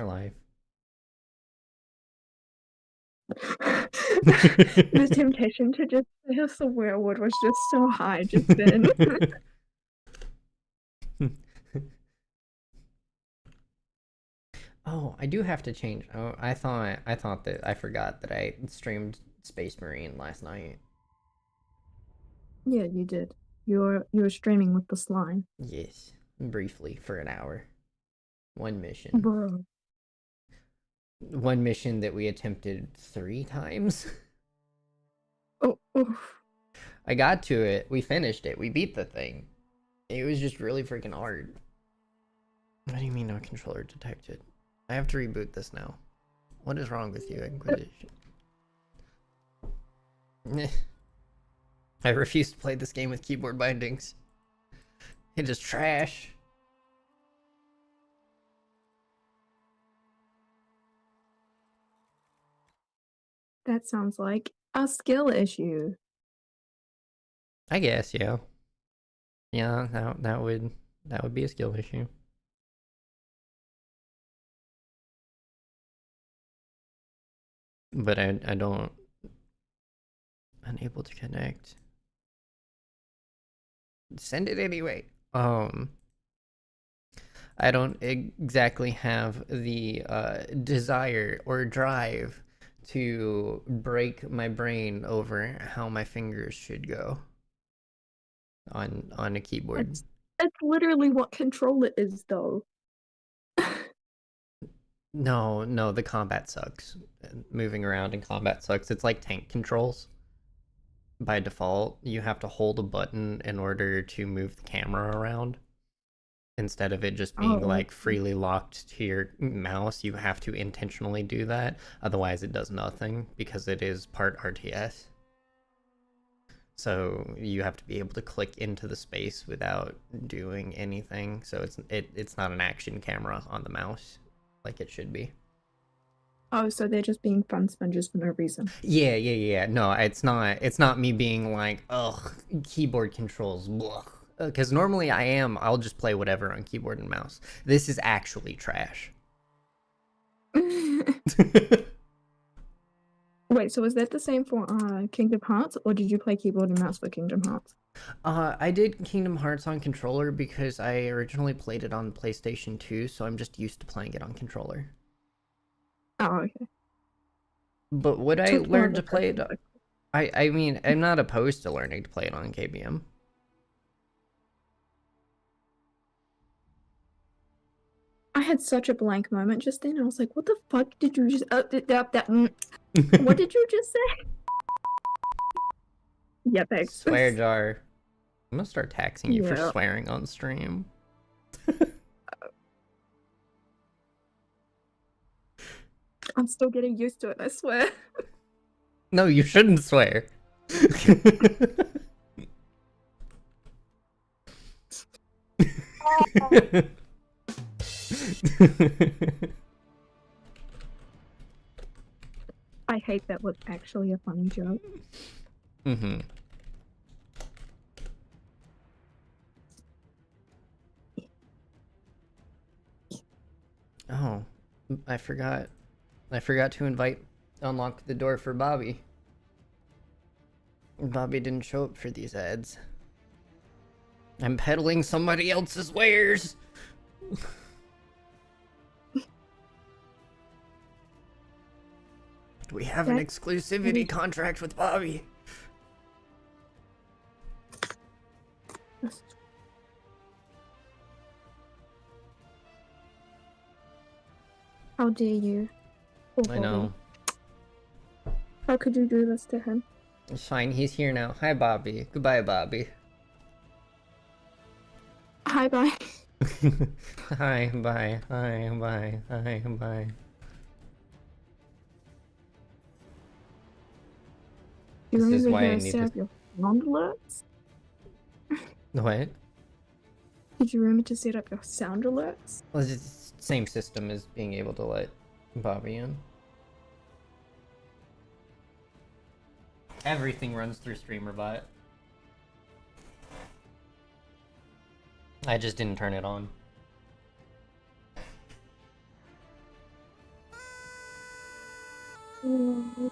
life. The temptation to just say a swear word was just so high just then. Oh, I do have to change. Oh, I thought that I forgot that I streamed Space Marine last night. Yeah, you did. You were streaming with the slime. Yes, briefly for an hour. One mission. Bro. One mission that we attempted 3 times. Oh, oof. I got to it. We finished it. We beat the thing. It was just really freaking hard. What do you mean no controller detected? I have to reboot this now. What is wrong with you, Inquisition? I refuse to play this game with keyboard bindings. It is trash. That sounds like a skill issue. I guess, yeah. Yeah, that would be a skill issue. But I don't unable to connect. Send it anyway. I don't exactly have the desire or drive to break my brain over how my fingers should go on a keyboard. That's literally what controller is, though. No, the combat sucks. Moving around in combat sucks. It's like tank controls. By default, you have to hold a button in order to move the camera around. Instead of it just being Oh, like freely locked to your mouse, you have to intentionally do that. Otherwise, it does nothing because it is part RTS. So you have to be able to click into the space without doing anything. So it's not an action camera on the mouse like it should be. oh, so they're just being fun sponges for no reason. Yeah. No, it's not me being like, ugh, keyboard controls, because normally I'll just play whatever on keyboard and mouse. This is actually trash. Wait, so was that the same for Kingdom Hearts, or did you play keyboard and mouse for Kingdom Hearts? I did Kingdom Hearts on controller because I originally played it on PlayStation 2, so I'm just used to playing it on controller. Oh, okay. But would I Took one learn of the to play it? first ones. I mean, I'm not opposed to learning to play it on KBM. I had such a blank moment just then. I was like, "What the fuck did you just? What did you just say?" Yeah, thanks. Swear jar. I'm gonna start taxing you for Yeah, swearing on stream. I'm still getting used to it. I swear. No, you shouldn't swear. I hate that was actually a funny joke. Mm-hmm. Oh, I forgot. I forgot to unlock the door for Bobby. Bobby didn't show up for these ads. I'm peddling somebody else's wares. We have an That's exclusivity contract with Bobby. How dare you? Poor I Bobby. know. How could you do this to him? It's fine. He's here now. Hi, Bobby. Goodbye, Bobby. Hi, bye. Hi, bye. Hi, bye. Hi, bye. You This is remember why I to need set to. up your sound alerts? What? Did you remember to set up your sound alerts? Well, it's the same system as being able to let Bobby in. Everything runs through StreamerBot. I just didn't turn it on. Mm,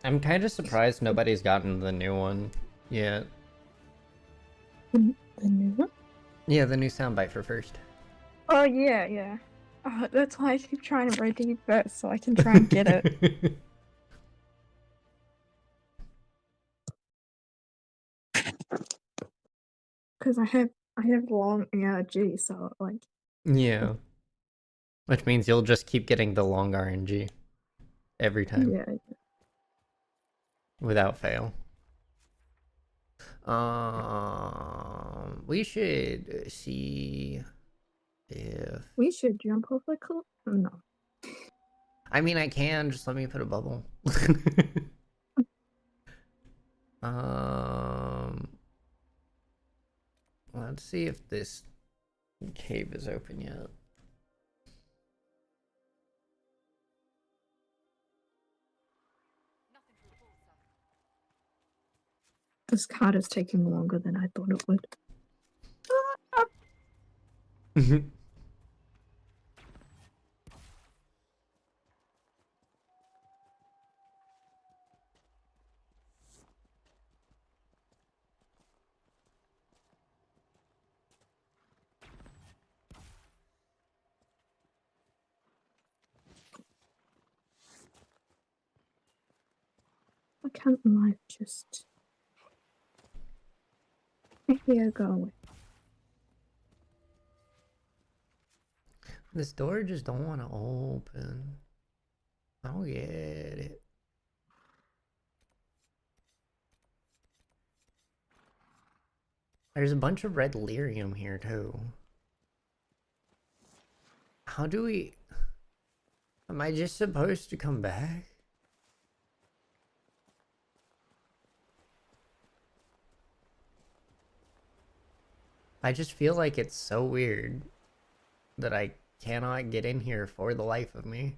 I'm kind of surprised nobody's gotten the new one yet. the new one? Yeah, the new soundbite for first. Oh yeah, yeah. That's why I keep trying to read it first so I can try and get it. Because I have long ARG, so like Yeah, which means you'll just keep getting the long RNG every time yeah. without fail. We should see if. We should jump off the cliff. No. I mean, I can just let me put a bubble. um, let's see if this cave is open yet. This card is taking longer than I thought it would. Why can't life just here go? This door just don't want to open. I don't get it. There's a bunch of red lyrium here too. How do we... Am I just supposed to come back? I just feel like it's so weird that I cannot get in here for the life of me.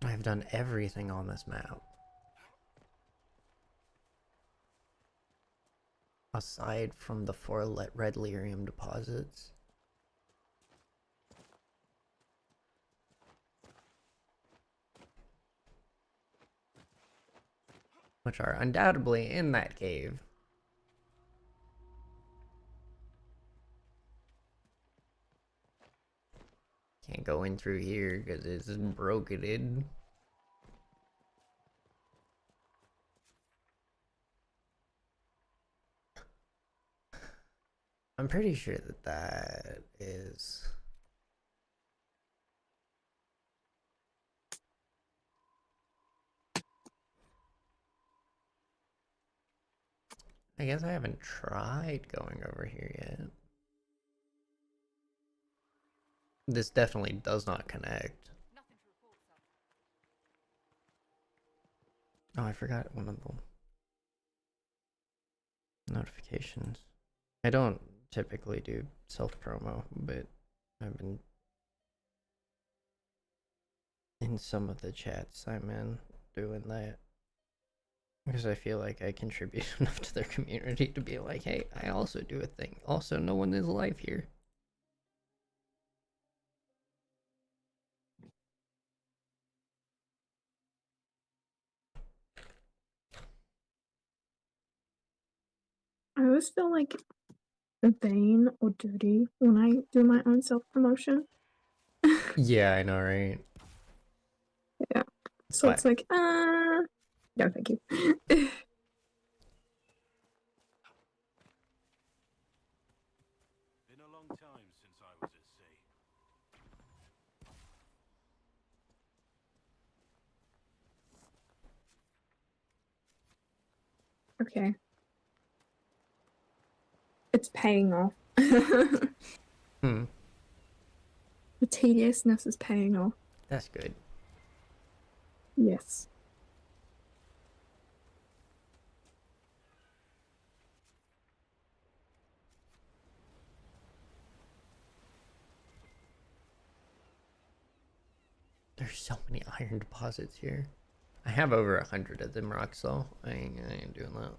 I've done everything on this map. Aside from the 4 red lyrium deposits. Which are undoubtedly in that cave. Can't go in through here because it's broken. I'm pretty sure that that is... I guess I haven't tried going over here yet. This definitely does not connect. Oh, I forgot one of the notifications. I don't typically do self-promo, but I've been in some of the chats I'm in doing that. Because I feel like I contribute enough to their community to be like, hey, I also do a thing. Also, no one is alive here. I always feel like vain or dirty when I do my own self-promotion. Yeah, I know, right? Yeah. So But it's like, no, thank you. Been a long time since I was at sea. Okay. It's paying off. The hmm, tediousness is paying off. that's good. Yes. There's so many iron deposits here. I have over 100 of them rocks though. I ain't doing that.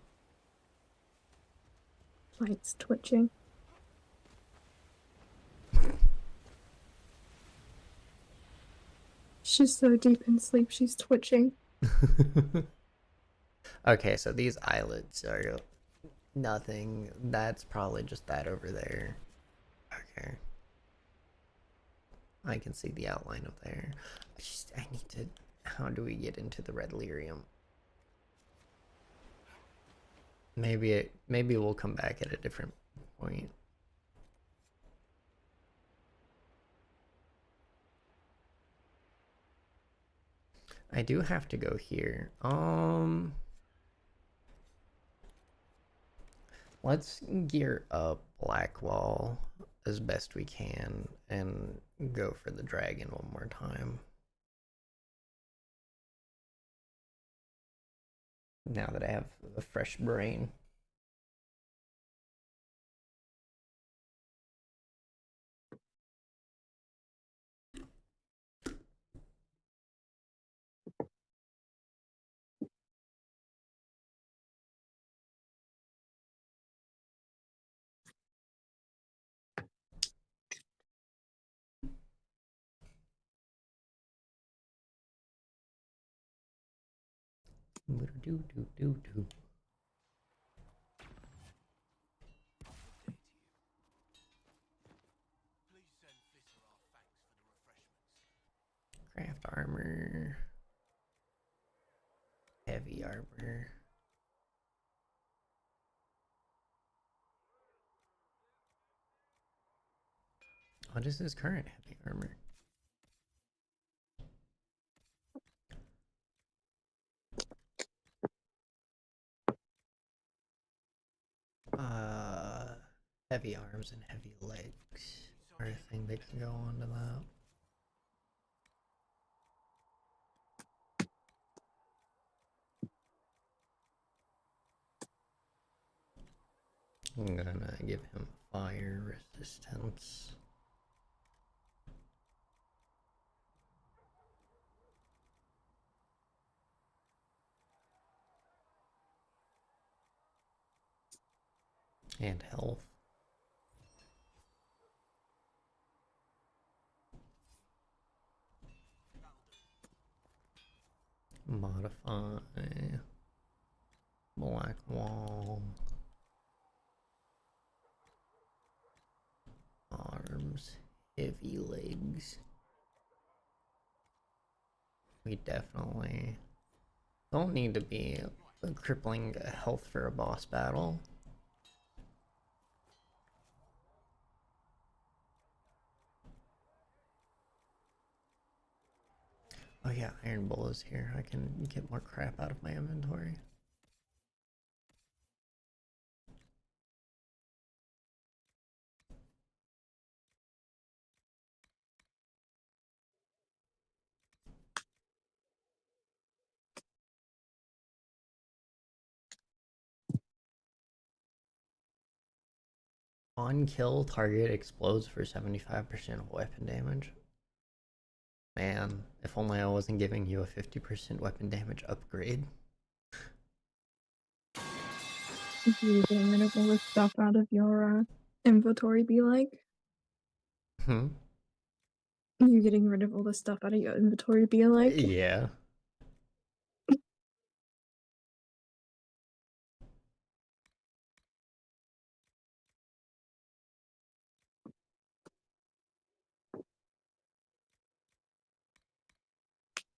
Spike's twitching. She's so deep in sleep, she's twitching. Okay, so these eyelids are nothing. That's probably just that over there. Okay. I can see the outline of there. I need to. How do we get into the red lyrium? Maybe we'll come back at a different point. I do have to go here. Let's gear up Blackwall as best we can and go for the dragon one more time. Now that I have a fresh brain. Do do do do. Craft armor. Heavy armor. What is his current heavy armor? Heavy arms and heavy legs are a thing that can go on to that. I'm gonna give him fire resistance. And health. Modify. Black wall. Arms. Heavy legs. We definitely don't need to be crippling health for a boss battle. Oh yeah, Iron Bull is here. I can get more crap out of my inventory. On kill, target explodes for 75% of weapon damage. Man, if only I wasn't giving you a 50% weapon damage upgrade. You getting rid of all this stuff out of your inventory, be like? You getting rid of all the stuff out of your inventory, be like? Yeah.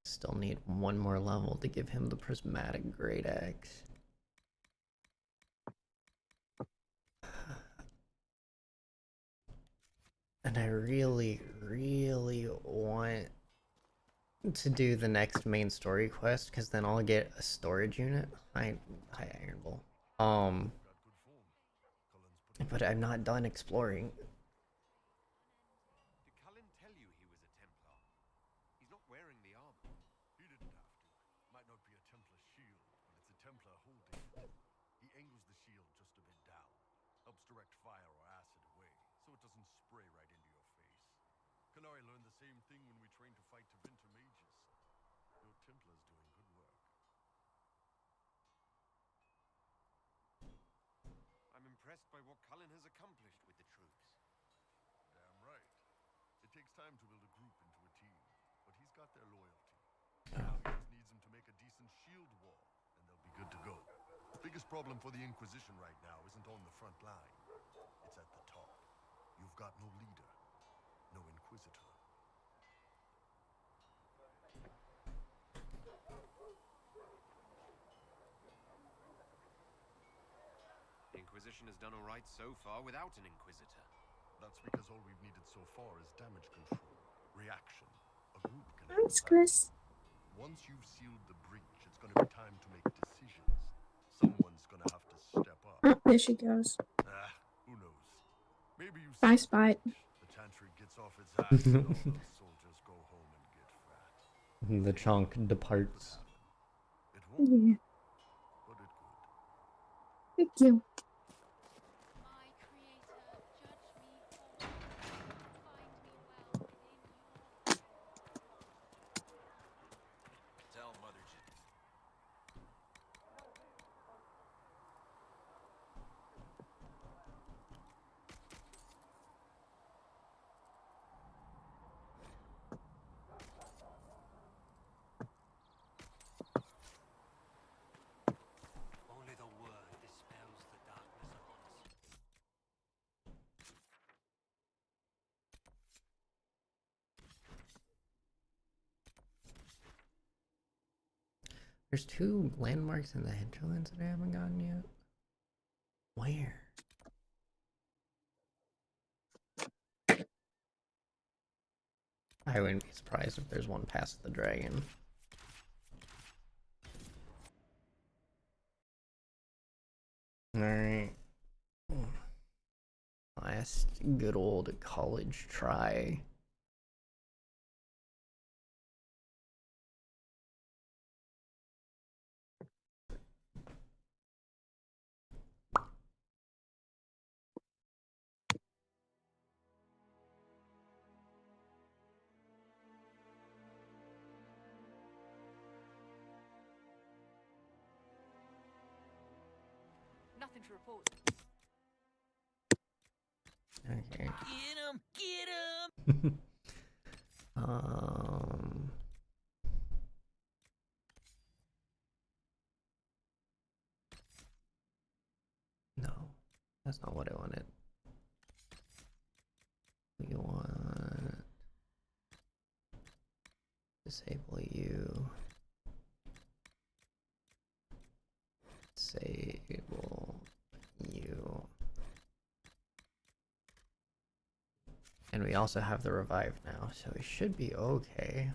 Still need one more level to give him the prismatic great axe. And I really, really want to do the next main story quest because then I'll get a storage unit. Hi, Iron Bull. But I'm not done exploring. Did Cullen tell you he was a Templar? He's not wearing the armor. He didn't have to. Might not be a Templar shield, but it's a Templar holding. He angles the shield just a bit down. Helps direct fire or acid away, so it doesn't spray right into your face. Kanari learned the same thing when we trained to fight Tevinter mages. Your Templar's doing good work. I'm impressed. impressed by what Cullen has accomplished with the troops. Damn right. It takes time to build a group into a team, but he's got their loyalty. Now he just needs them to make a decent shield wall, and they'll be good to go. The biggest problem for the Inquisition right now isn't on the front line. It's at the top. You've got no leader, no Inquisitor. The Inquisition has done all right so far without an Inquisitor. That's because all we've needed so far is damage control, reaction. A group can Thanks, handle that. Chris. Once you've sealed the breach, it's going to be time to make decisions. Someone's going to have to step up. Oh, there she goes. Who knows? Maybe you Bye, see Spite. the Chantry gets off its ass and all those soldiers go home and get fat. The chunk departs. It won't, Yeah. but it could. Thank you. My Creator, judge me whole. Find me well within your Tell Mother Jane. Only the word dispels the darkness upon us. There's 2 landmarks in the hinterlands that I haven't gotten yet. Where? I wouldn't be surprised if there's one past the dragon. Alright. Last good old college try. Nothing to report. Okay. Get him! Get him! No, that's not what I wanted. We want disable you. Disable you. And we also have the revive now, so we should be okay.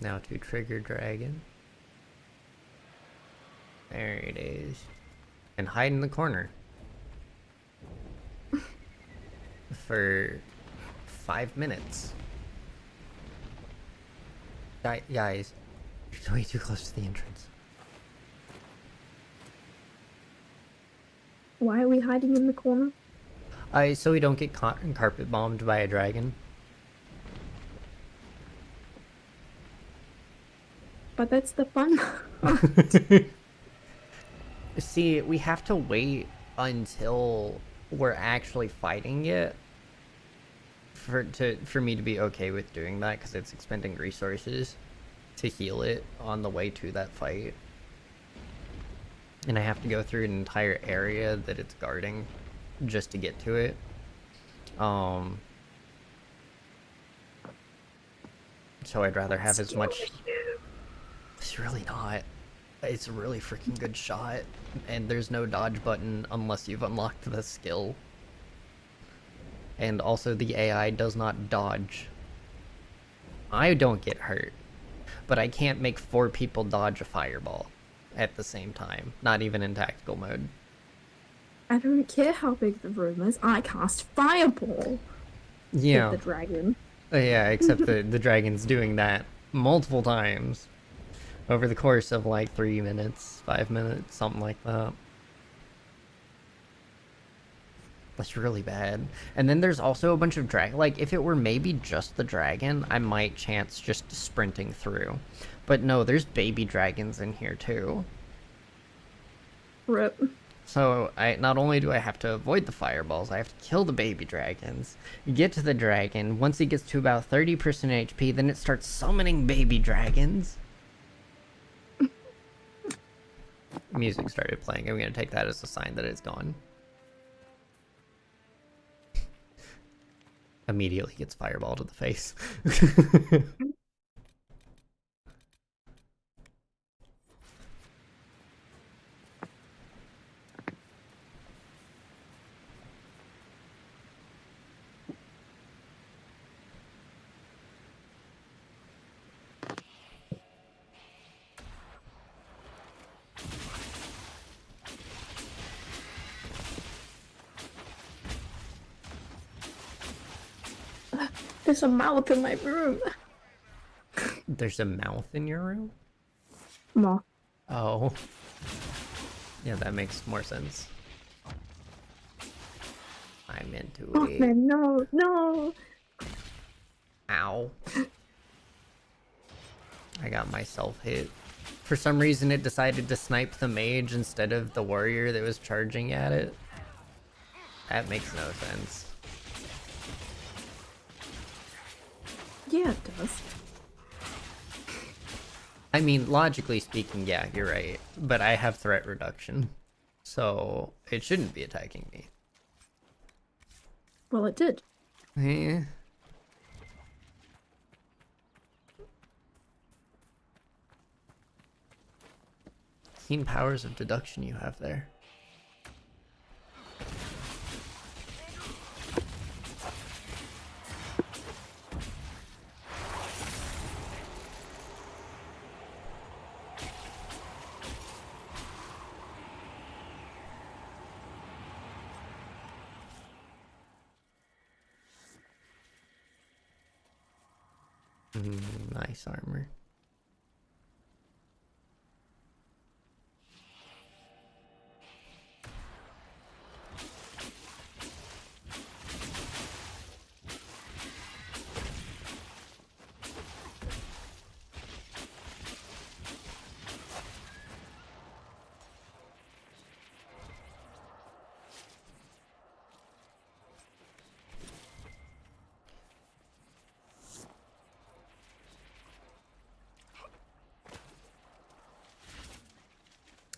Now to trigger dragon. There it is. And hide in the corner. For 5 minutes. Guys, you're way too close to the entrance. Why are we hiding in the corner? So we don't get carpet bombed by a dragon. But that's the fun. See, we have to wait until we're actually fighting it for me to be okay with doing that, because it's expending resources to heal it on the way to that fight. And I have to go through an entire area that it's guarding just to get to it. So I'd rather have as much... It's really not. It's a really freaking good shot, and there's no dodge button unless you've unlocked the skill. And also the AI does not dodge. I don't get hurt, but I can't make 4 people dodge a fireball at the same time, not even in tactical mode. I don't care how big the room is. I cast Fireball. Yeah. With the dragon. Yeah, except the dragon's doing that multiple times over the course of like 3 minutes, 5 minutes, something like that. That's really bad. And then there's also a bunch of like, if it were maybe just the dragon, I might chance just sprinting through. But no, there's baby dragons in here too. Rip. So not only do I have to avoid the fireballs, I have to kill the baby dragons, get to the dragon. Once he gets to about 30% HP, then it starts summoning baby dragons. Music started playing. I'm gonna take that as a sign that it's gone. Immediately gets fireball to the face. There's a mouth in my room. There's a mouth in your room? Moth. Oh. Yeah, that makes more sense. I'm into Oh it. man, no, no. Ow. I got myself hit. For some reason it decided to snipe the mage instead of the warrior that was charging at it. That makes no sense. Yeah, it does. I mean, logically speaking, yeah, you're right. But I have threat reduction. So it shouldn't be attacking me. Well, it did. Eh. Keen powers of deduction you have there. Nice armor.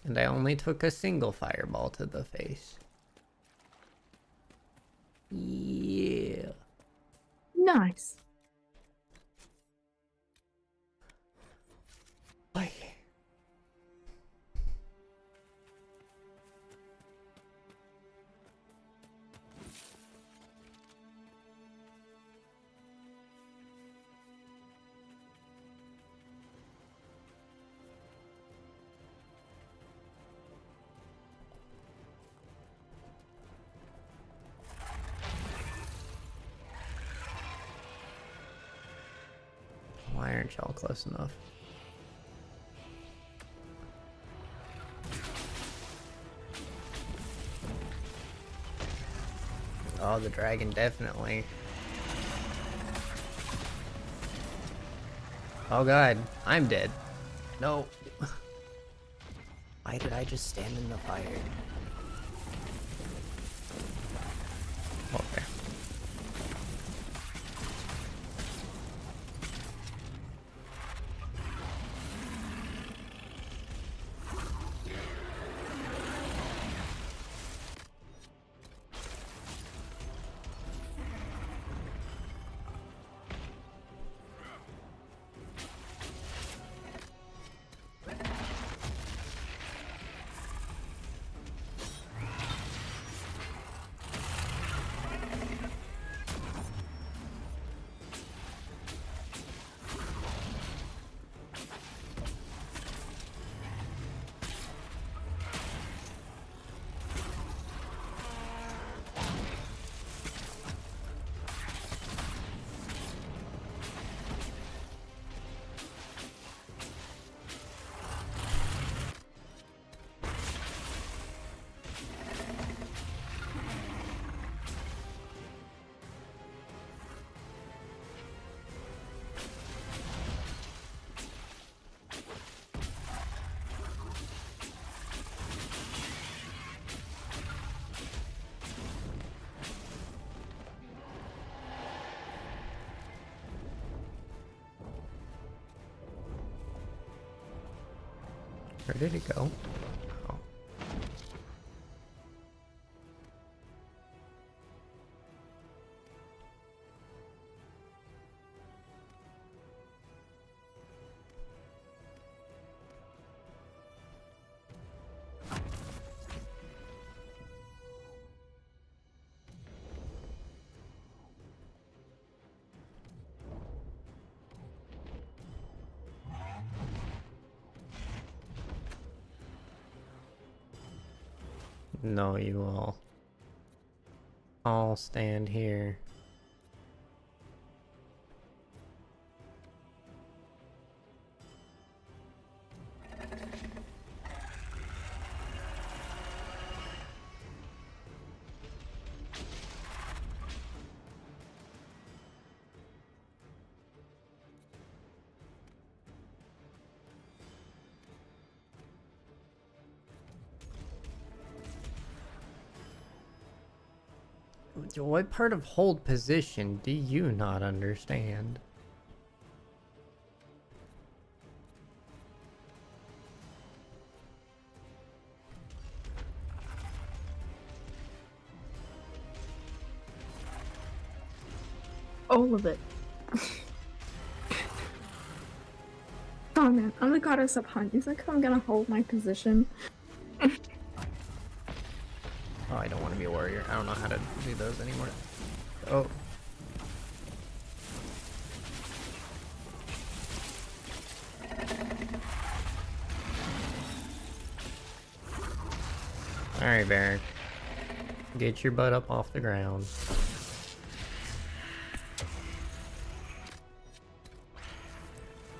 And I only took a single fireball to the face. Yeah. Nice. Like. Why aren't y'all close enough? Oh, the dragon definitely. Oh god, I'm dead. No. Why did I just stand in the fire? Okay. Where did it go? Oh. No, you all stand here. What part of hold position do you not understand? All of it. Oh man, I'm the goddess of hunt. You think I'm gonna hold my position? Oh, I don't want to be a warrior. I don't know how to do those anymore. Oh. Alright, Baron. Get your butt up off the ground.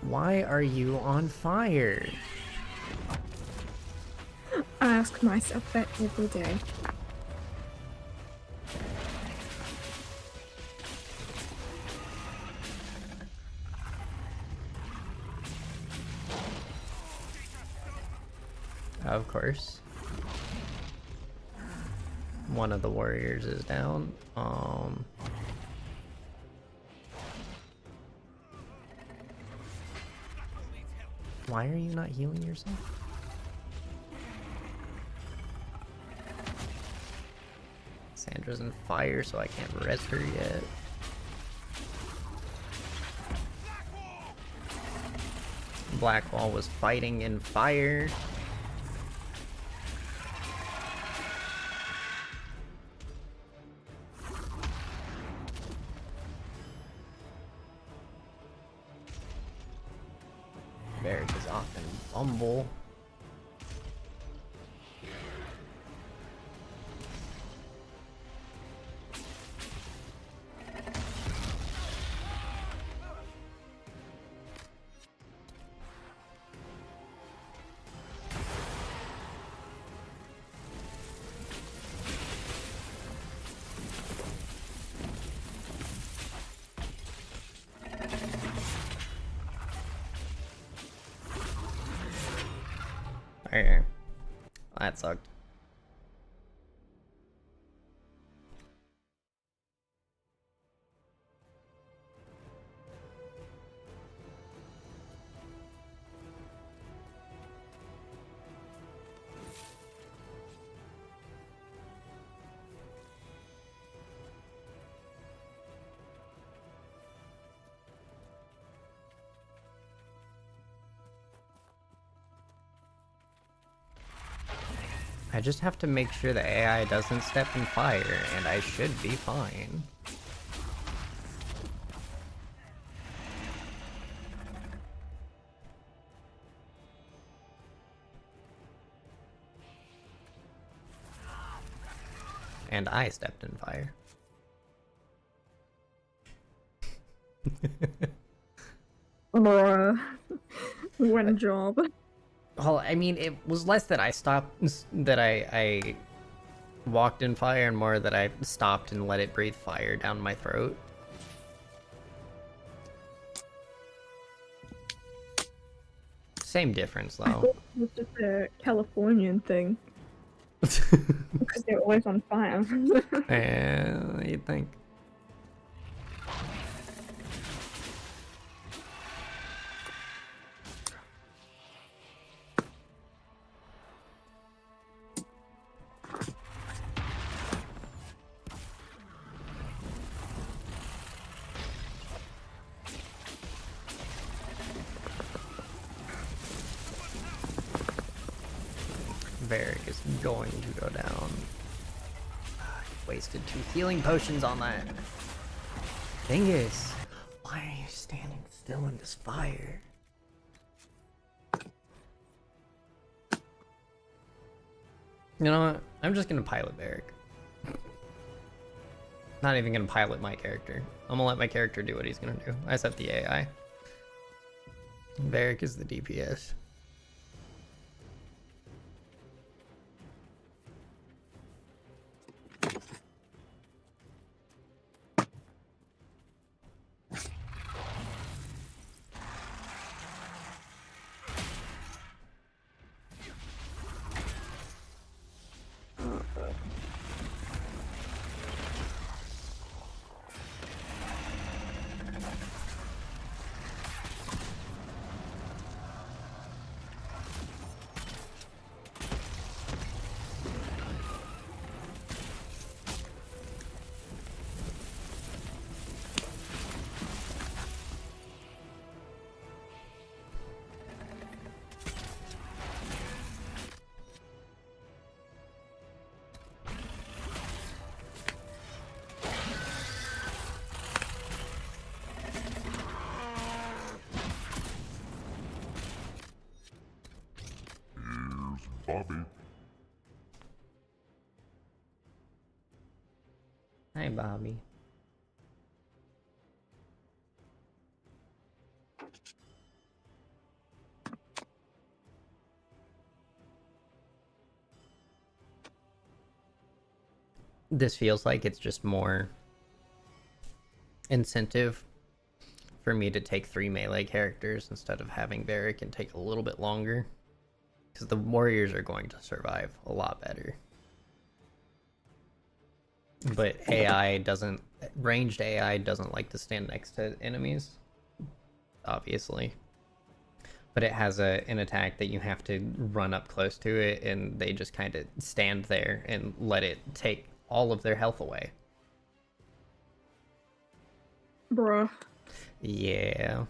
Why are you on fire? I ask myself that every day. Of course. One of the warriors is down. Why are you not healing yourself? Sandra's in fire, so I can't res her yet. Blackwall was fighting in fire. Barrick is off in Bumble. Okay. That sucked. I just have to make sure the AI doesn't step in fire, and I should be fine. And I stepped in fire. Bruh. One job. Well, I mean, it was less that I stopped, that I walked in fire, and more that I stopped and let it breathe fire down my throat. Same difference, I though. thought it was just a Californian thing. Because they're always on fire. Yeah, you'd think. Varric is going to go down. Wasted 2 healing potions on that. Dingus, why are you standing still in this fire? You know what? I'm just gonna pilot Varric. Not even gonna pilot my character. I'm gonna let my character do what he's gonna do. I set the AI. Varric is the DPS. Bobby. Hi, Bobby. This feels like it's just more incentive for me to take 3 melee characters instead of having Varric and take a little bit longer. Because the warriors are going to survive a lot better. But ranged AI doesn't like to stand next to enemies, obviously. But it has an attack that you have to run up close to it, and they just kind of stand there and let it take all of their health away. Bruh. Yeah.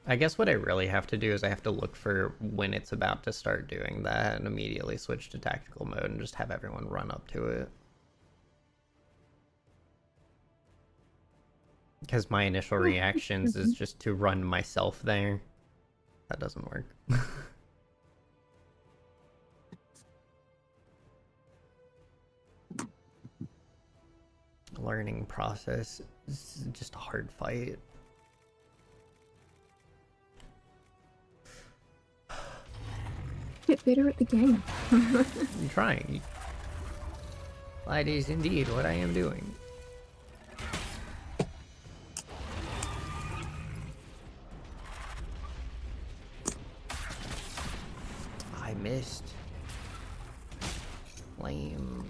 I guess what I really have to do is I have to look for when it's about to start doing that and immediately switch to tactical mode and just have everyone run up to it. Because my initial reactions is just to run myself there. That doesn't work. Learning process is just a hard fight. Get better at the game. I'm trying. That is indeed what I am doing. I missed. Lame.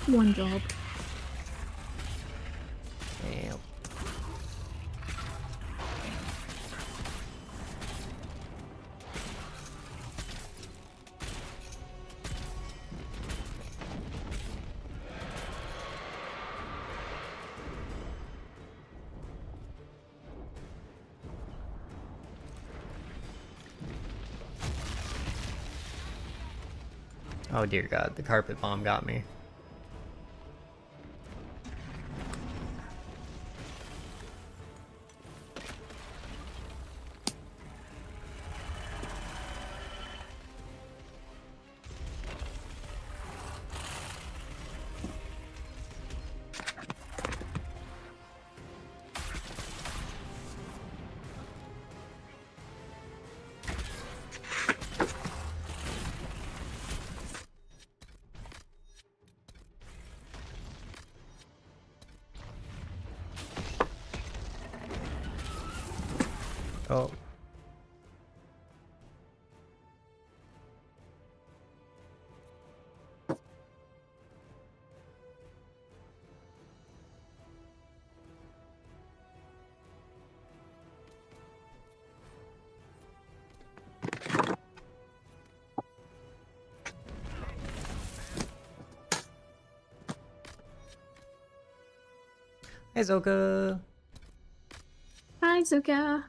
One job. Yep. Oh dear God, the carpet bomb got me. Oh. Hey, Zoka. Hi, Zuka.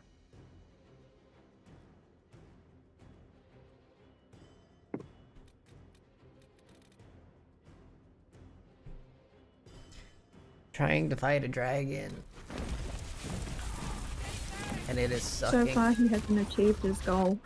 Trying to fight a dragon. And it is So sucking. far, he hasn't achieved his goal.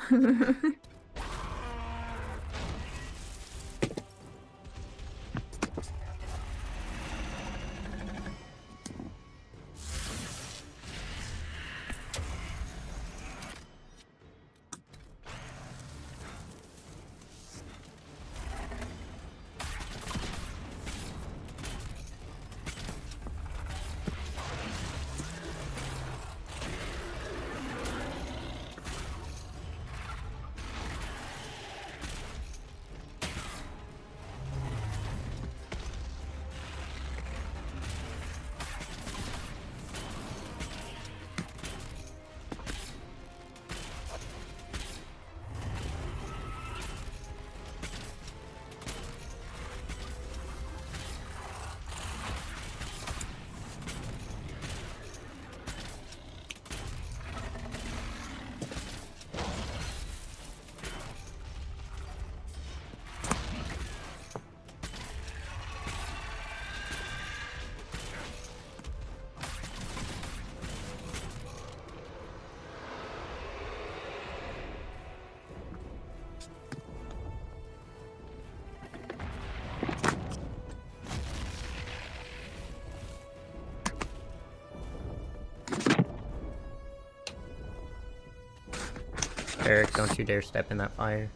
Eric, don't you dare step in that fire.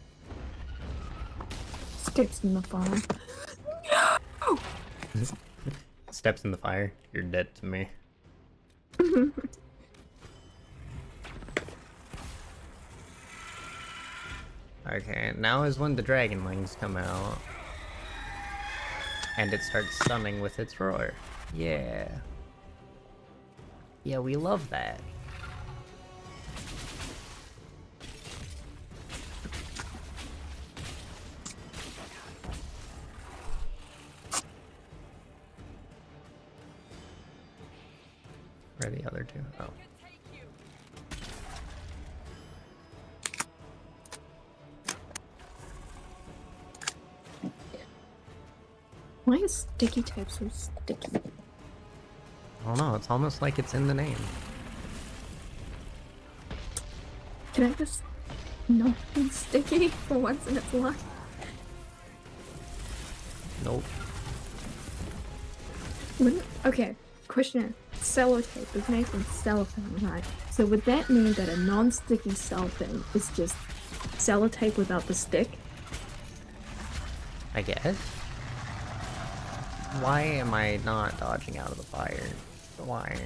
Steps in the fire. Steps in the fire. You're dead to me. Okay, now is when the dragon wings come out. And it starts stunning with its roar. Yeah. Yeah, we love that. Where are the other two? Oh. Why is sticky tape so sticky? I don't know, it's almost like it's in the name. Can I just not be sticky for once in its life? Nope. Okay, question. Sellotape is made from cellophane, right? So would that mean that a non-sticky cellophane is just sellotape without the stick? I guess. Why am I not dodging out of the fire? Why?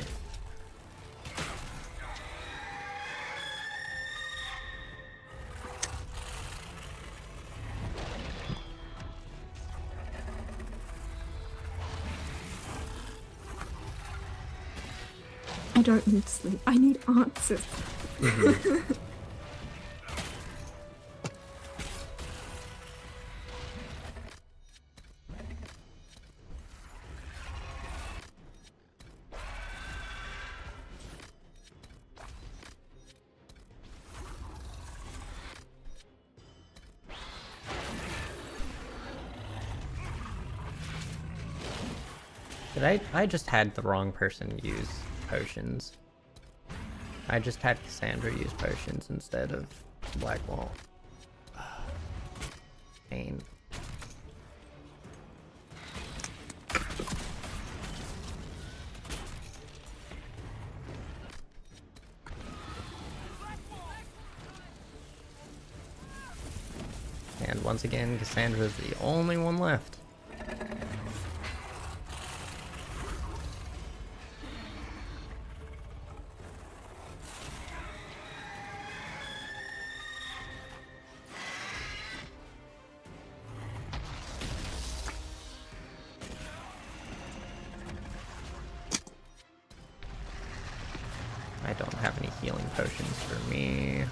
I don't need sleep. I need answers. I just had the wrong person use potions. I just had Cassandra use potions instead of Blackwall. Pain. And once again, Cassandra's the only one left. I don't have any healing potions for me.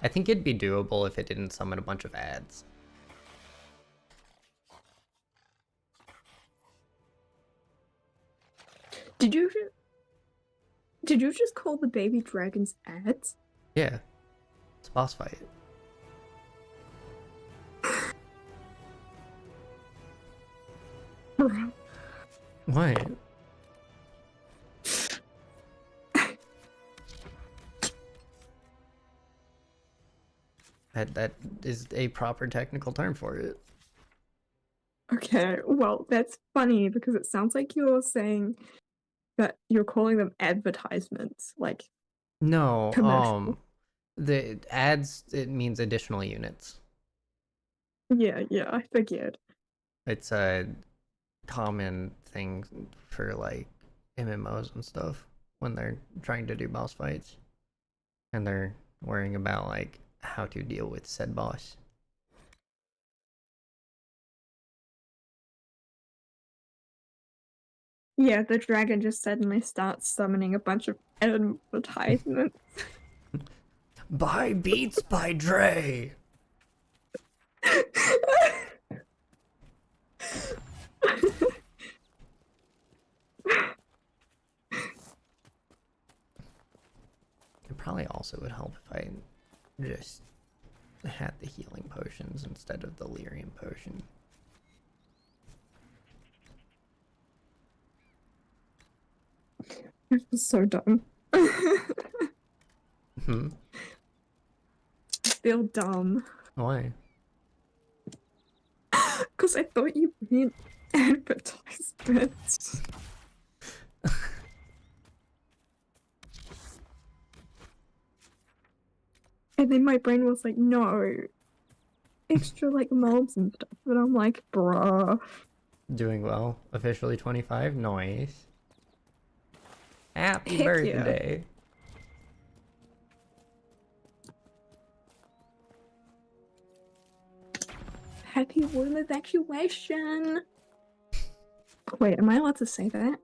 I think it'd be doable if it didn't summon a bunch of ads. Did you just call the baby dragons ads? Yeah. It's a boss fight. Bro. What? That is a proper technical term for it. Okay, well, that's funny because it sounds like you're saying that you're calling them advertisements, like No, commercial. the ads, it means additional units. Yeah, I figured. It's a common thing for like MMOs and stuff when they're trying to do boss fights and they're worrying about like how to deal with said boss. Yeah, the dragon just suddenly starts summoning a bunch of advertisements. Buy Beats by Dre. It probably also would help if I just had the healing potions instead of the lyrium potion. It was so dumb. Hmm. I feel dumb. Why? Because I thought you meant advertisements. And then my brain was like, no. Extra like mobs and stuff. And I'm like, bruh. Doing well. Officially 25. Nice. Happy Heck yeah. birthday. Happy womb evacuation. Wait, am I allowed to say that?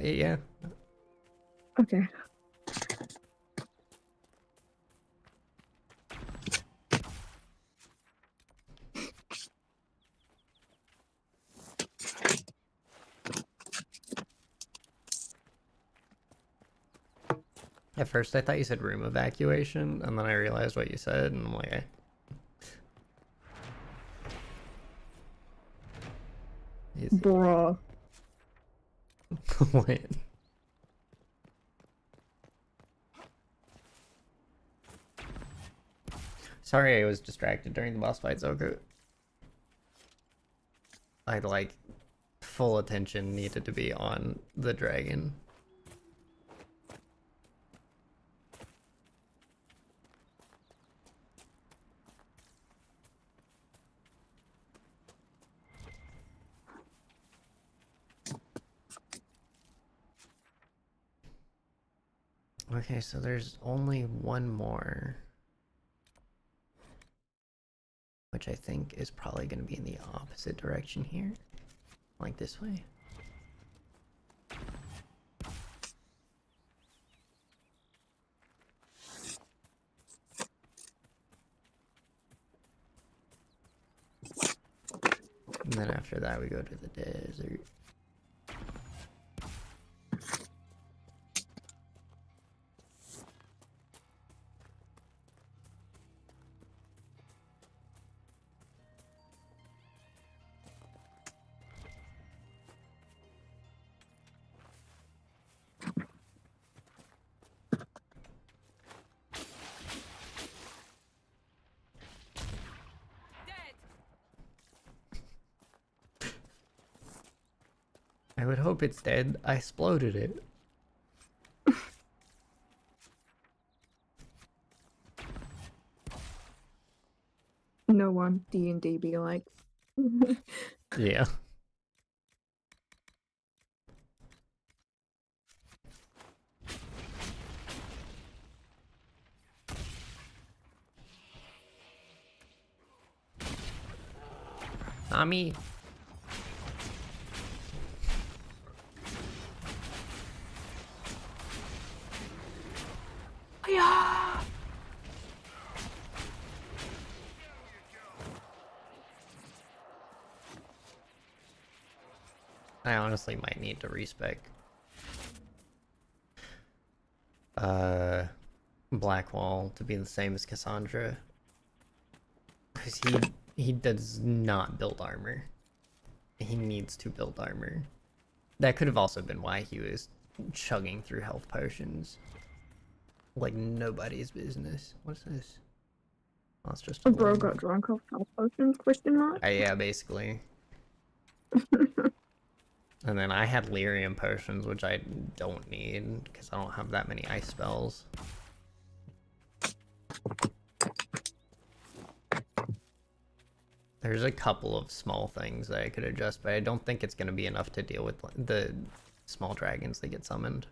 Yeah. Okay. At first I thought you said room evacuation, and then I realized what you said, and I'm like, Easy. Bruh. What? Sorry I was distracted during the boss fight, Zoku. I'd like full attention needed to be on the dragon. Okay, so there's only one more, which I think is probably going to be in the opposite direction here, like this way. And then after that we go to the desert. I would hope it's dead. I exploded it. No one D&D be like. Yeah. Not me. I honestly might need to respec Blackwall to be the same as Cassandra. Because he does not build armor. He needs to build armor. That could have also been why he was chugging through health potions. Like nobody's business. What's this? Oh, it's just a A bro little... got drunk off health potions? Question mark. Yeah, basically. And then I had lyrium potions, which I don't need, because I don't have that many ice spells. There's a couple of small things that I could adjust, but I don't think it's going to be enough to deal with the small dragons that get summoned.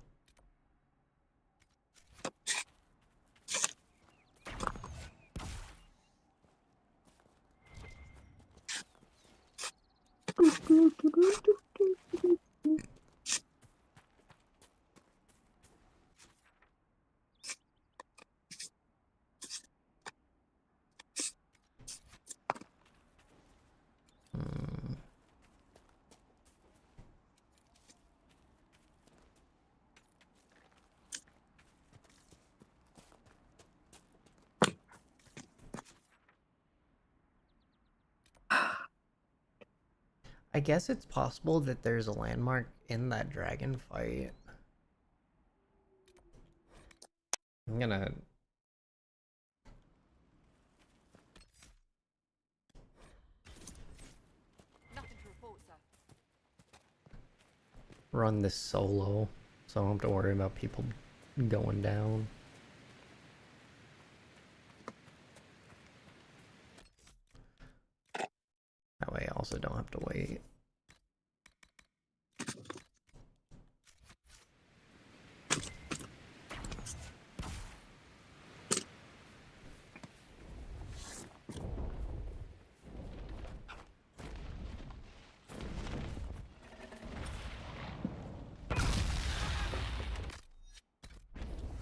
I guess it's possible that there's a landmark in that dragon fight. I'm gonna... Nothing to report, sir. run this solo, so I don't have to worry about people going down. That way I also don't have to wait.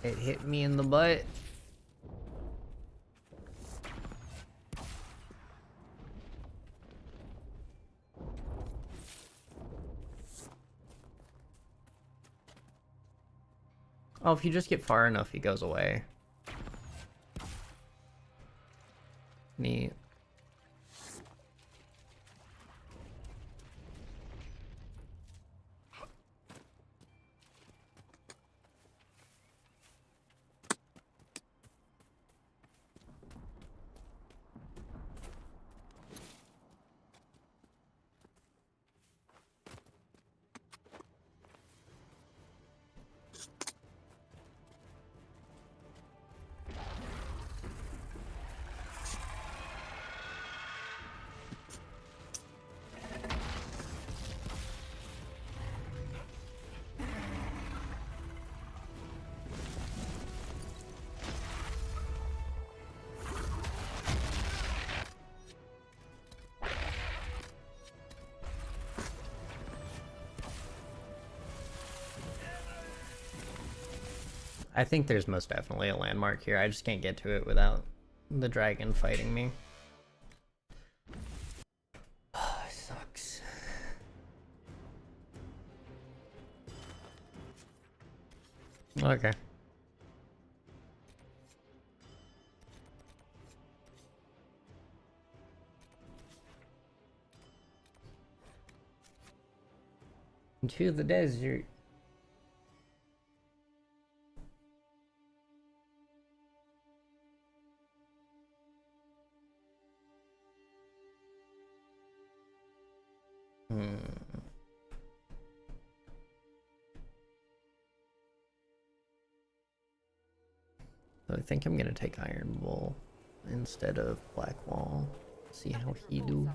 It hit me in the butt. Oh, if you just get far enough, he goes away. Neat. I think there's most definitely a landmark here. I just can't get to it without the dragon fighting me. Oh, it sucks. Okay. Into the desert. So I think I'm gonna take Iron Bull instead of Black Wall. See how he do.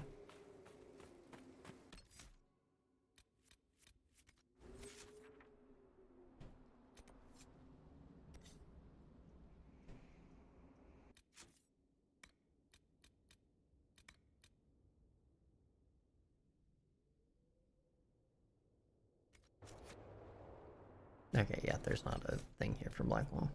Okay, yeah, there's not a thing here for Black Wall.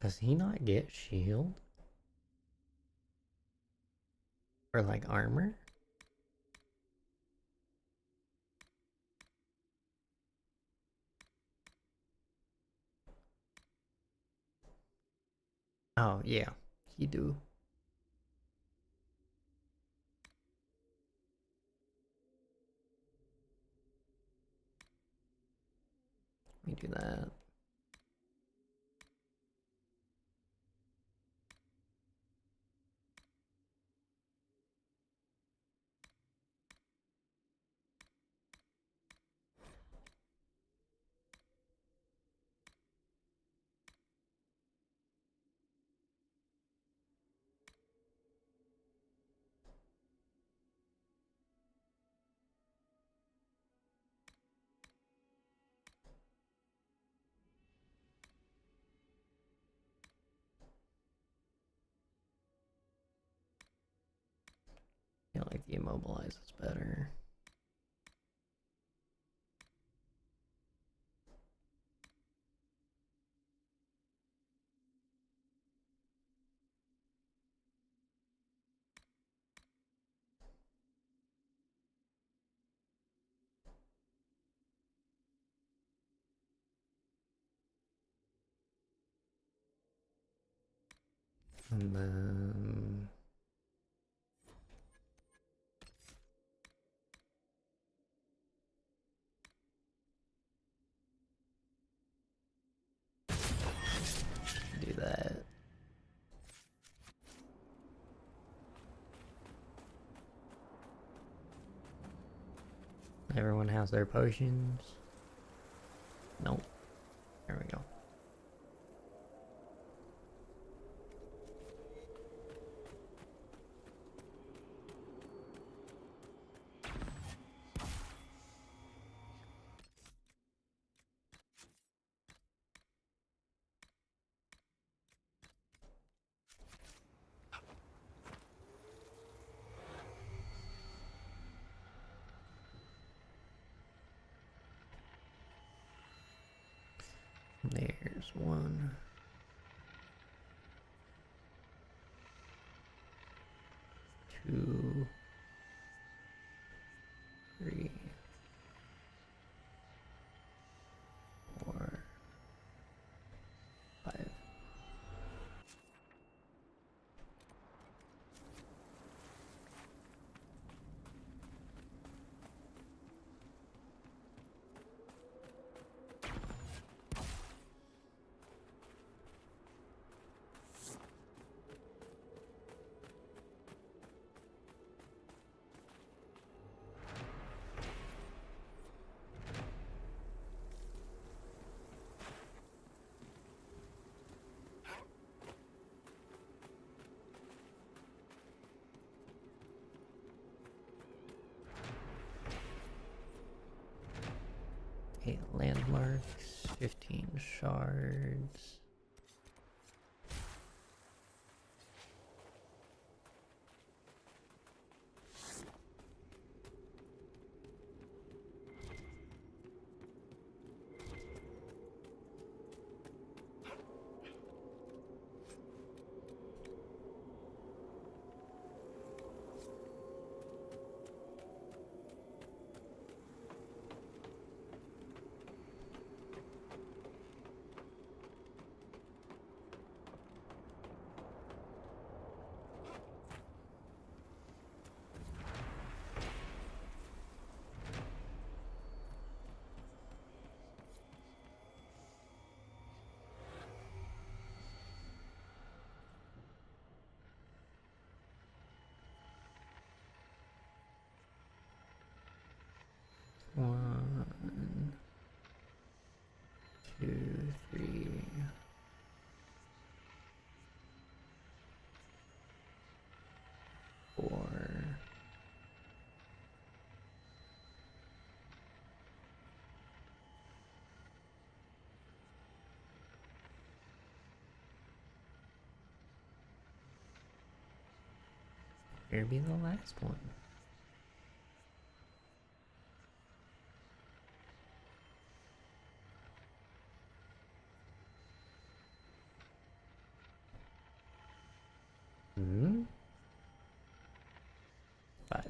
Does he not get shield? Or like armor? Oh yeah, he do. Let me do that. I feel like the immobilize is better. And then do that. Everyone has their potions. Nope. There we go. There's one. Two. Three. Four. Five. Eight landmarks, 15 shards. One, two, three. Four. Here be the last one. Hmm? 5.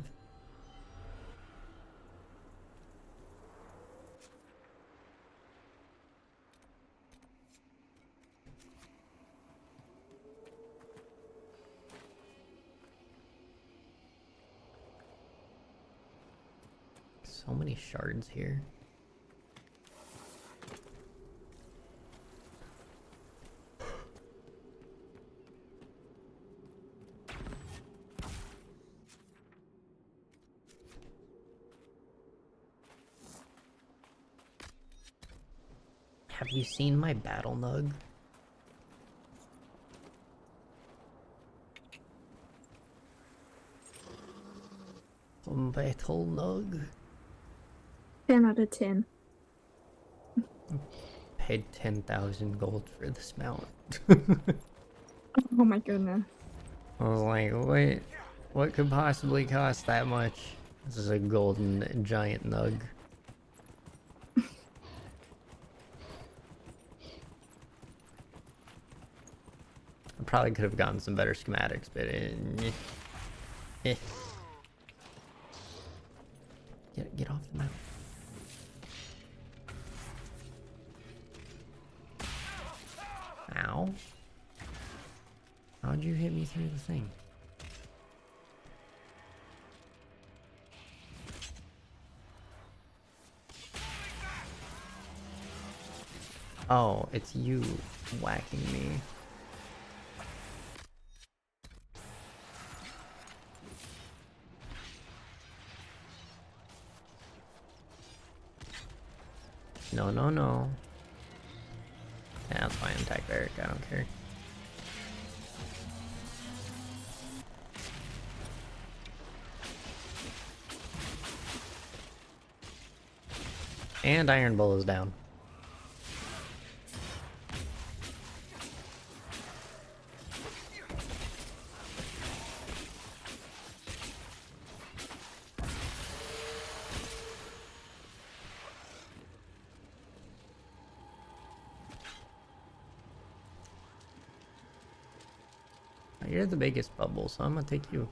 So many shards here. Have you seen my battle nug? Battle nug? 10 out of 10. Paid 10,000 gold for this mount. Oh my goodness. I was like, wait, what could possibly cost that much? This is a golden giant nug. I probably could have gotten some better schematics, but eh. Get off the mount. Ow. How'd you hit me through the thing? Oh, it's you whacking me. No, no, no. Yeah, that's fine. Attack Barrack. I don't care. And Iron Bull is down. You're the biggest bubble, so I'm gonna take you.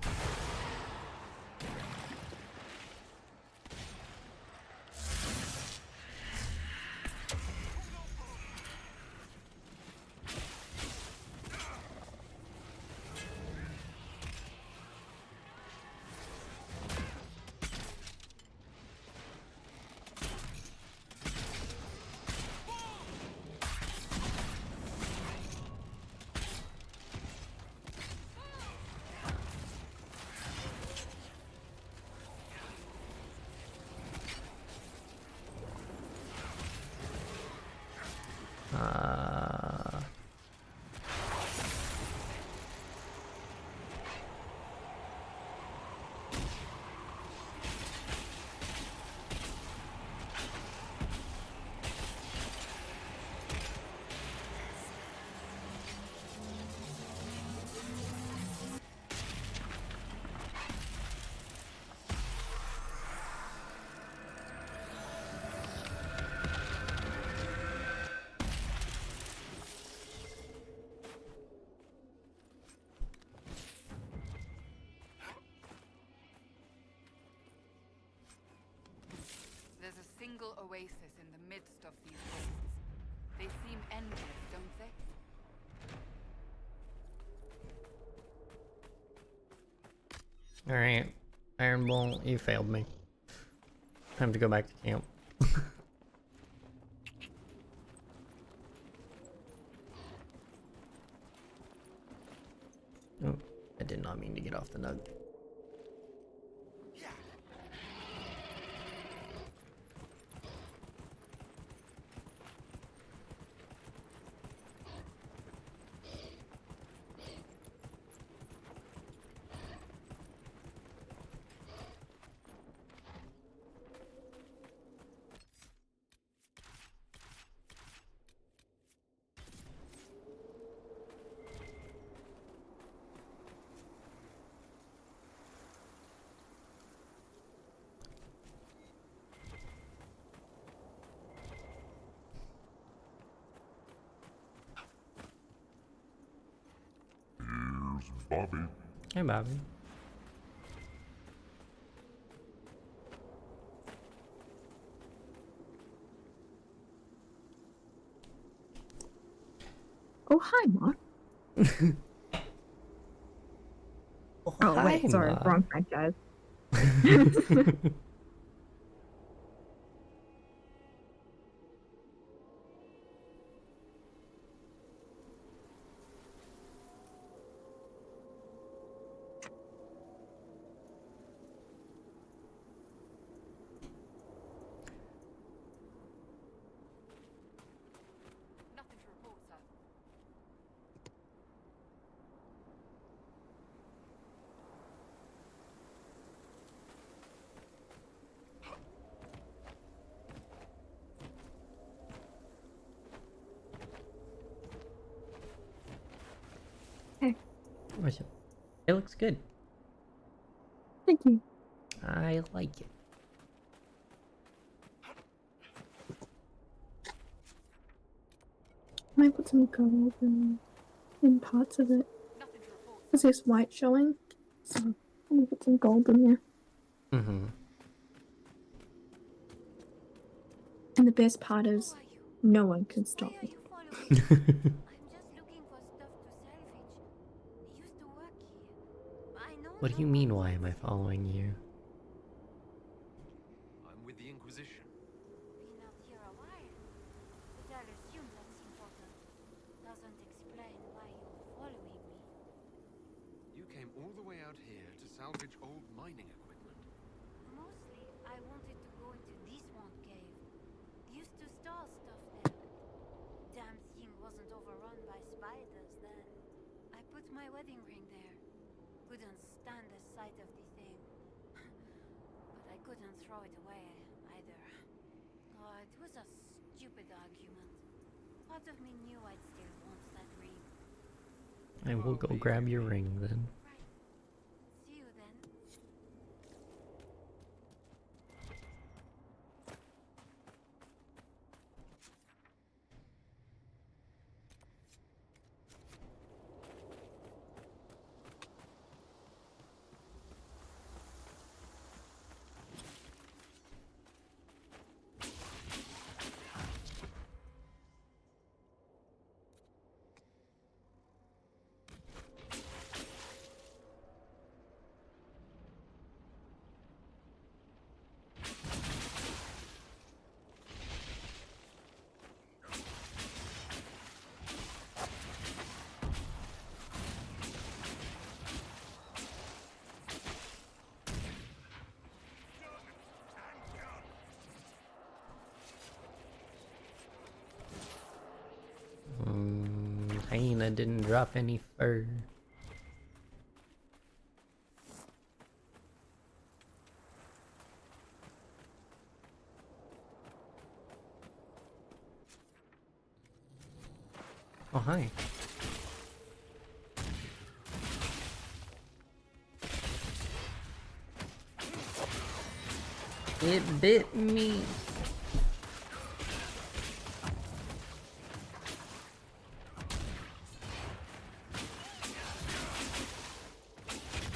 There's a single oasis in the midst of these wastes. They seem endless, don't they? Alright. Iron Bull, you failed me. Time to go back to camp. Oh, I did not mean to get off the nug. Bobby. Hey, Bobby. Oh, hi, Mark. Oh, hi, wait, sorry, Ma. wrong franchise. Nothing to report, sir. Hey, It looks good. thank you. I like it. Might put some gold in parts of it. Nothing to report, Because sir. there's white showing. So I'm gonna put some gold in there. Mm-hmm. And the best part Who is are you? no one can Why stop are me. you following me? I'm just looking for stuff to salvage. I used to work here. I know What do no you one mean, why am needs I it. following you? I'm with the Inquisition. Been out here a while, but I'll assume that's important. Doesn't explain why you're following me. You came all the way out here to salvage old mining equipment. Mostly, I wanted to go into this one cave. Used to store stuff there. Damn thing wasn't overrun by spiders then. I put my wedding ring there. Couldn't stand the sight of the thing. But I couldn't throw it away either. Oh, it was a stupid argument. Part of me knew I'd still want that ring. I will Oh, go leave grab you your be. ring then. Right. See you then. Hyena didn't drop any fur. Oh, hi. It bit me.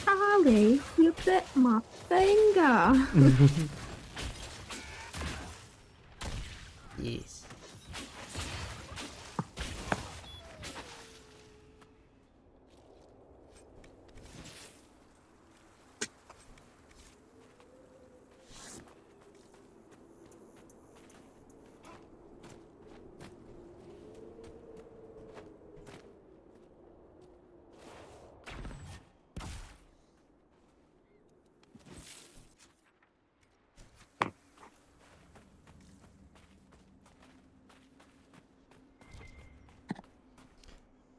Charlie, you bit my finger. Yes.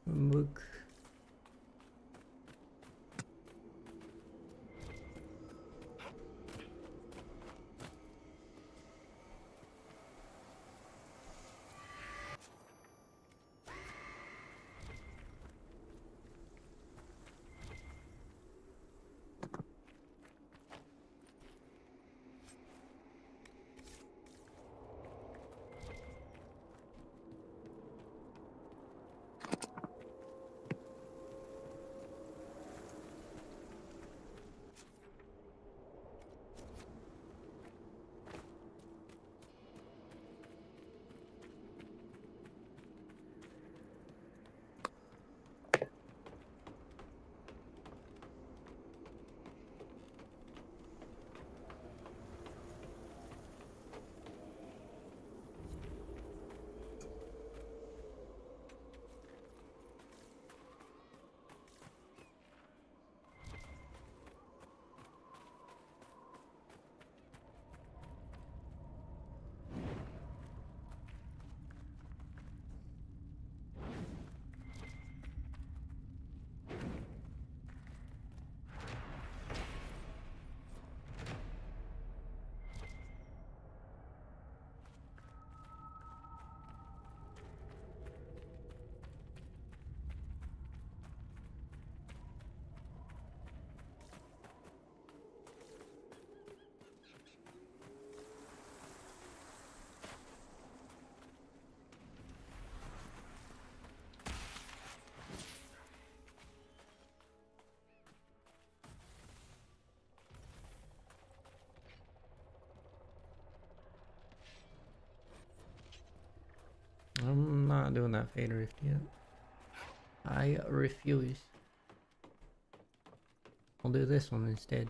Book. I'm not doing that fade rift yet. I refuse. I'll do this one instead.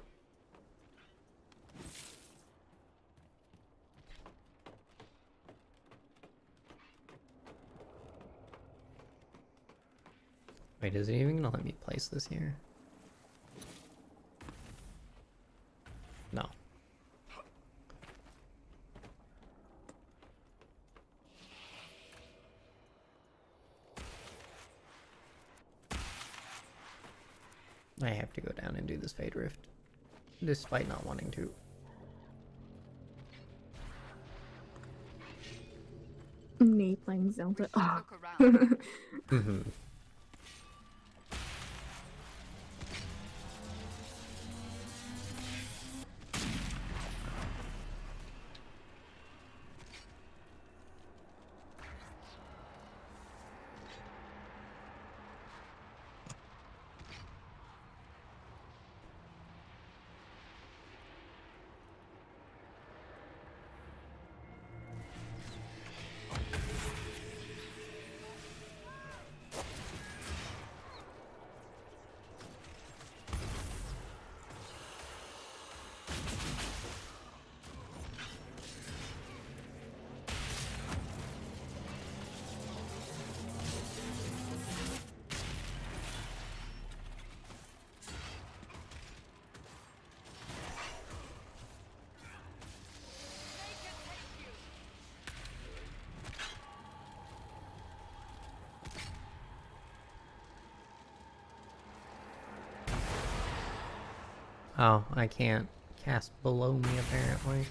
Wait, is it even gonna let me place this here? No. I have to go down and do this fade rift, despite not wanting to. Me playing Zelda. Oh. Look around. Mm-hmm. Oh, I can't cast below me apparently.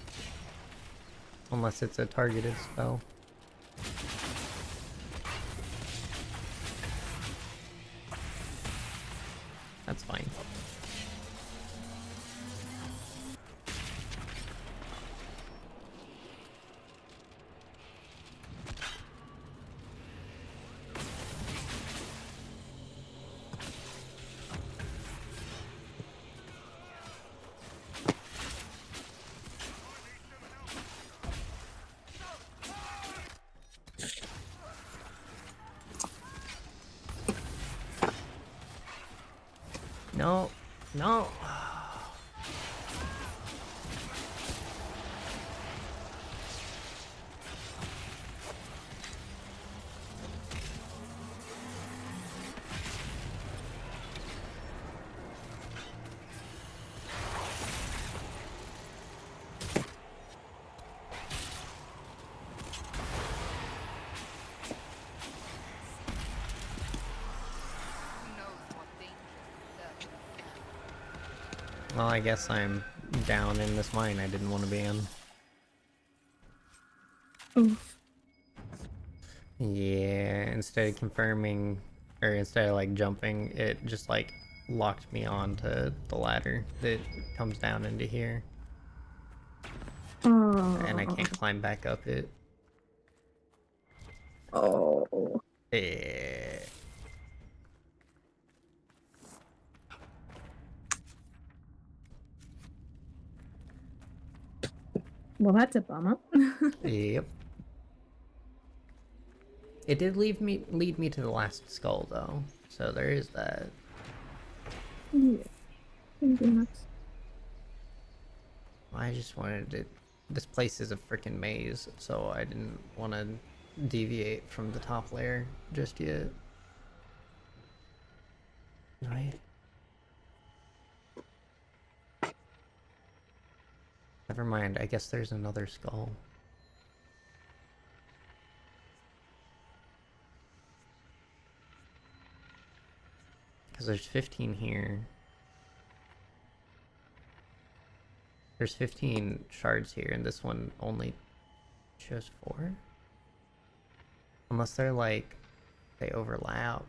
Unless it's a targeted spell. That's fine. No, no. Who knows what dangers lurk. Well, I guess I'm down in this mine I didn't want to be in. Oof. Yeah, instead of confirming, or instead of like jumping, it just like locked me onto the ladder that comes down into here. Oh. And I can't climb back up it. Oh. Eh. Well, that's a bummer. Yep. It did lead me to the last skull though, so there is that. Yeah. Thank goodness. I just wanted to. This place is a freaking maze, so I didn't want to deviate from the top layer just yet. Right. Never mind. I guess there's another skull. Because there's 15 here. There's 15 shards here, and this one only shows 4? Unless they're like, they overlap.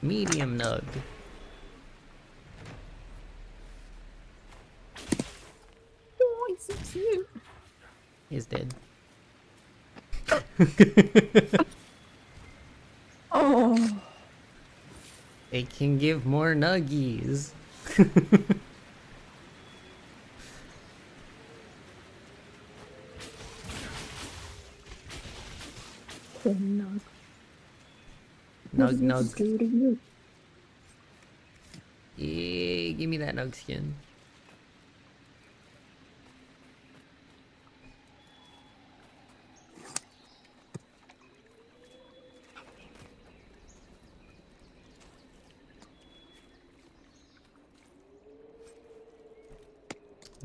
Medium nug. Oh, it's so cute. He's dead. Oh. It can give more nuggies. Oh, no. Nug What nug. does this do to you? Yeah, give me that nug skin.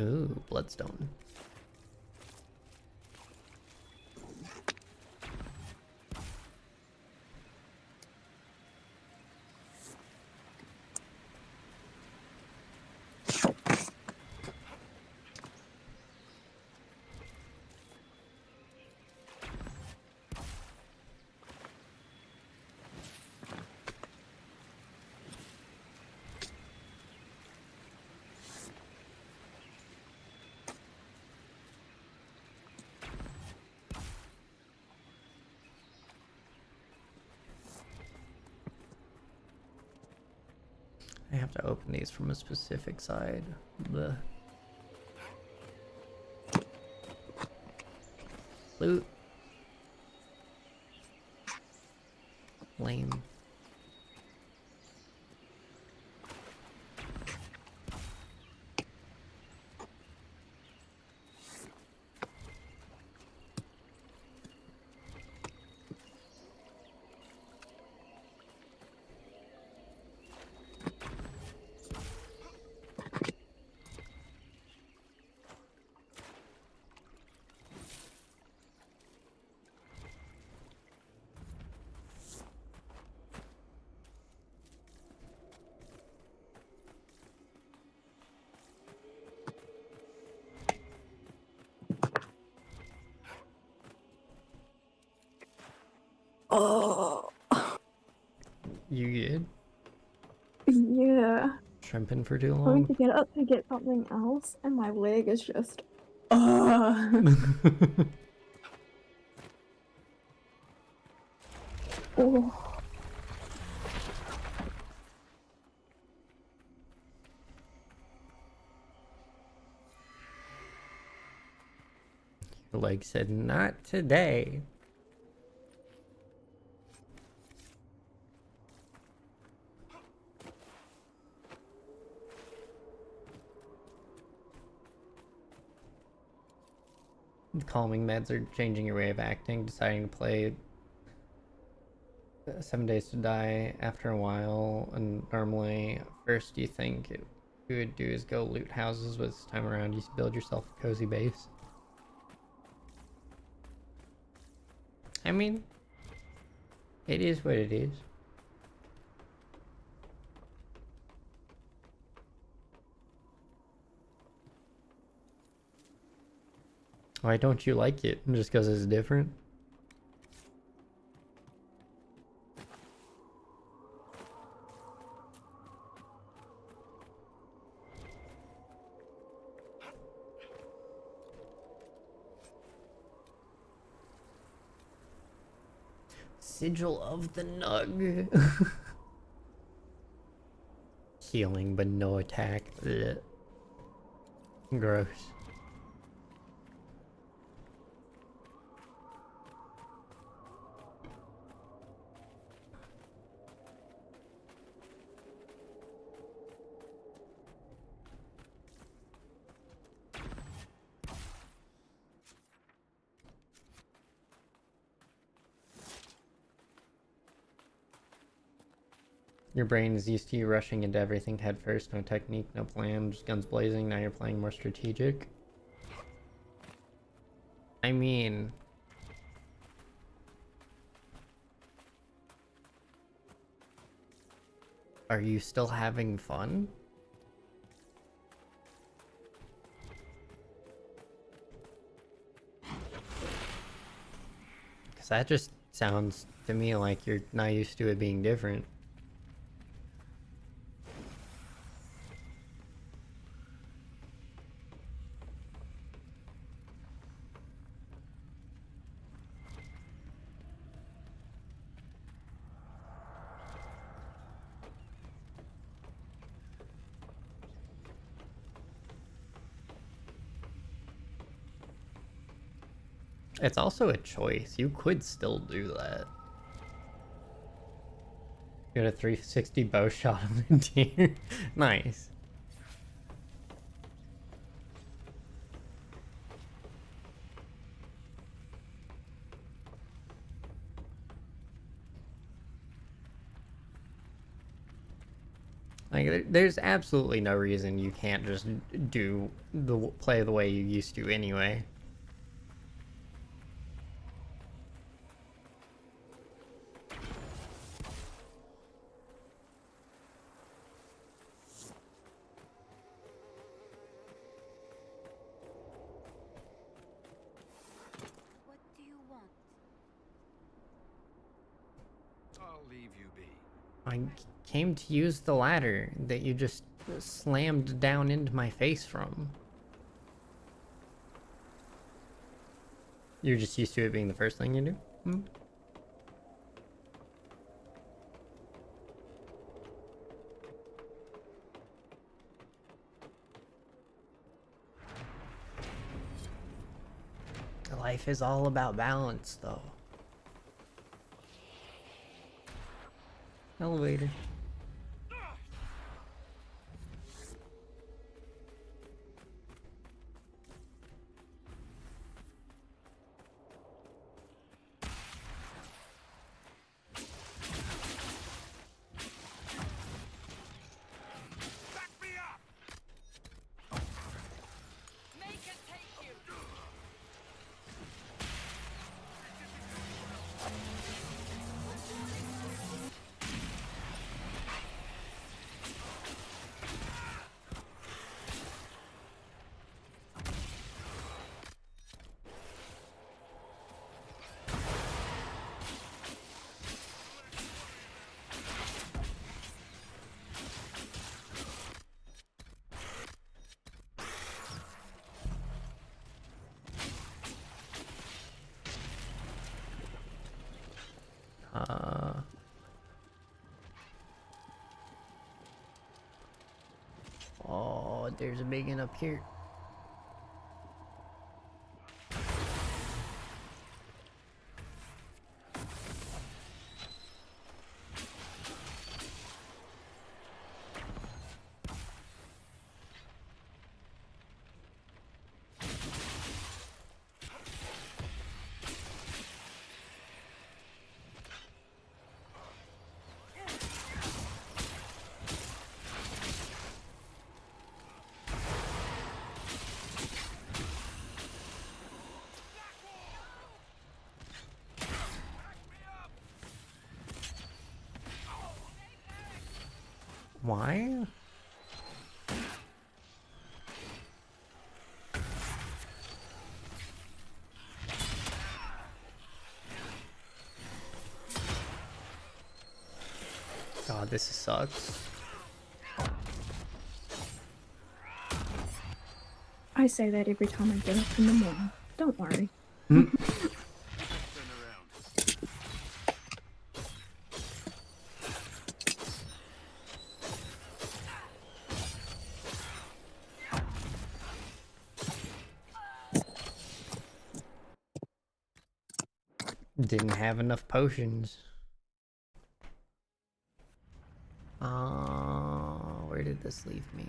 Ooh, bloodstone. I have to open these from a specific side. Blech. Loot. Lame. Oh. You good? Yeah. Shrimping for too I'm going long? to get up to get something else, and my leg is just. Oh. Your leg said, not today. The calming meds are changing your way of acting, deciding to play 7 Days to Die after a while. And normally, first you think you would do is go loot houses, but this time around you build yourself a cozy base. I mean, it is what it is. Why don't you like it? Just because it's different? Sigil of the Nug. Healing but no attack. Ugh. Gross. Your brain is used to you rushing into everything head first, no technique, no plan, just guns blazing. Now you're playing more strategic. I mean, are you still having fun? Because that just sounds to me like you're not used to it being different. It's also a choice. You could still do that. Get a 360 bow shot on the deer. Nice. Like, there's absolutely no reason you can't just play the way you used to anyway. What do you want? I'll leave you be. I came to use the ladder that you just slammed down into my face from. You're just used to it being the first thing you do? Hmm? Life is all about balance, though. Elevator. Back me up! Make it take you! Oh, there's a big one up here. Why? God, this sucks. I say that every time I get up in the morning. Don't worry. Turn around. Didn't have enough potions. Where did this leave me?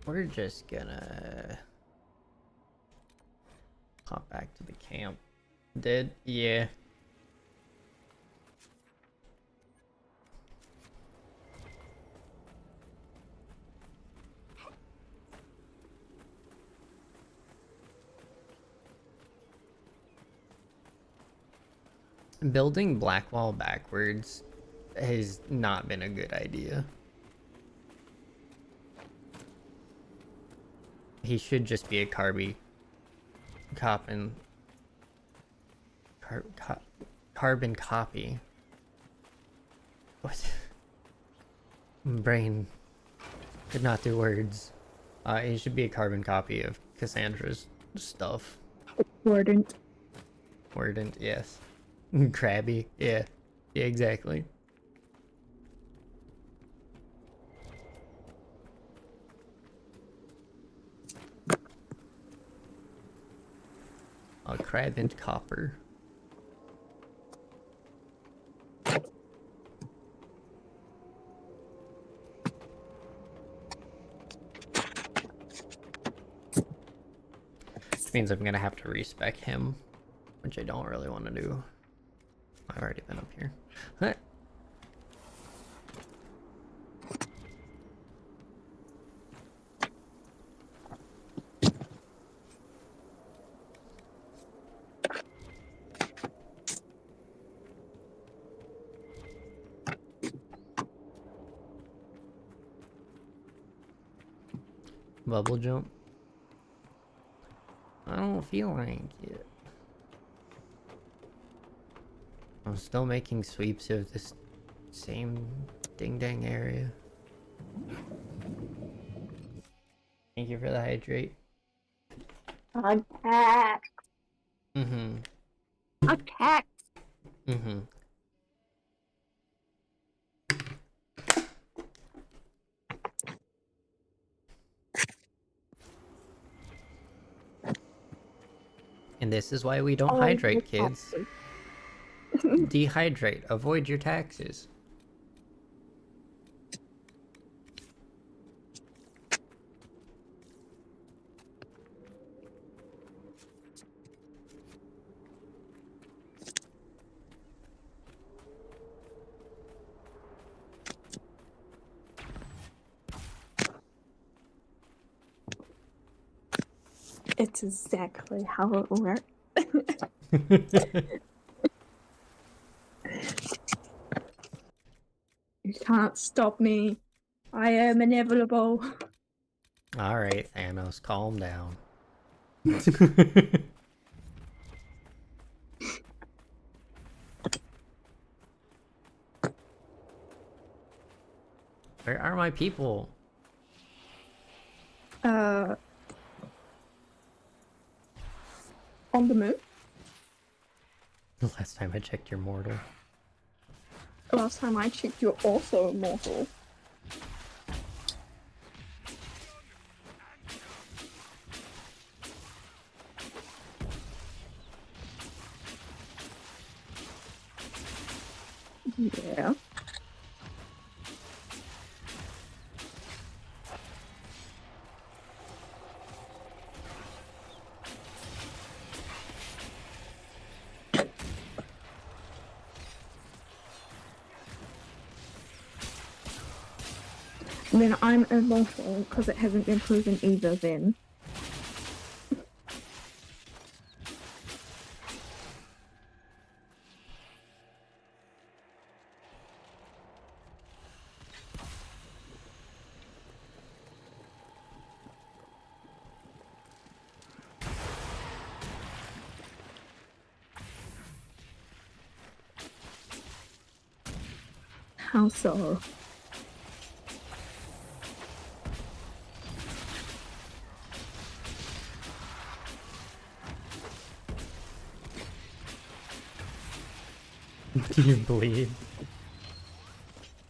We're just gonna hop back to the camp. Did? Yeah. Building Blackwall backwards has not been a good idea. He should just be a carbon copy. What? Brain could not do words. He should be a carbon copy of Cassandra's stuff. Wardent. Wordant, yes. Crabby, yeah. Yeah, exactly. A crab and copper. Which means I'm gonna have to respec him, which I don't really want to do. I've already been up here. Huh. Bubble jump. I don't feel like it. I'm still making sweeps of this same ding dang area. Thank you for the hydrate. Attack! Mm-hmm. Attack! Mm-hmm. And this is why we don't Oh, hydrate, my kids. Dehydrate. Avoid your taxes. It's exactly how it works. You can't stop me. I am inevitable. Alright, Thanos, calm down. Where are my people? On the moon? The last time I checked, you're mortal. Last time I checked, you're also immortal. Yeah. Then I'm immortal because it hasn't been proven either then. How so? Do you bleed?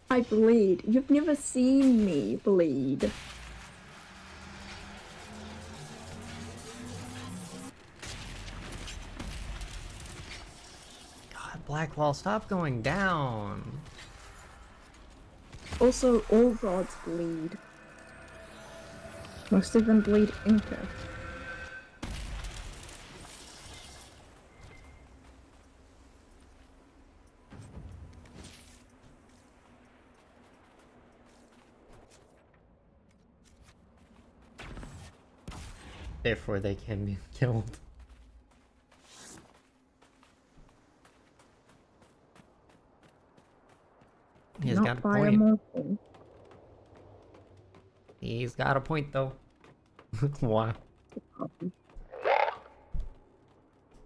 I bleed. You've never seen me bleed. God, Blackwall, stop going down. Also, all gods bleed. Most of them bleed Inca. Therefore, they can be killed. He's got a Not by a point. mortal. He's got a point, though. Wow.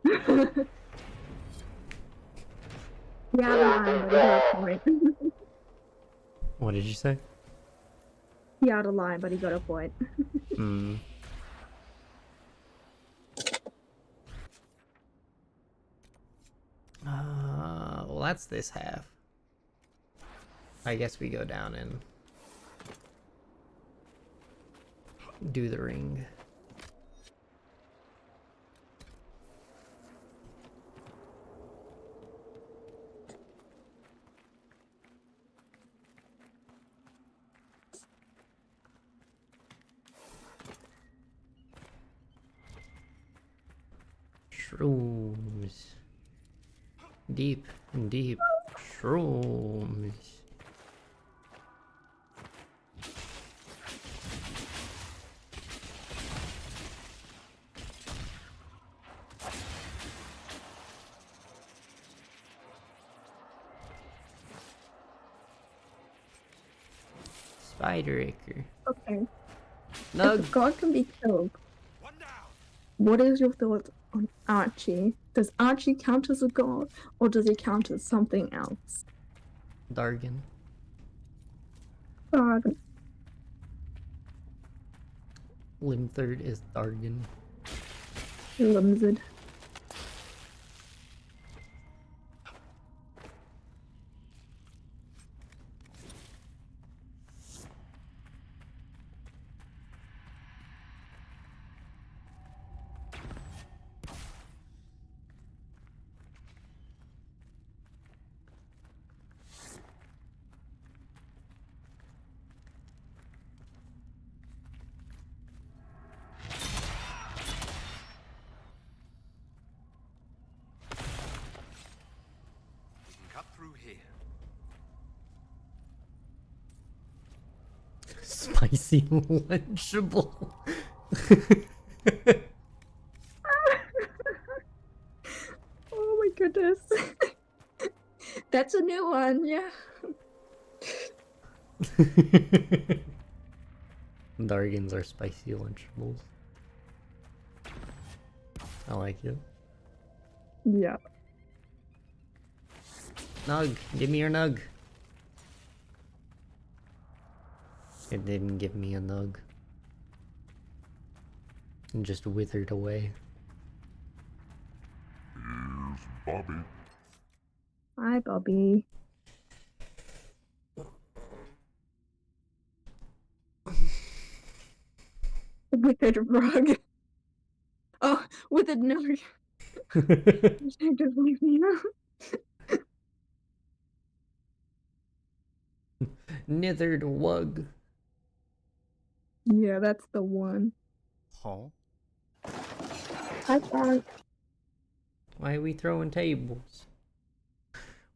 Yeah, line, but he got a point. What did you say? He out of line, but he got a point. Hmm. Well, that's this half. I guess we go down and do the ring. Shrooms. Deep and deep shrooms. Spider Acre. Okay. Nug. If a god can be killed, One down. what is your thoughts on Archie? Does Archie count as a god, or does he count as something else? Dargan. God. Limthird is Dargan. Limited. We can cut through here. Spicy lunchable. Oh my goodness. That's a new one, yeah. Dargans are spicy lunchables. I like it. Yeah. Nug, give me your nug. It didn't give me a nug. It just withered away. Here's Bobby. Hi, Bobby. Wicked rug. Oh, with a no. Just leave me out. Nithered wug. Yeah, that's the one. Huh? Hi, Frank. Why are we throwing tables?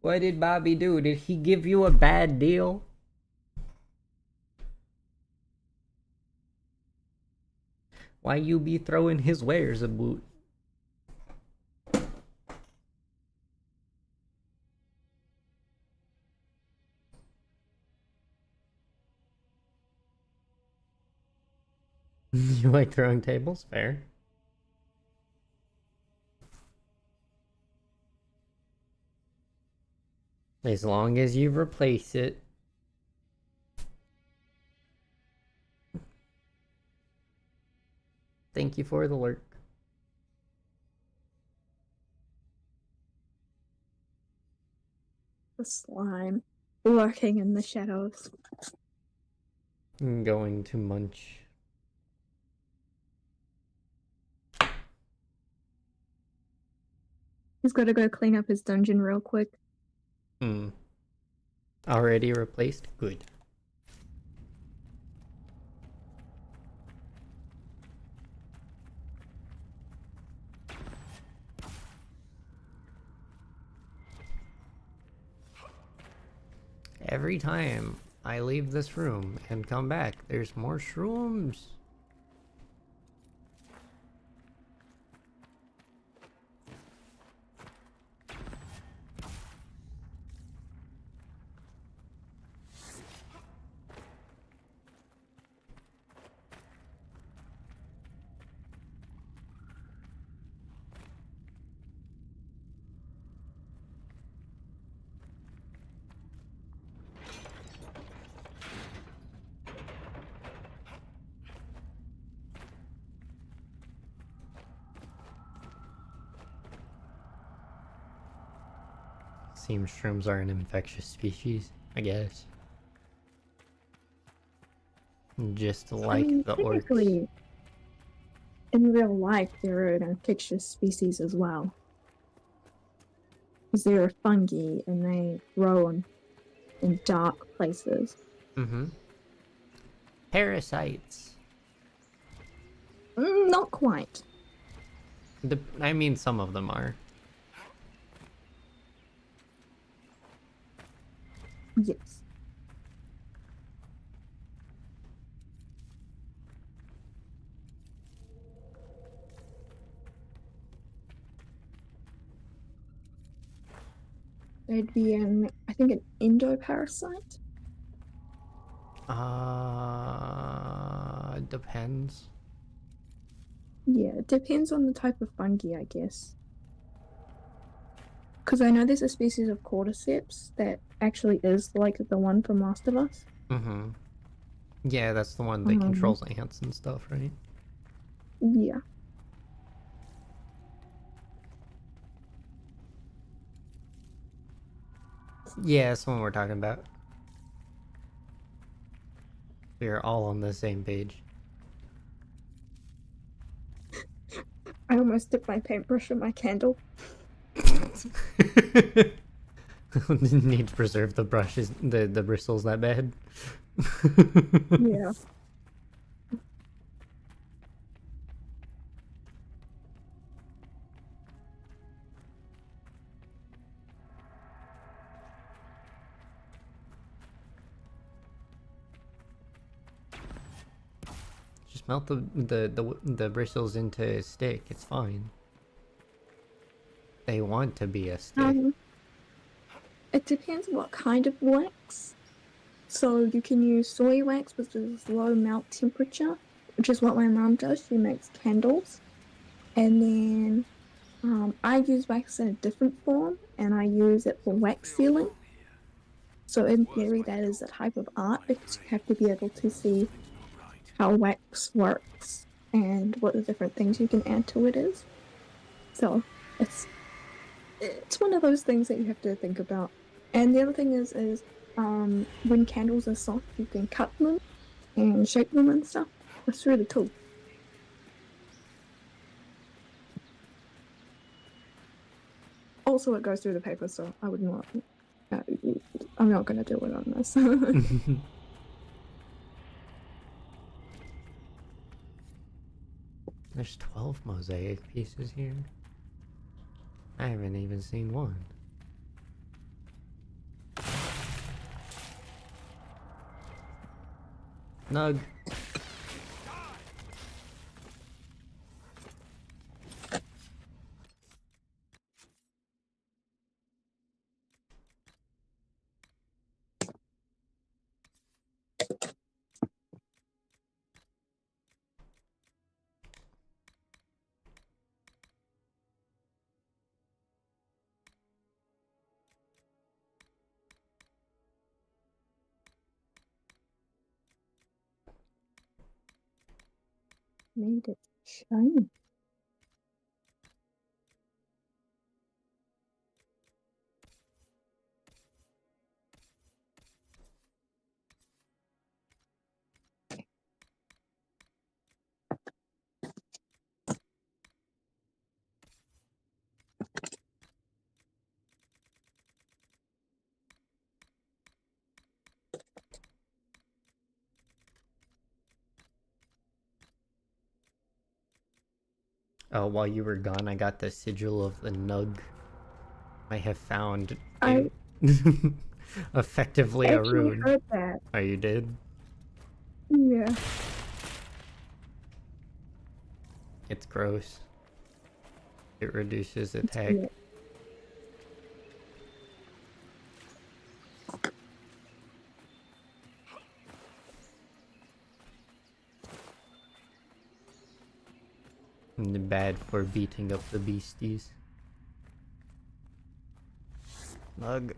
What did Bobby do? Did he give you a bad deal? Why you be throwing his wares about? You like throwing tables? Fair. As long as you replace it. Thank you for the lurk. The slime lurking in the shadows. I'm going to munch. He's got to go clean up his dungeon real quick. Already replaced? Good. Every time I leave this room and come back, there's more shrooms. Seems shrooms are an infectious species, I guess. Just like the orcs. Technically, in real life, they're an infectious species as well. Because they're fungi and they grow in dark places. Mm-hmm. Parasites. Not quite. I mean, some of them are. Yes. They'd be I think, an endoparasite. Depends. Yeah, it depends on the type of fungi, I guess. Because I know there's a species of cordyceps that actually is like the one from Last of Us. Mm-hmm. Yeah, that's the one that Um, controls ants and stuff, right? yeah. Yeah, that's the one we're talking about. We're all on the same page. I almost dipped my paintbrush in my candle. Need to preserve the brushes, the bristles that bad. Yeah. Just melt the bristles into a stick. It's fine. They want to be a stick. It depends what kind of wax. So you can use soy wax, which is low melt temperature, which is what my mom does. She makes candles. And then I use wax in a different form, and I use it for wax sealing. So in theory, that is a type of art because you have to be able to see how wax works and what the different things you can add to it is. So it's one of those things that you have to think about. And the other thing is when candles are soft, you can cut them and shape them and stuff. That's really cool. Also, it goes through the paper, so I would not. I'm not going to do it on this. There's 12 mosaic pieces here. I haven't even seen one. Nug. Made it shiny. Oh, while you were gone, I got the sigil of the Nug. I have found I effectively a actually rune. heard that. Oh, you did? Yeah. It's gross. It reduces It's attack. weird. And bad for beating up the beasties. Nug.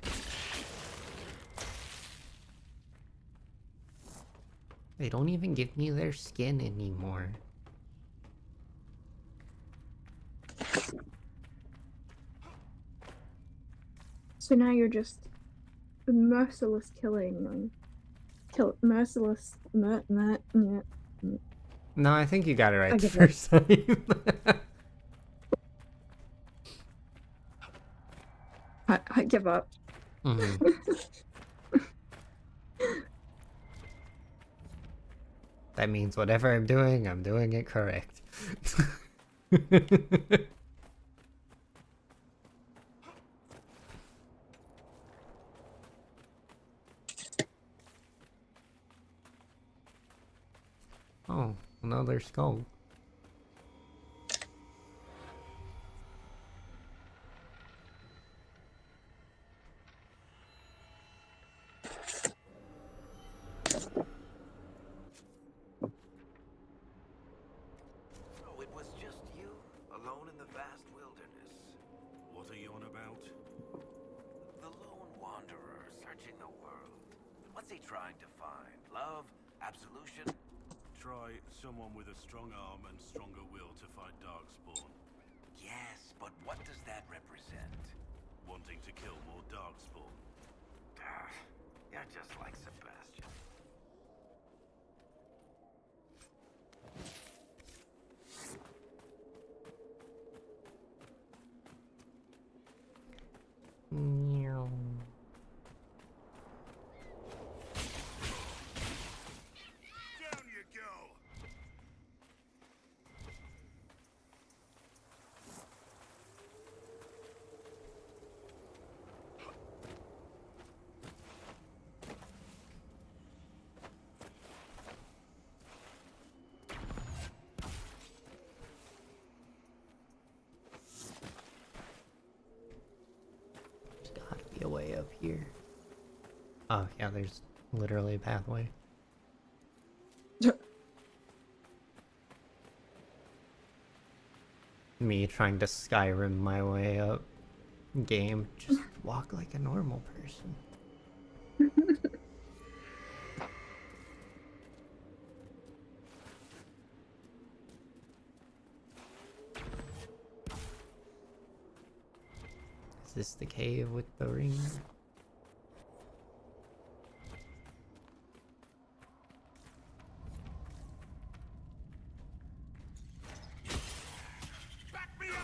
They don't even give me their skin anymore. So now you're just merciless killing them. Merciless. Yeah. No, I think you got it right I the give up. first time. I give up. Mhm. That means whatever I'm doing it correct. Oh, another skull. So it was just you, alone in the vast wilderness. What are you on about? The lone wanderer searching the world. What's he trying to find? Love? Absolution? Try someone with a strong arm and stronger will to fight Darkspawn. Yes, but what does that represent? Wanting to kill more Darkspawn. Ah, you're just like Sebastian. Meow. Down you go! There's gotta be a way up here. Oh, yeah, there's literally a pathway. Me trying to Skyrim my way up. Game, just walk like a normal person. Is this the cave with the ring? Back me up!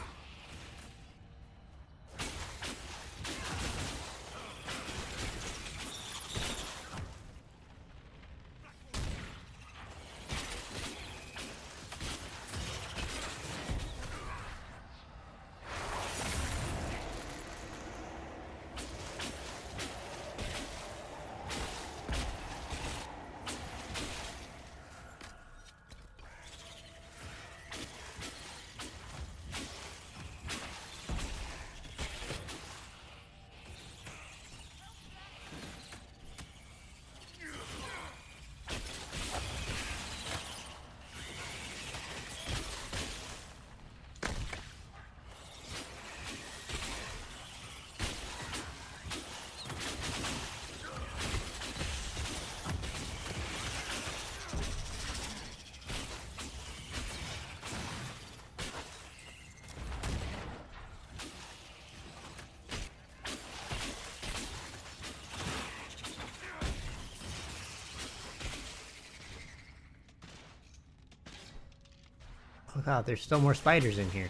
Oh god, there's still more spiders in here.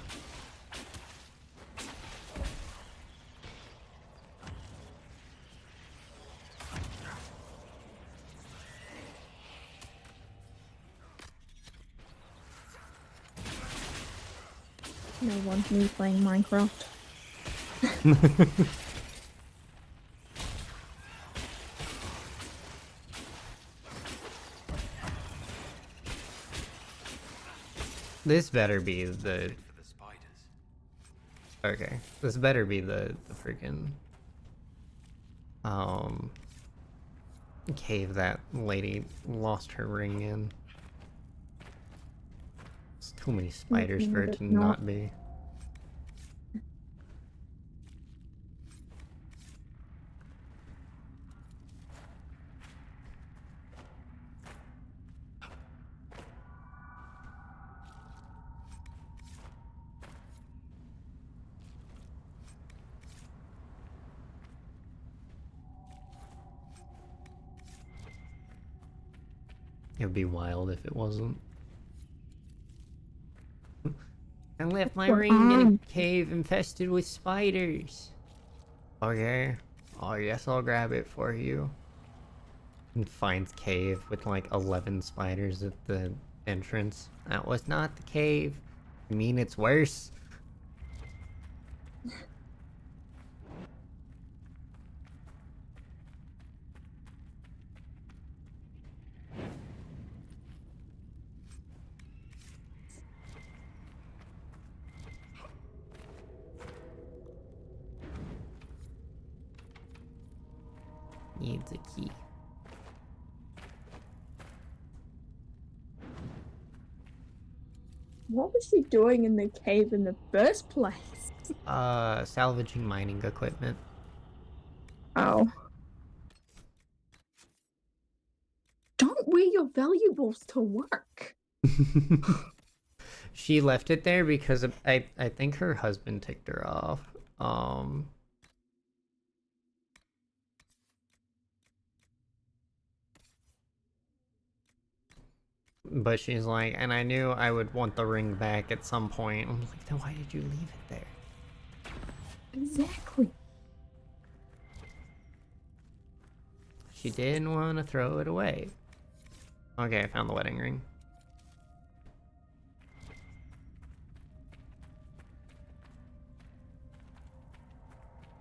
No one me playing Minecraft. This better be the... For the spiders. Okay, this better be the freaking cave that lady lost her ring in. It's too many spiders for it to not be. It would be wild if it wasn't. I left my ring in a cave infested with spiders. Okay. Oh, yes, I'll grab it for you. And finds cave with like 11 spiders at the entrance. That was not the cave. I mean, it's worse. needs a key. What was she doing in the cave in the first place? Salvaging mining equipment. Oh. Don't wear your valuables to work. She left it there because I think her husband ticked her off. But she's like, and I knew I would want the ring back at some point. I'm like, then why did you leave it there? Exactly. She didn't want to throw it away. Okay, I found the wedding ring.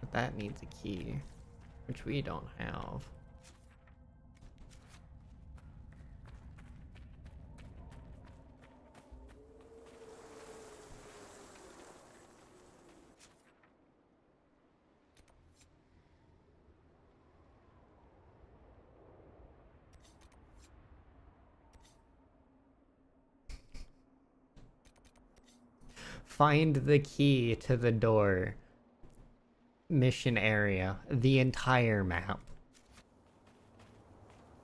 But that needs a key, which we don't have. Find the key to the door. Mission area. The entire map.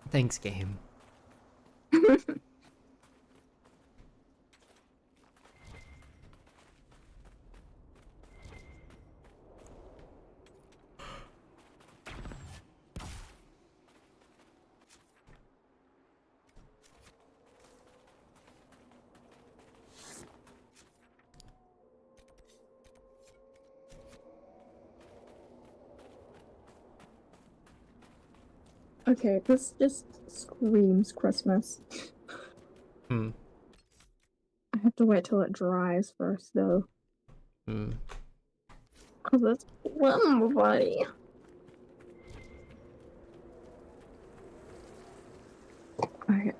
Thanks, game. Okay, this just screams Christmas. Hmm. I have to wait till it dries first, though. Hmm. Because it's buddy. Okay.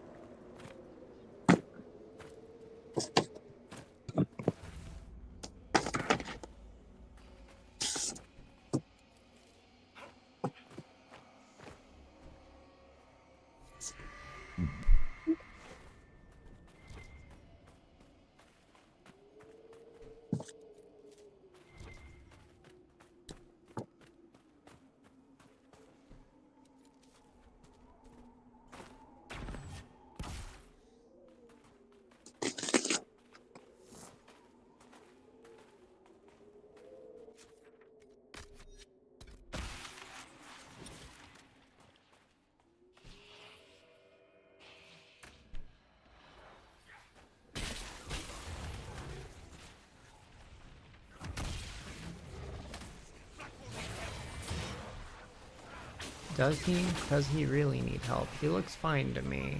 Does he? Does he really need help? He looks fine to me.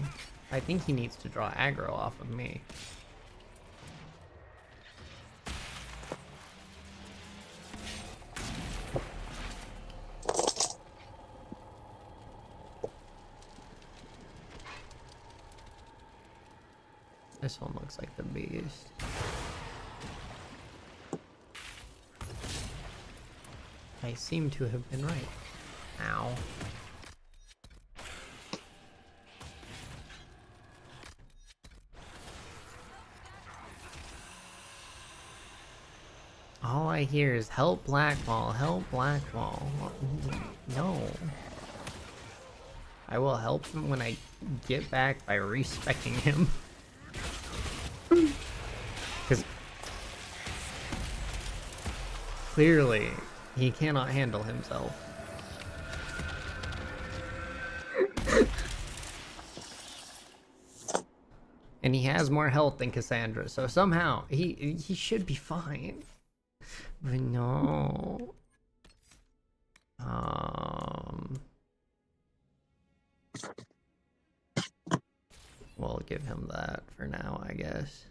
I think he needs to draw aggro off of me. This one looks like the beast. I seem to have been right. Ow. All I hear is help Blackball, help Blackball. No. I will help him when I get back by respecking him. Because clearly he cannot handle himself. And he has more health than Cassandra, so somehow he should be fine. But no. We'll give him that for now, I guess.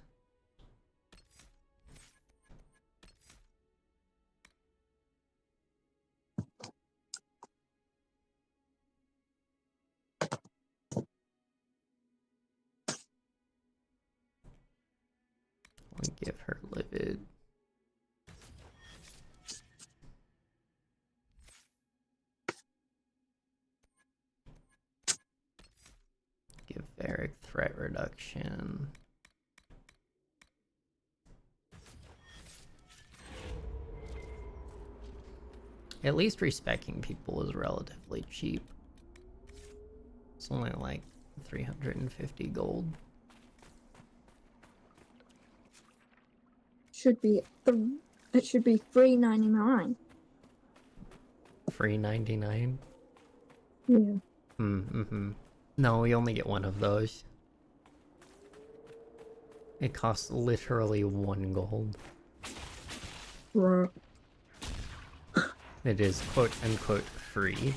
We'll give her livid. Esoteric threat reduction. At least respecking people is relatively cheap. It's only like 350 gold. Should be it should be $3.99. Free 99? Yeah. Mm-hmm. No, we only get one of those. It costs literally 1 gold. Right. It is quote unquote free.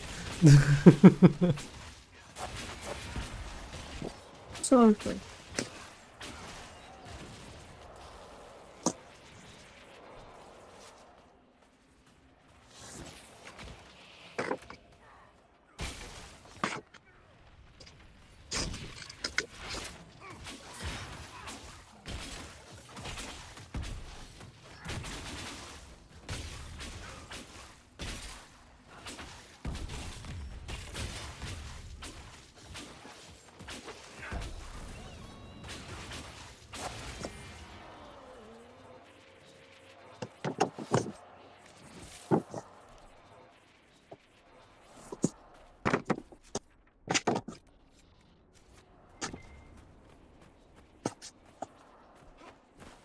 So free.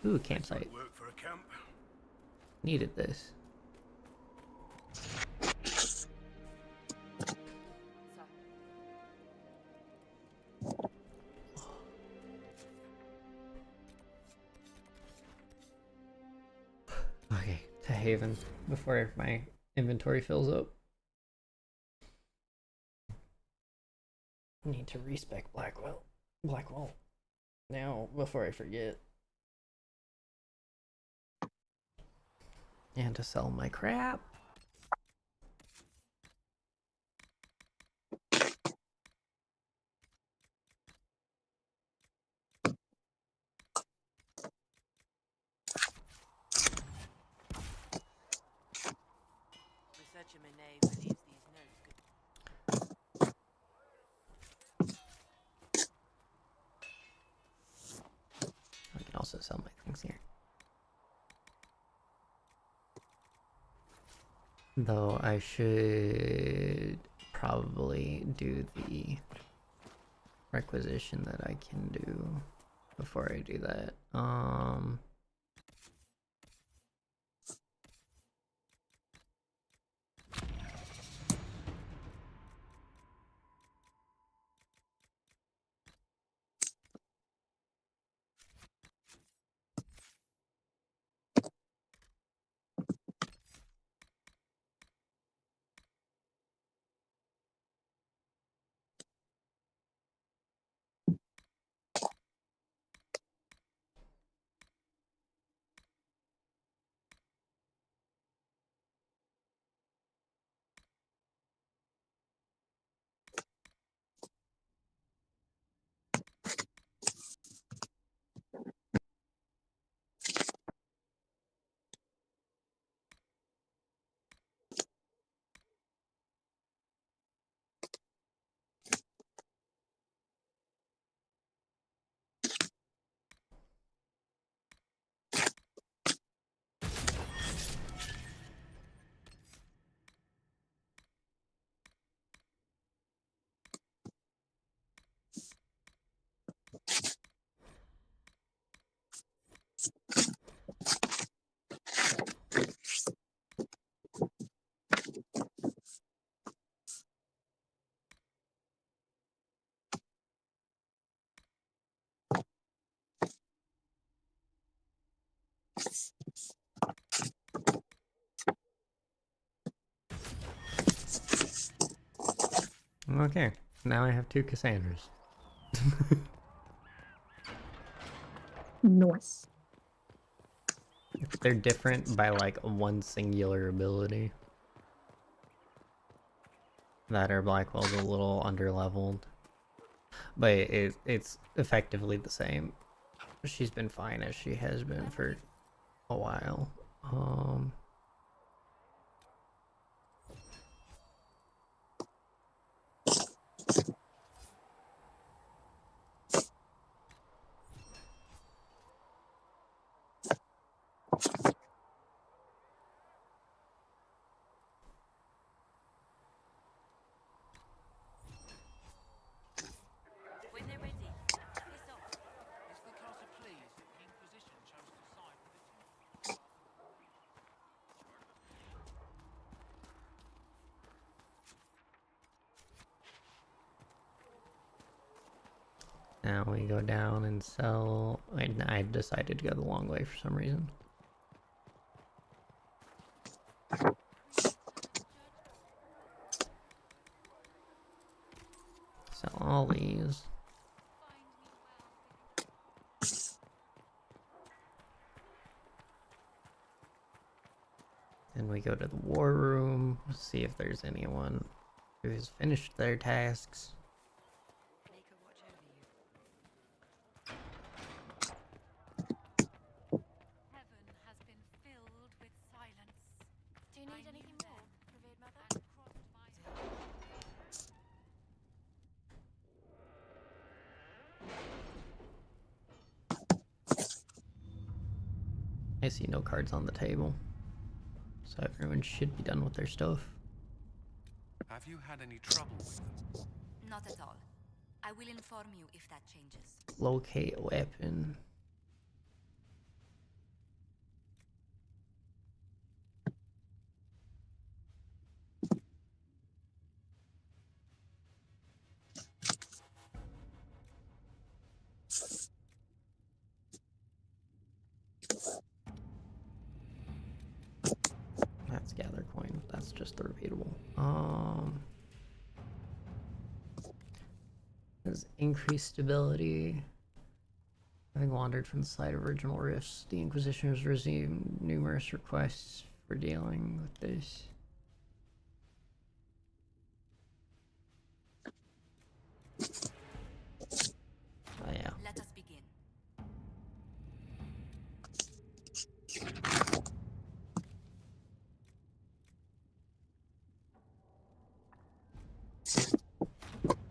Ooh, campsite. Work for a camp. Needed this. So, Okay, to Haven before my inventory fills up. Need to respec Blackwell. Now, before I forget. And to sell my crap. Researcher Monet believes these notes could... I can also sell my things here. Though I should probably do the requisition that I can do before I do that. Okay, now I have 2 Cassandras. Nice. They're different by like 1 singular ability. That or Blackwell's a little underleveled. But it's effectively the same. She's been fine as she has been for a while. Now we go down and sell. I decided to go the long way for some reason. Sell all these. Then we go to the war room, see if there's anyone who has finished their tasks. Make her watch over you. Heaven has been filled with silence. Do you need anything more, revered mother? I see no cards on the table, so everyone should be done with their stuff. Have you had any trouble with them? Not at all. I will inform you if that changes. Locate weapon. That's gather coin. That's just the repeatable. There's increased stability. Having wandered from the site of original rifts, the Inquisition has received numerous requests for dealing with this. Oh yeah. Let us begin.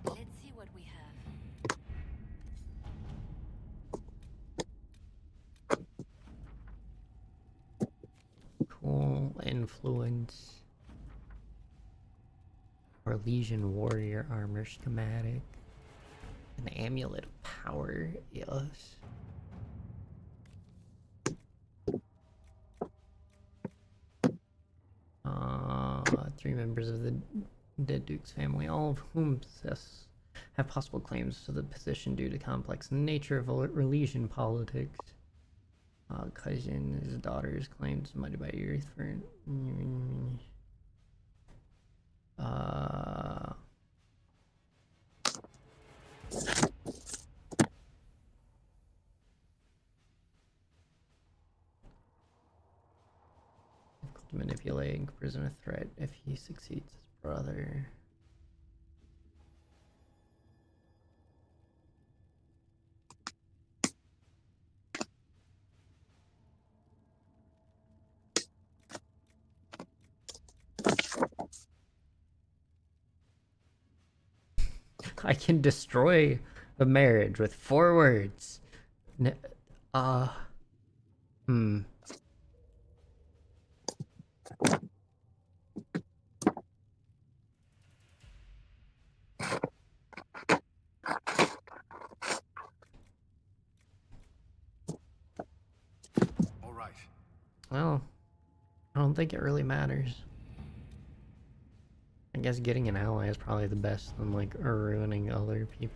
Let's see what we have. Cool. Influence. Or Legion Warrior Armor Schematic. An Amulet of Power. Yes. Three members of the dead Duke's family, all of whom have possible claims to the position due to complex nature of Elysian politics. Cousin, his daughter's claimed money by youth for difficult to manipulate and present a threat if he succeeds his brother. I can destroy a marriage with 4 words. Hmm. All right. Well, I don't think it really matters. I guess getting an ally is probably the best than like ruining other people.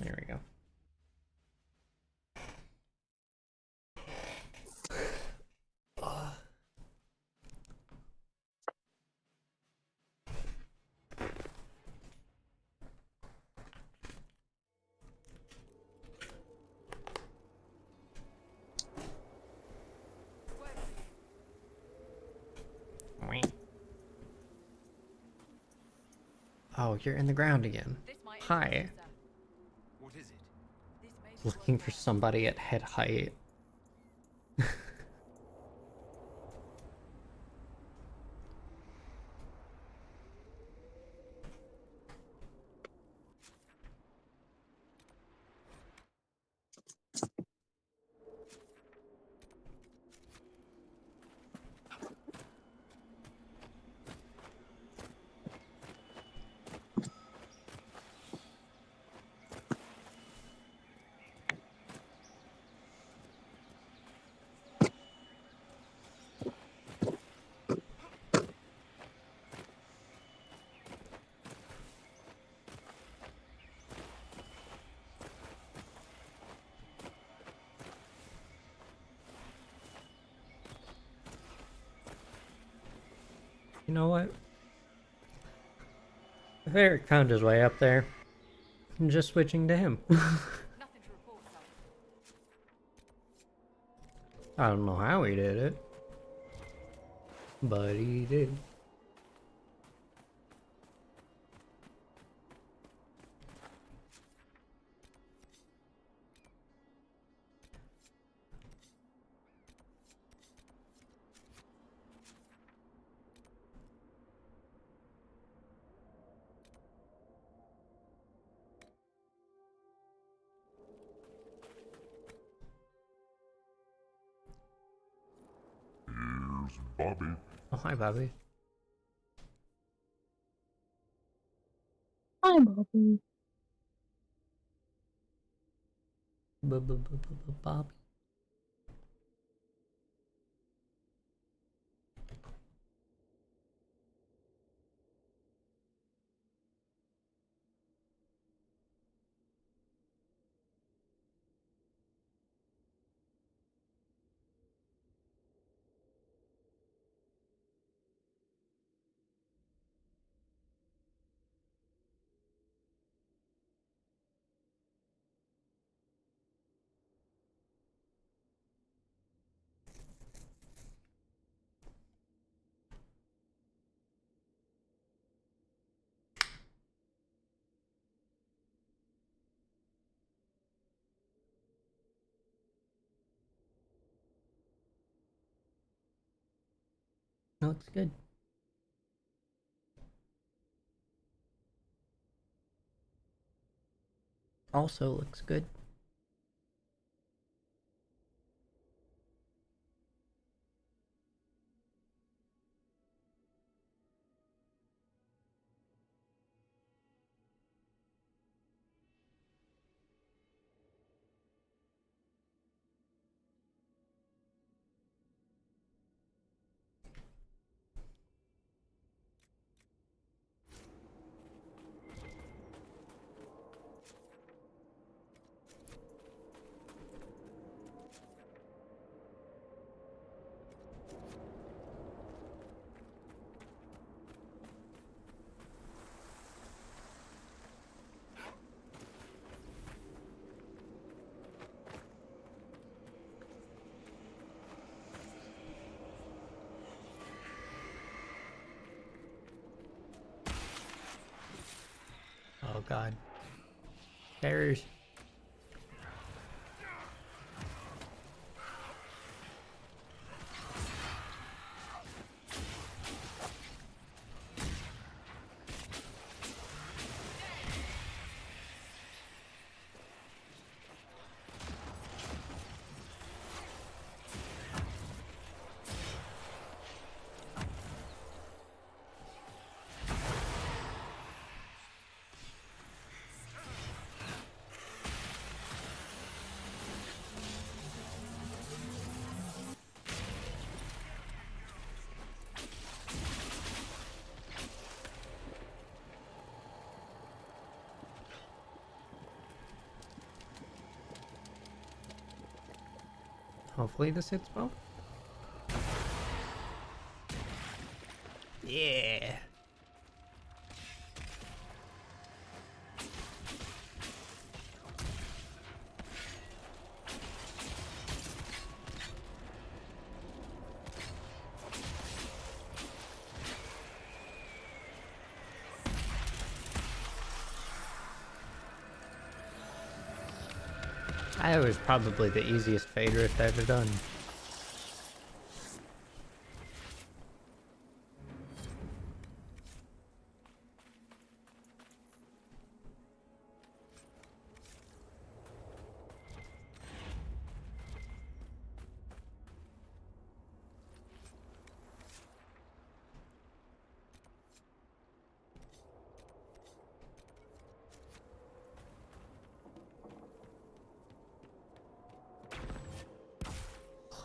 There we go. Oh, you're in the ground again. Hi. What is it? Looking for somebody at head height. You know what? If Eric found his way up there, I'm just switching to him. Nothing to report, sir. I don't know how he did it, but he did. Here's Bobby. Oh, hi, Bobby. Hi, Bobby. Bobby. Looks good. Also looks good. Oh god. There's... Hopefully this hits well. Yeah. That was probably the easiest fade rift I've ever done.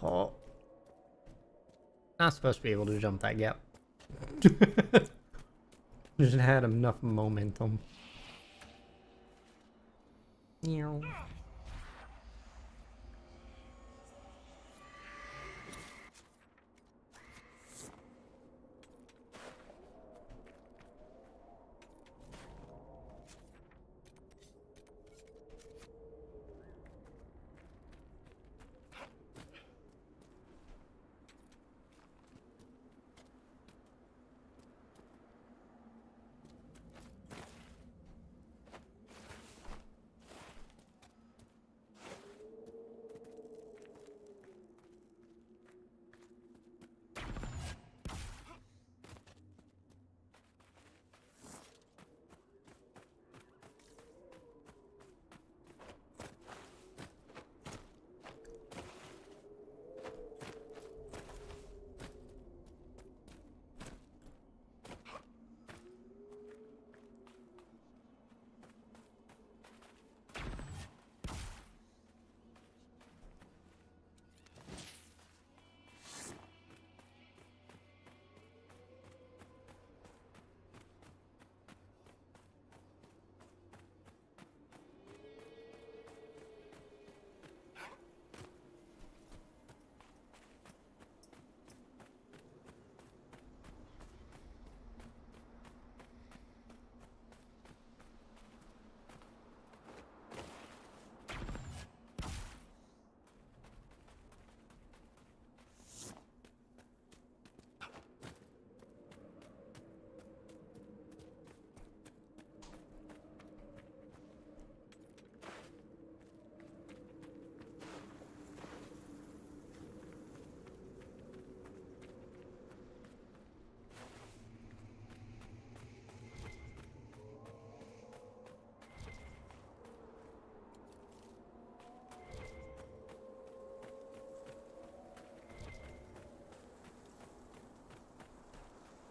Oh. Not supposed to be able to jump that gap. Just had enough momentum. Meow.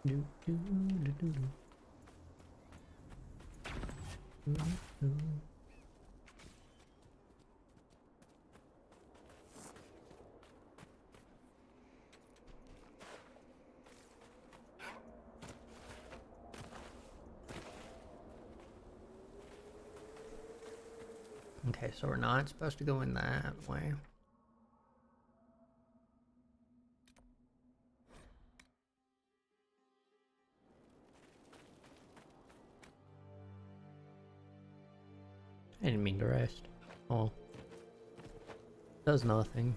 Do, do, do, do, do. Do, do. Okay, so we're not supposed to go in that way. I didn't mean to rest. Oh. Does nothing.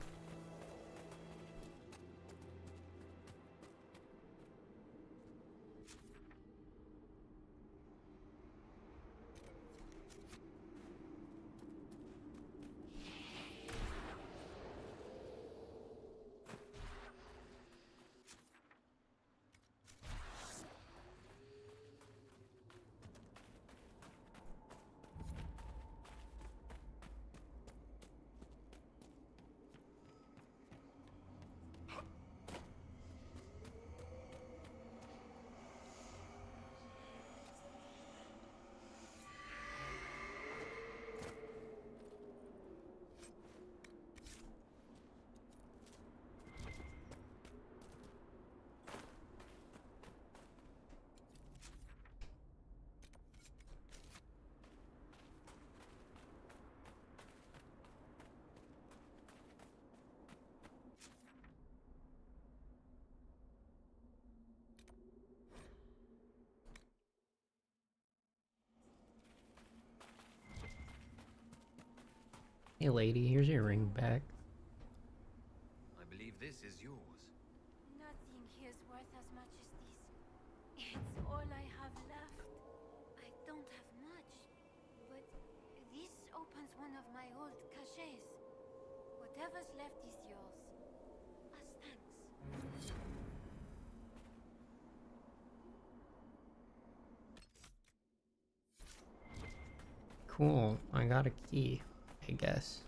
Hey lady, here's your ring back. I believe this is yours. Nothing here's worth as much as this. It's all I have left. I don't have much, but this opens one of my old caches. Whatever's left is yours. As thanks. Cool, I got a key, I guess.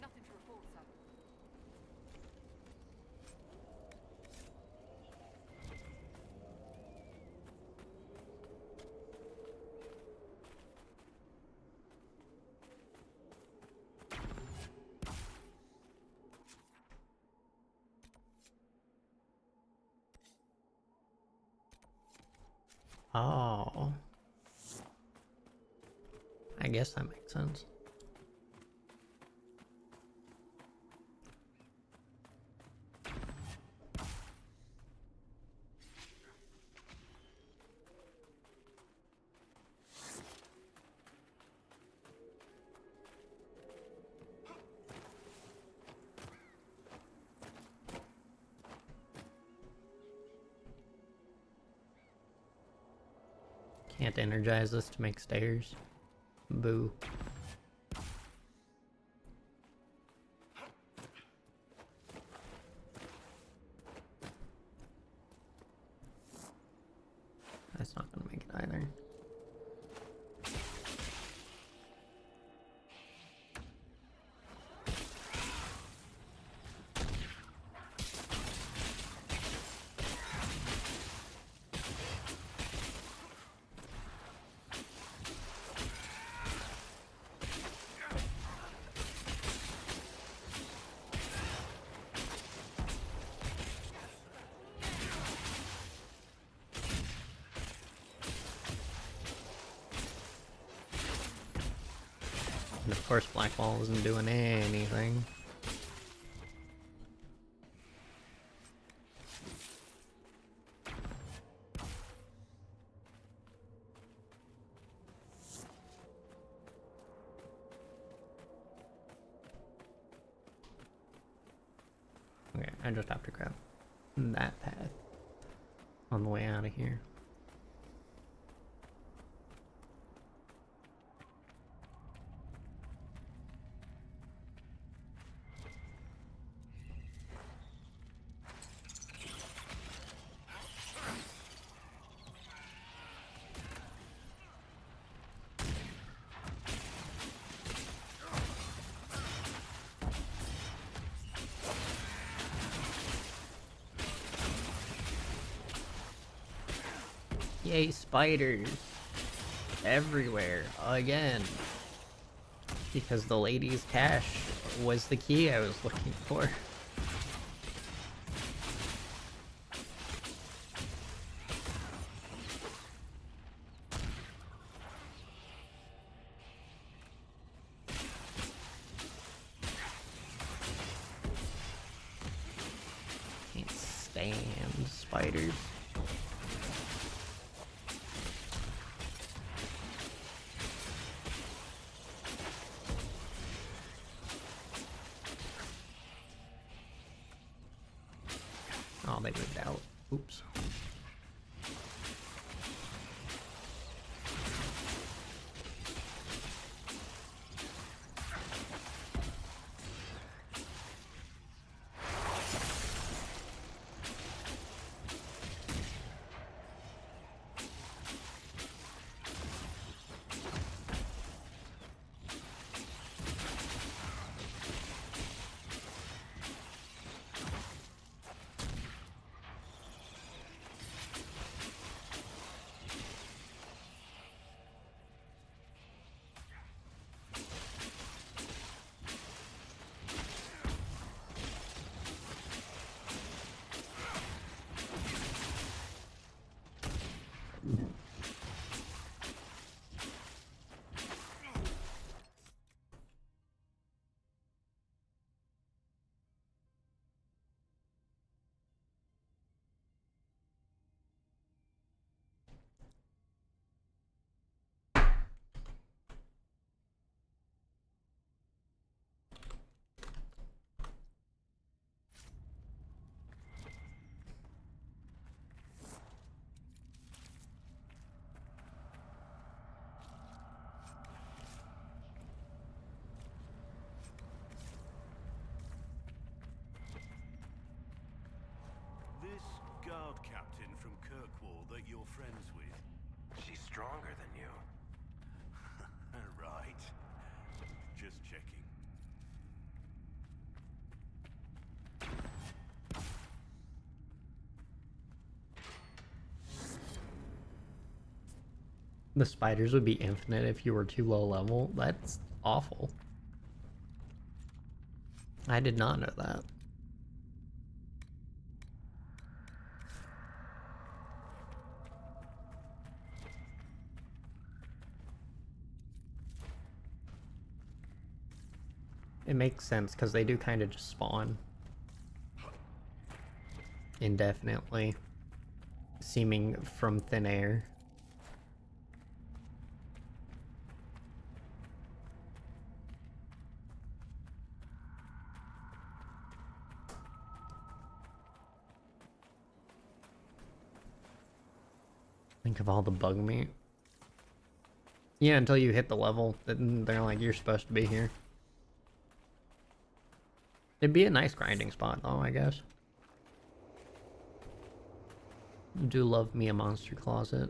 Nothing to report, sir. Oh. I guess that makes sense. Can't energize this to make stairs. Boo. That's not gonna make it either. And of course Black Ball isn't doing anything. Okay, I just have to grab that path on the way out of here. spiders everywhere again. Because the lady's cache was the key I was looking for. Can't stand spiders. Oh, they moved out. Oops. This guard captain from Kirkwall that you're friends with. She's stronger than you. Right. Just checking. The spiders would be infinite if you were too low level. That's awful. I did not know that. It makes sense because they do kind of just spawn indefinitely, seeming from thin air. Think of all the bug meat. Yeah, until you hit the level, then they're like, you're supposed to be here. It'd be a nice grinding spot, though, I guess. Do love me a monster closet.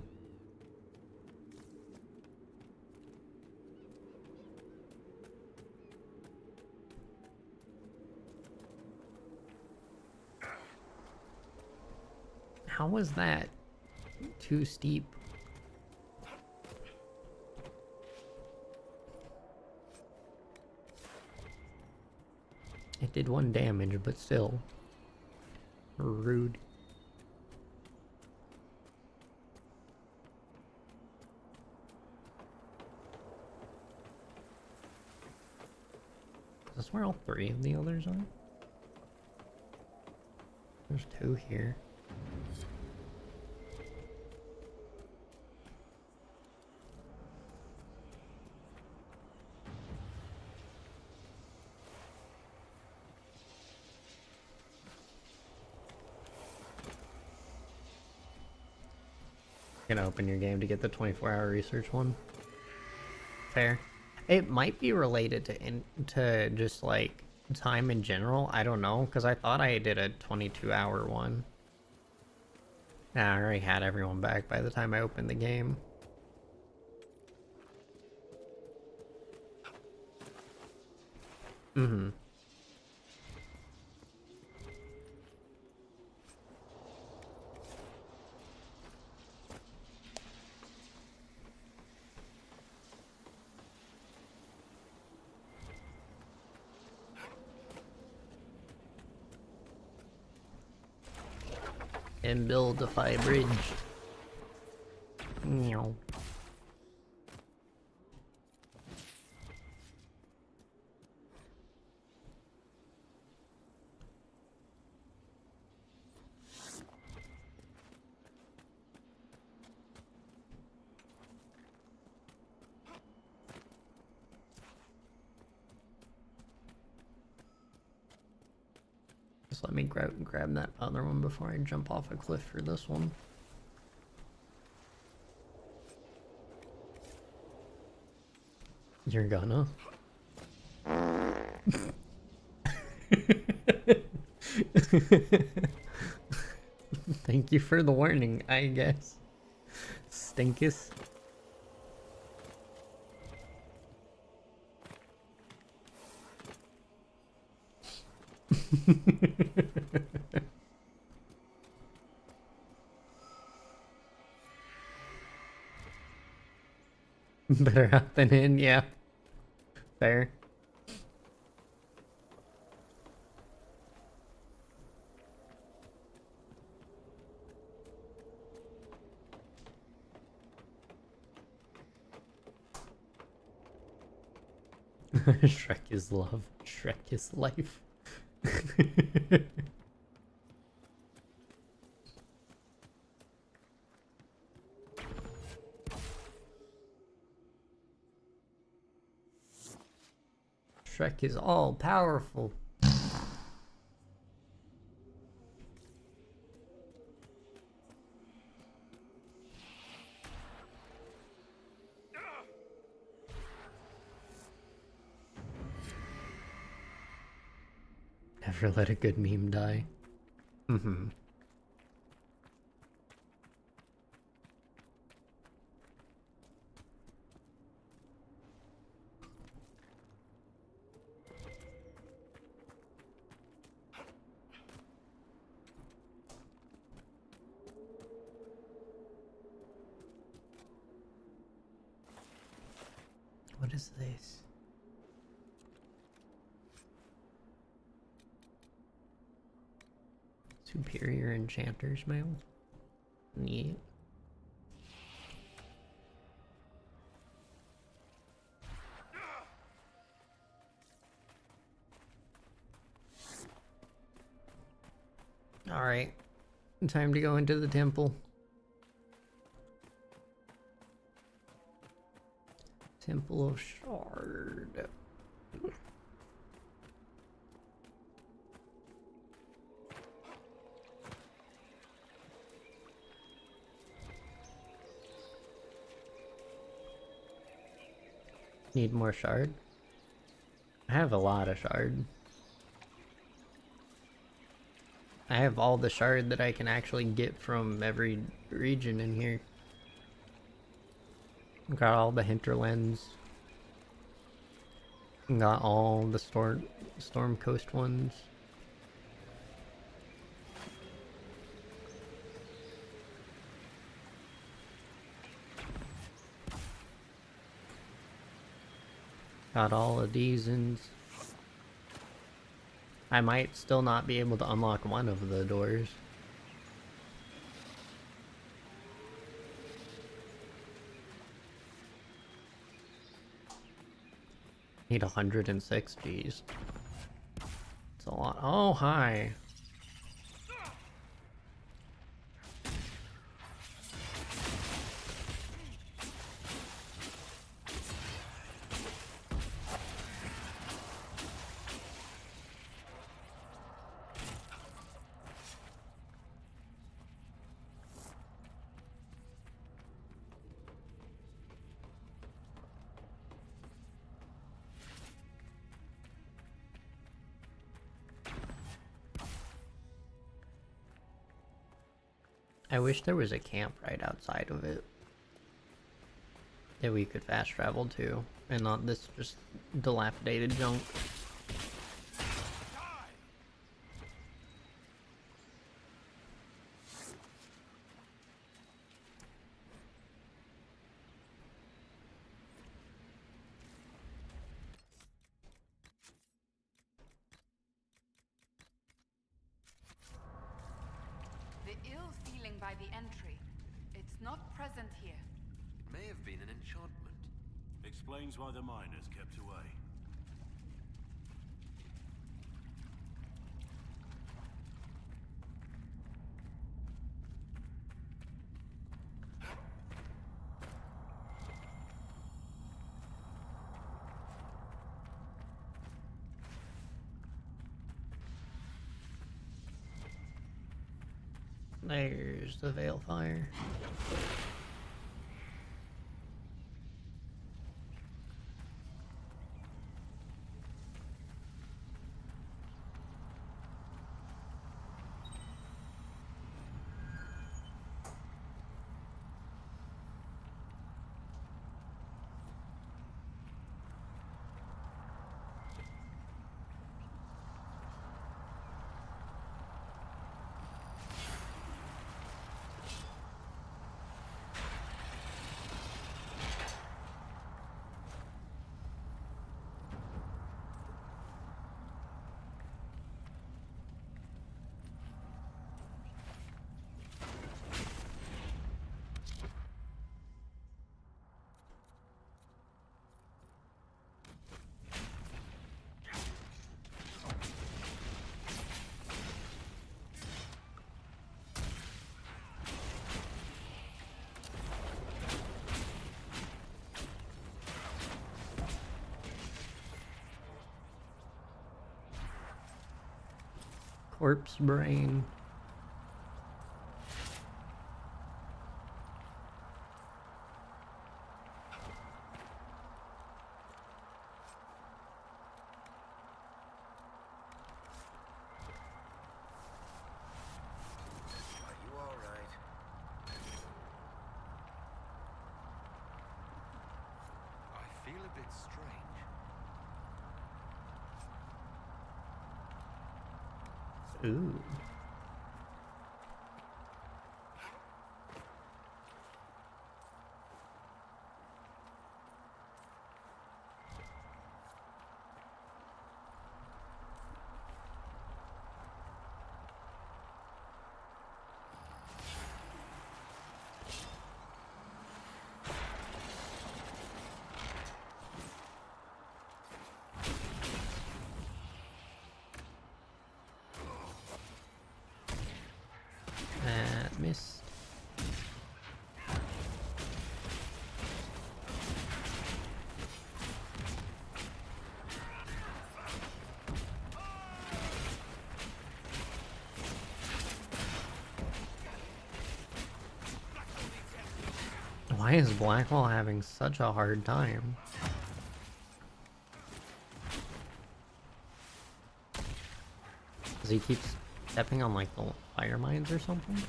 How was that too steep? It did 1 damage, but still. Rude. Is this where all 3 of the others are? There's 2 here. Gonna open your game to get the 24-hour research one. Fair. It might be related to just like time in general. I don't know, because I thought I did a 22-hour one. Nah, I already had everyone back by the time I opened the game. Mm-hmm. and build a fire bridge. Meow. Just let me grab that other one before I jump off a cliff for this one. You're gonna? Thank you for the warning, I guess. Stinkus. Better out than in, yeah. Fair. Shrek is love. Shrek is life. Shrek is all powerful. Never let a good meme die. Mm-hmm. What is this? Superior Enchanter's Mail? Neat. Alright. Time to go into the temple. Temple of Shard. Need more shard? I have a lot of shard. I have all the shard that I can actually get from every region in here. Got all the hinterlands. Got all the storm coast ones. Got all of these and I might still not be able to unlock one of the doors. Need 106 Gs. It's a lot. Oh, hi. I wish there was a camp right outside of it that we could fast travel to, and not this just dilapidated junk. The ill by the entry. It's not present here. It may have been an enchantment. Explains why the miners kept away. There's the Veilfire. Corpse brain. Are you all right? I feel a bit strange. Ooh. That missed. Why is Blackwell having such a hard time? Does he keep stepping on like the fire mines or something?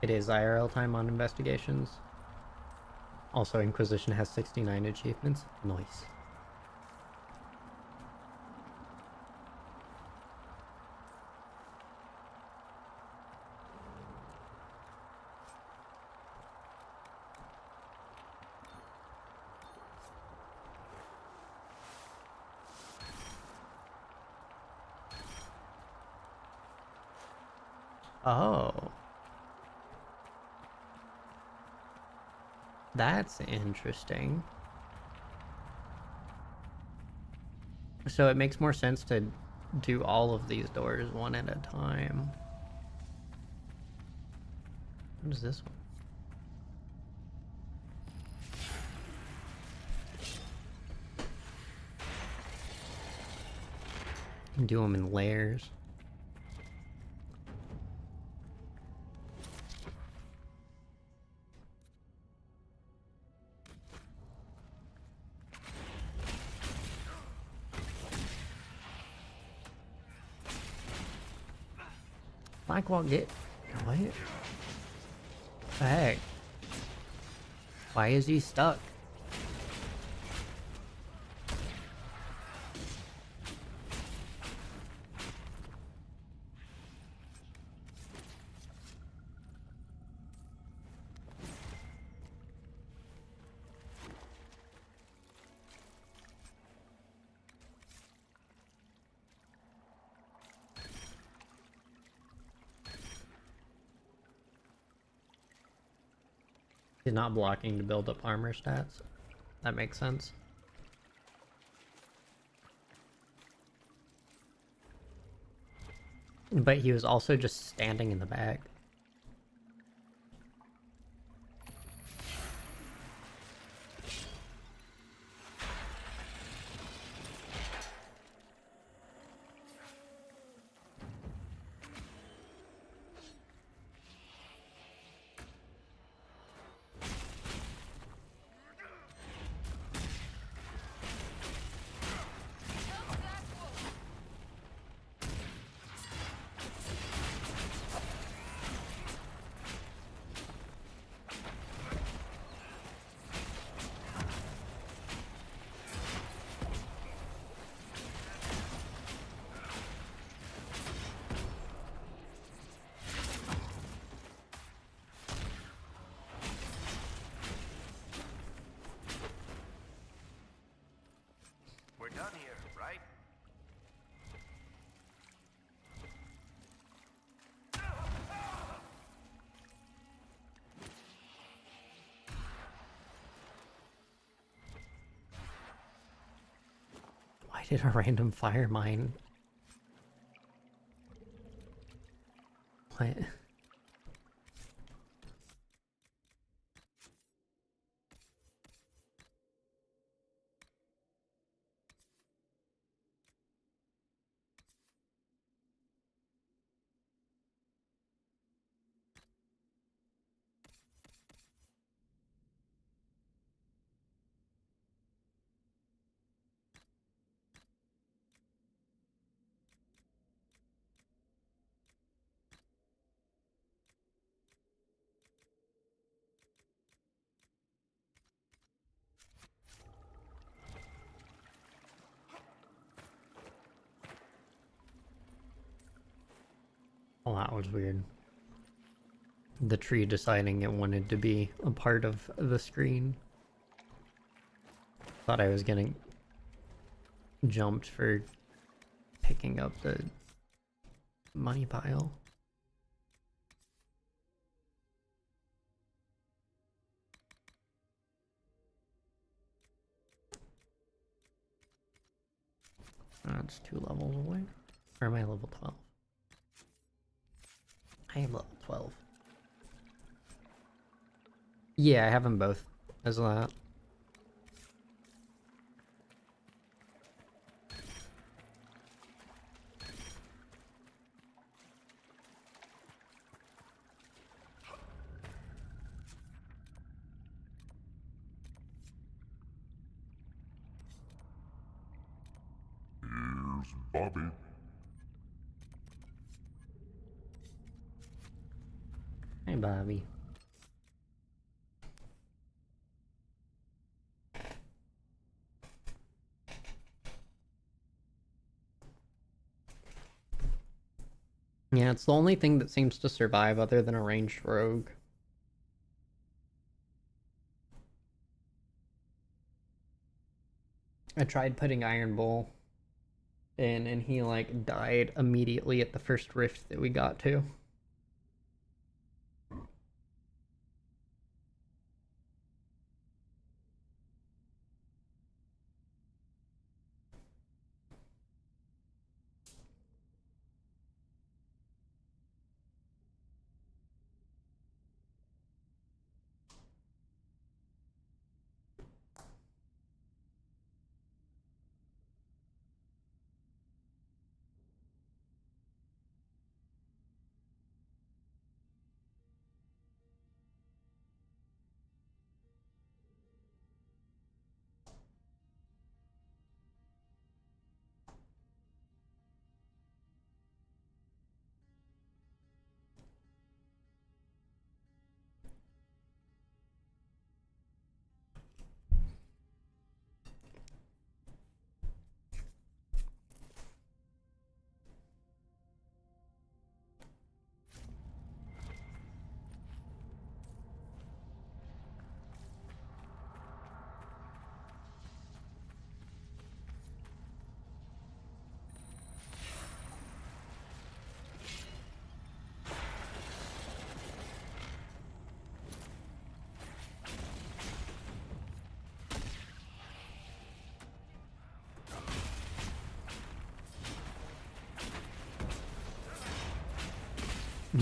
It is IRL time on investigations. Also, Inquisition has 69 achievements. Nice. Oh. That's interesting. So it makes more sense to do all of these doors one at a time. What is this one? You can do them in layers. Blackwell, get... What? The heck? Why is he stuck? He's not blocking to build up armor stats. That makes sense. But he was also just standing in the back. We're done here, right? Why did a random fire mine? What? Well, that was weird. The tree deciding it wanted to be a part of the screen. Thought I was getting jumped for picking up the money pile. That's 2 levels away. Or am I level 12? I am level 12. Yeah, I have them both as that. Here's Bobby. Hey, Bobby. Yeah, it's the only thing that seems to survive other than a ranged rogue. I tried putting Iron Bull in and he like died immediately at the first rift that we got to.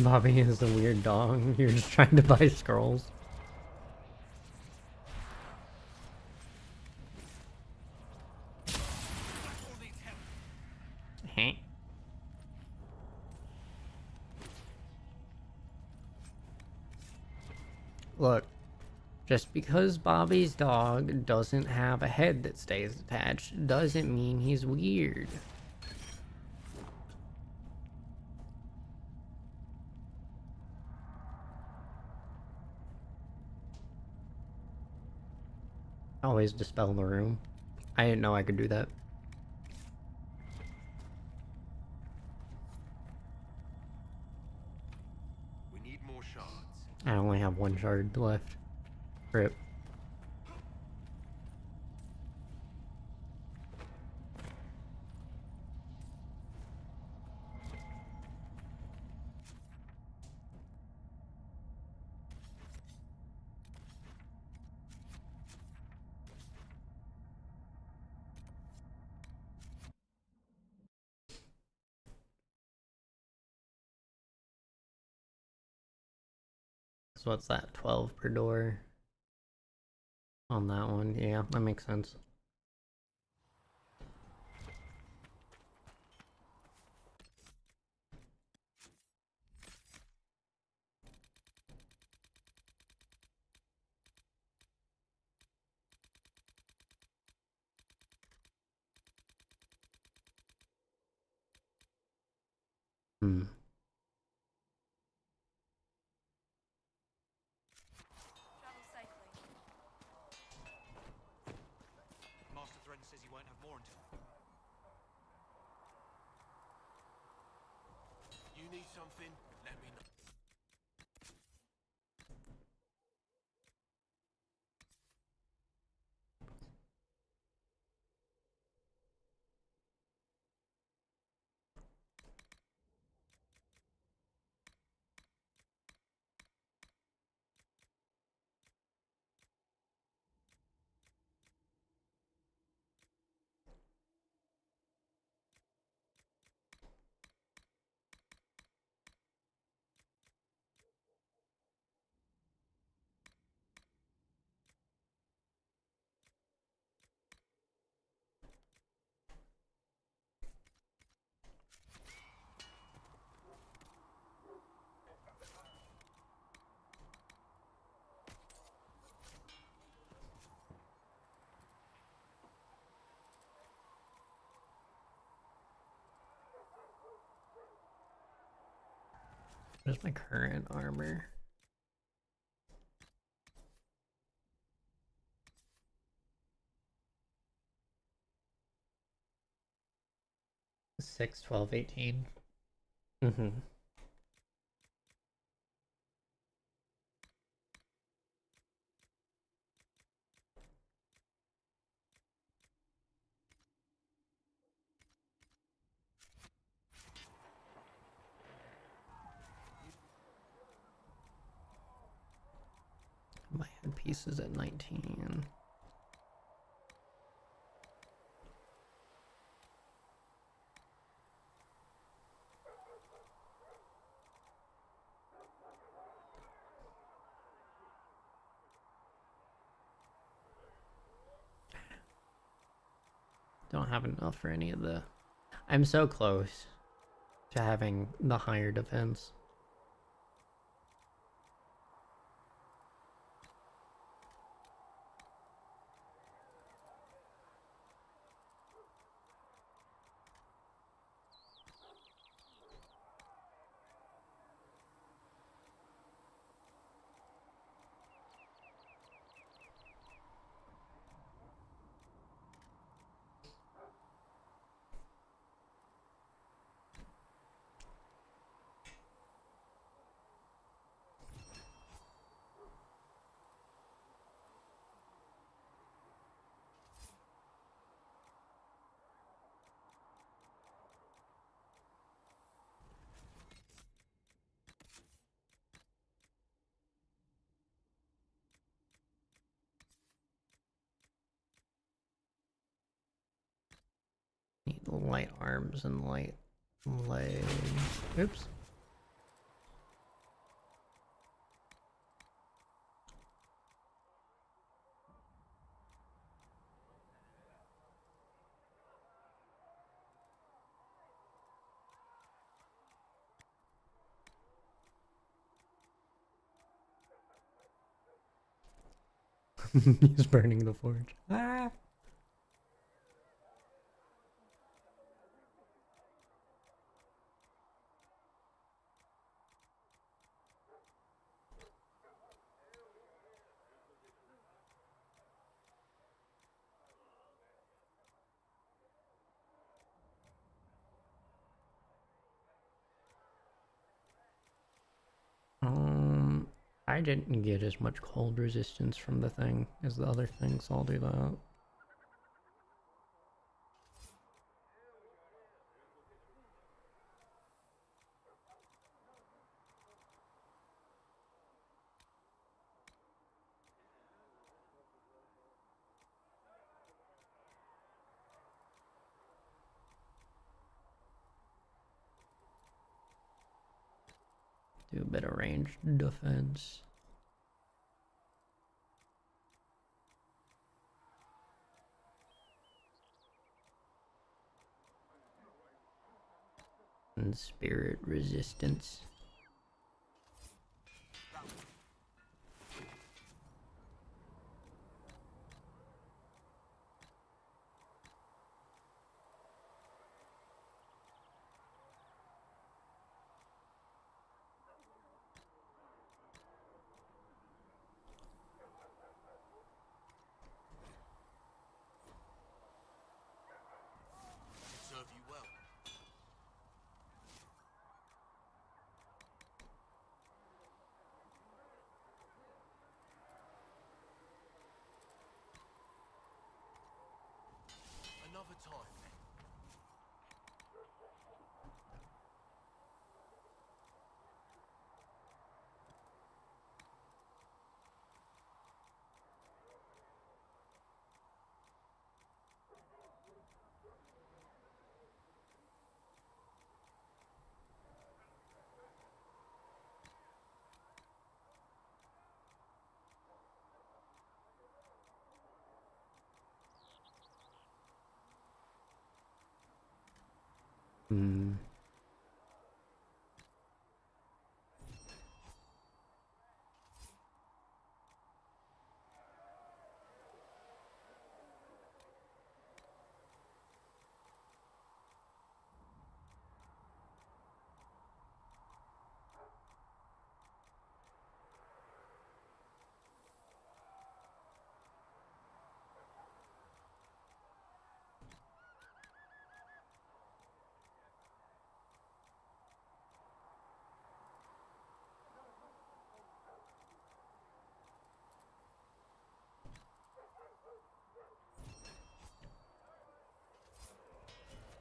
Bobby is a weird dog. You're just trying to buy scrolls. Hey. Look, just because Bobby's dog doesn't have a head that stays attached doesn't mean he's weird. Always dispel the room. I didn't know I could do that. We need more shards. I only have one shard left. Rip. So what's that? 12 per door on that one. Yeah, that makes sense. Hmm. Travel safely. Master Thread says you won't have more until... You need something? Let me know. What is my current armor? Six, 12, 18. Mm-hmm. My headpiece is at 19. Don't have enough for any of the... I'm so close to having the higher defense. Need light arms and light legs. Oops. He's burning the forge. Ah! I didn't get as much cold resistance from the thing as the other things, so I'll do that. Do a bit of ranged defense. And spirit resistance. Serve you well. Another time. Hmm.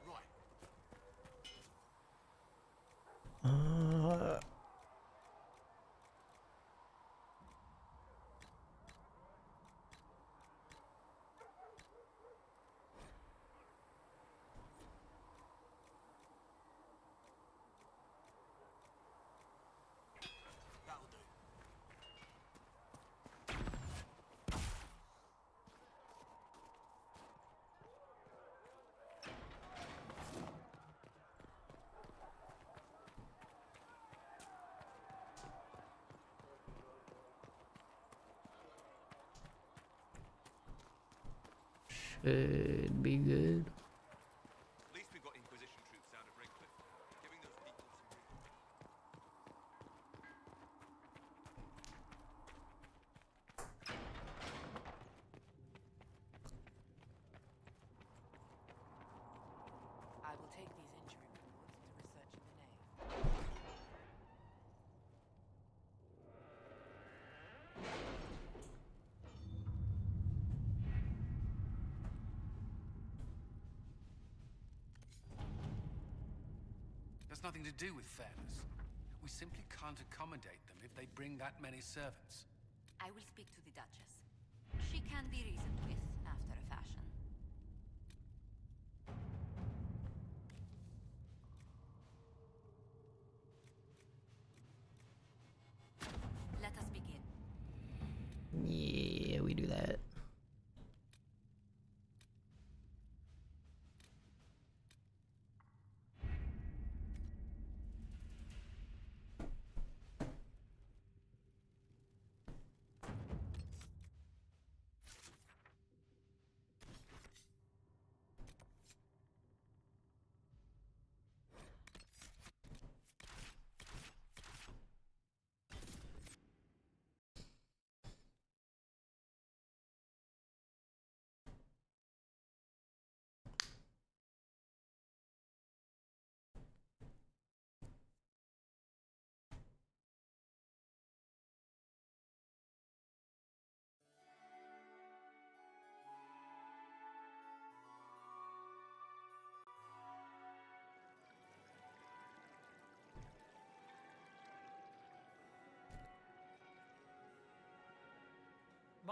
Right. Uh, That'll do. should be good. At least we've got Inquisition troops down at Redcliffe, giving those people some real... I will take these injury reports to research in the nave. There's nothing to do with fairness. We simply can't accommodate them if they bring that many servants. I will speak to the Duchess. She can be reasoned with after a fashion. Let us begin. Yeah, we do that.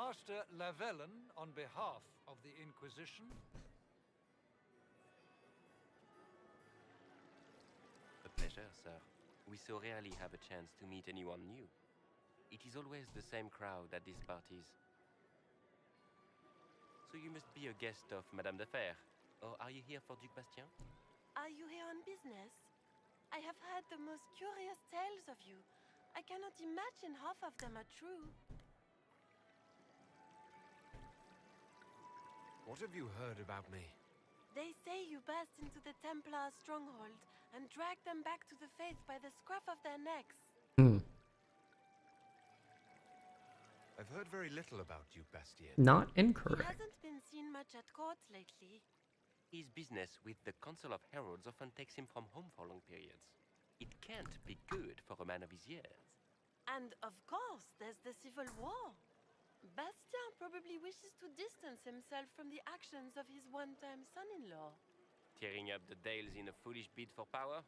Master Lavellen on behalf of the Inquisition. A pleasure, sir. We so rarely have a chance to meet anyone new. It is always the same crowd at these parties. So you must be a guest of Madame de Fer. Or are you here for Duc Bastien? Are you here on business? I have heard the most curious tales of you. I cannot imagine half of them are true. What have you heard about me? They say you burst into the Templar stronghold and dragged them back to the faith by the scruff of their necks. I've heard very little about Duke Bastien. Not He incorrect. hasn't been seen much at court lately. His business with the Council of Heralds often takes him from home for long periods. It can't be good for a man of his years. And of course, there's the civil war. Bastien probably wishes to distance himself from the actions of his one-time son-in-law. Tearing up the Dales in a foolish bid for power?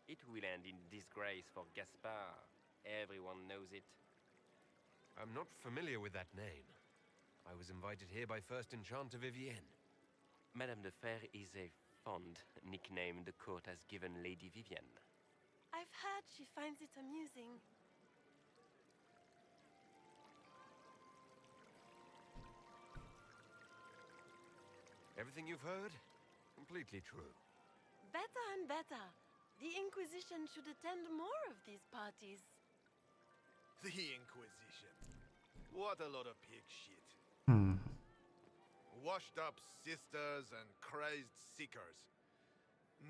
It will end in disgrace for Gaspard. Everyone knows it. I'm not familiar with that name. I was invited here by First Enchanter Vivienne. Madame de Fer is a fond nickname the court has given Lady Vivienne. I've heard she finds it amusing. Everything you've heard? Completely true. Better and better. The Inquisition should attend more of these parties. The Inquisition. What a lot of pig shit. Washed up sisters and crazed seekers.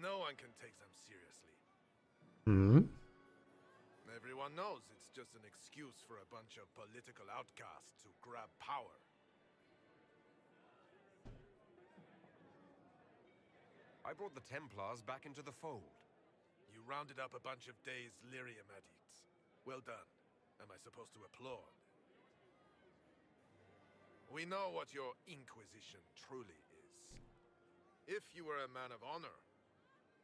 No one can take them seriously. Everyone knows it's just an excuse for a bunch of political outcasts to grab power. I brought the Templars back into the fold. You rounded up a bunch of dazed lyrium addicts. Well done. Am I supposed to applaud? We know what your Inquisition truly is. If you were a man of honor,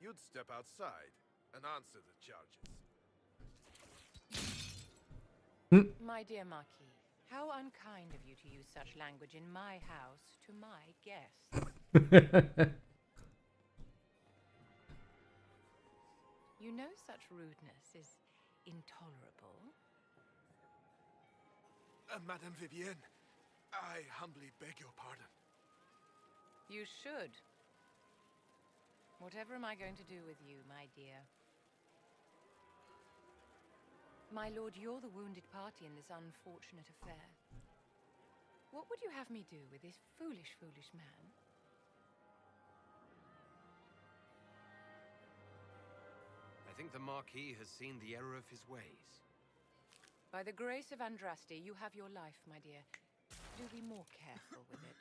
you'd step outside and answer the charges. My dear Marquis, how unkind of you to use such language in my house to my guests. You know such rudeness is intolerable. Madame Vivienne, I humbly beg your pardon. You should. Whatever am I going to do with you, my dear? My lord, you're the wounded party in this unfortunate affair. What would you have me do with this foolish, foolish man? I think the Marquis has seen the error of his ways. By the grace of Andraste, you have your life, my dear. Do be more careful with it.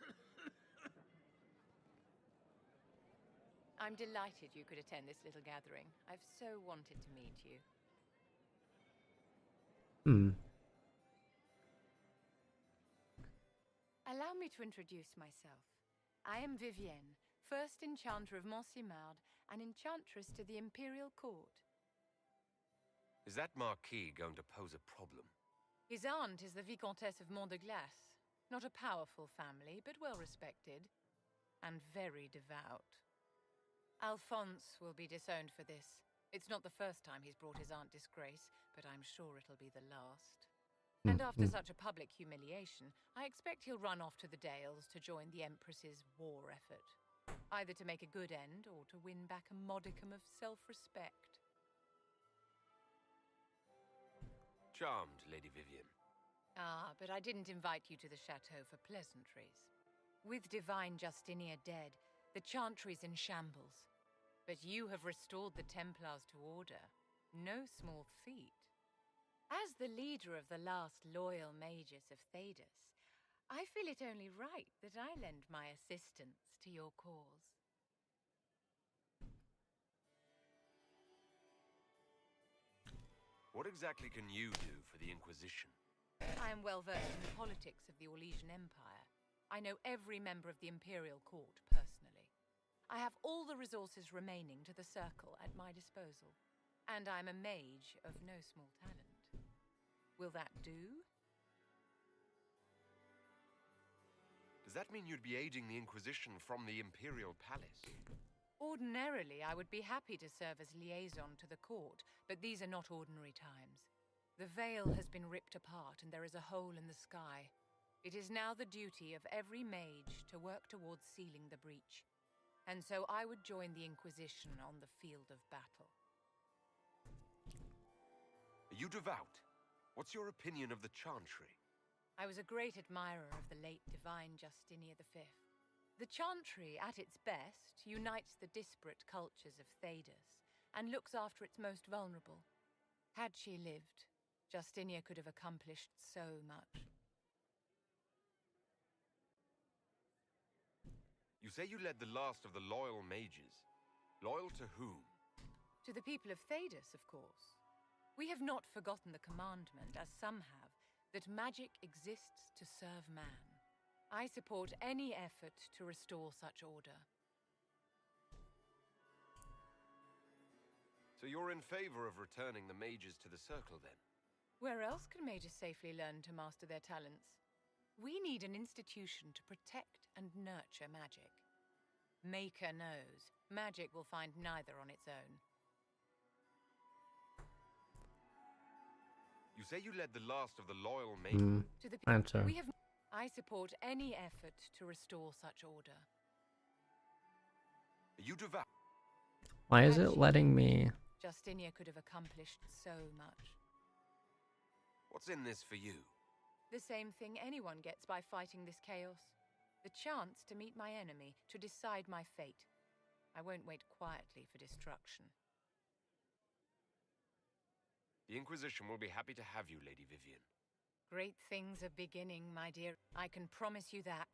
I'm delighted you could attend this little gathering. I've so wanted to meet you. Allow me to introduce myself. I am Vivienne, first enchanter of Montsimard and enchantress to the Imperial Court. Is that Marquis going to pose a problem? His aunt is the Vicomtesse of Mont de Glace. Not a powerful family, but well respected. And very devout. Alphonse will be disowned for this. It's not the first time he's brought his aunt disgrace, but I'm sure it'll be the last. And after such a public humiliation, I expect he'll run off to the Dales to join the Empress's war effort. Either to make a good end, or to win back a modicum of self-respect. Charmed, Lady Vivienne. Ah, but I didn't invite you to the chateau for pleasantries. With divine Justinia dead, the chantry's in shambles. But you have restored the Templars to order. No small feat. As the leader of the last loyal mages of Thedas, I feel it only right that I lend my assistance to your cause. What exactly can you do for the Inquisition? I am well versed in the politics of the Orlesian Empire. I know every member of the Imperial Court personally. I have all the resources remaining to the Circle at my disposal. And I'm a mage of no small talent. Will that do? Does that mean you'd be aiding the Inquisition from the Imperial Palace? Ordinarily, I would be happy to serve as liaison to the court, but these are not ordinary times. The veil has been ripped apart and there is a hole in the sky. It is now the duty of every mage to work towards sealing the breach. And so I would join the Inquisition on the field of battle. Are you devout? What's your opinion of the Chantry? I was a great admirer of the late divine Justinia V. The Chantry, at its best, unites the disparate cultures of Thedas and looks after its most vulnerable. Had she lived, Justinia could have accomplished so much. You say you led the last of the loyal mages. Loyal to whom? To the people of Thedas, of course. We have not forgotten the commandment, as some have, that magic exists to serve man. I support any effort to restore such order. So you're in favor of returning the mages to the Circle, then? Where else can mages safely learn to master their talents? We need an institution to protect and nurture magic. Maker knows, magic will find neither on its own. You say you led the last of the loyal mages. To the Answer. we have. I support any effort to restore such order. Are you devout? Why is it letting me? Justinia could have accomplished so much. What's in this for you? The same thing anyone gets by fighting this chaos. The chance to meet my enemy, to decide my fate. I won't wait quietly for destruction. The Inquisition will be happy to have you, Lady Vivian. Great things are beginning, my dear. I can promise you that.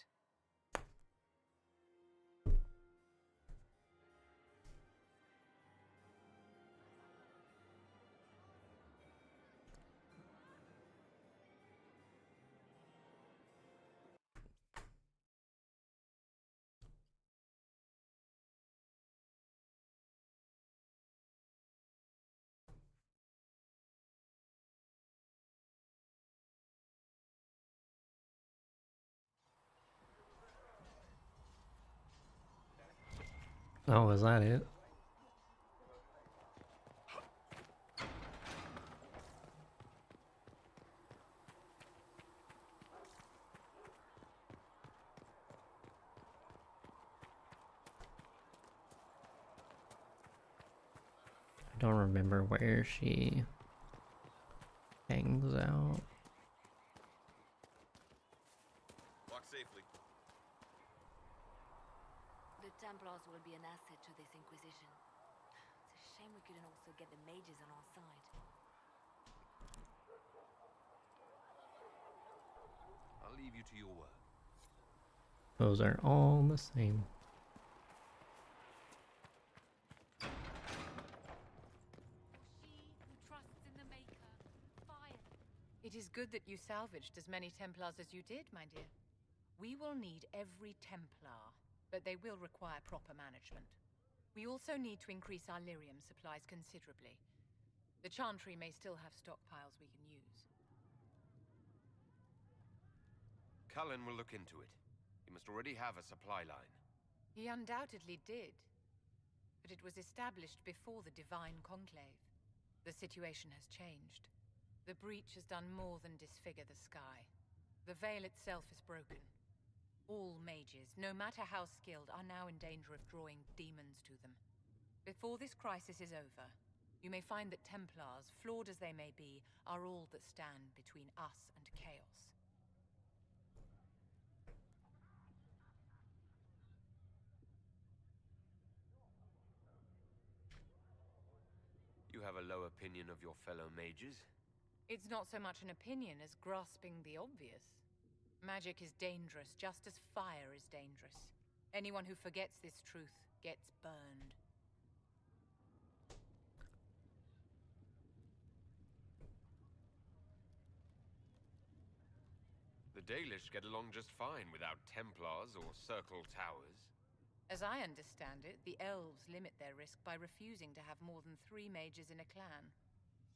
Oh, was that it? I don't remember where she hangs out. Walk safely. The Templars will be an asset to this Inquisition. It's a shame we couldn't also get the mages on our side. I'll leave you to your work. Those are all the same. It is good that you salvaged as many Templars as you did, my dear. We will need every Templar, but they will require proper management. We also need to increase our lyrium supplies considerably. The Chantry may still have stockpiles we can use. Cullen will look into it. He must already have a supply line. He undoubtedly did. But it was established before the Divine Conclave. The situation has changed. The breach has done more than disfigure the sky. The veil itself is broken. All mages, no matter how skilled, are now in danger of drawing demons to them. Before this crisis is over, you may find that Templars, flawed as they may be, are all that stand between us and chaos. You have a low opinion of your fellow mages? It's not so much an opinion as grasping the obvious. Magic is dangerous, just as fire is dangerous. Anyone who forgets this truth gets burned. The Dalish get along just fine without Templars or Circle Towers. As I understand it, the elves limit their risk by refusing to have more than 3 mages in a clan.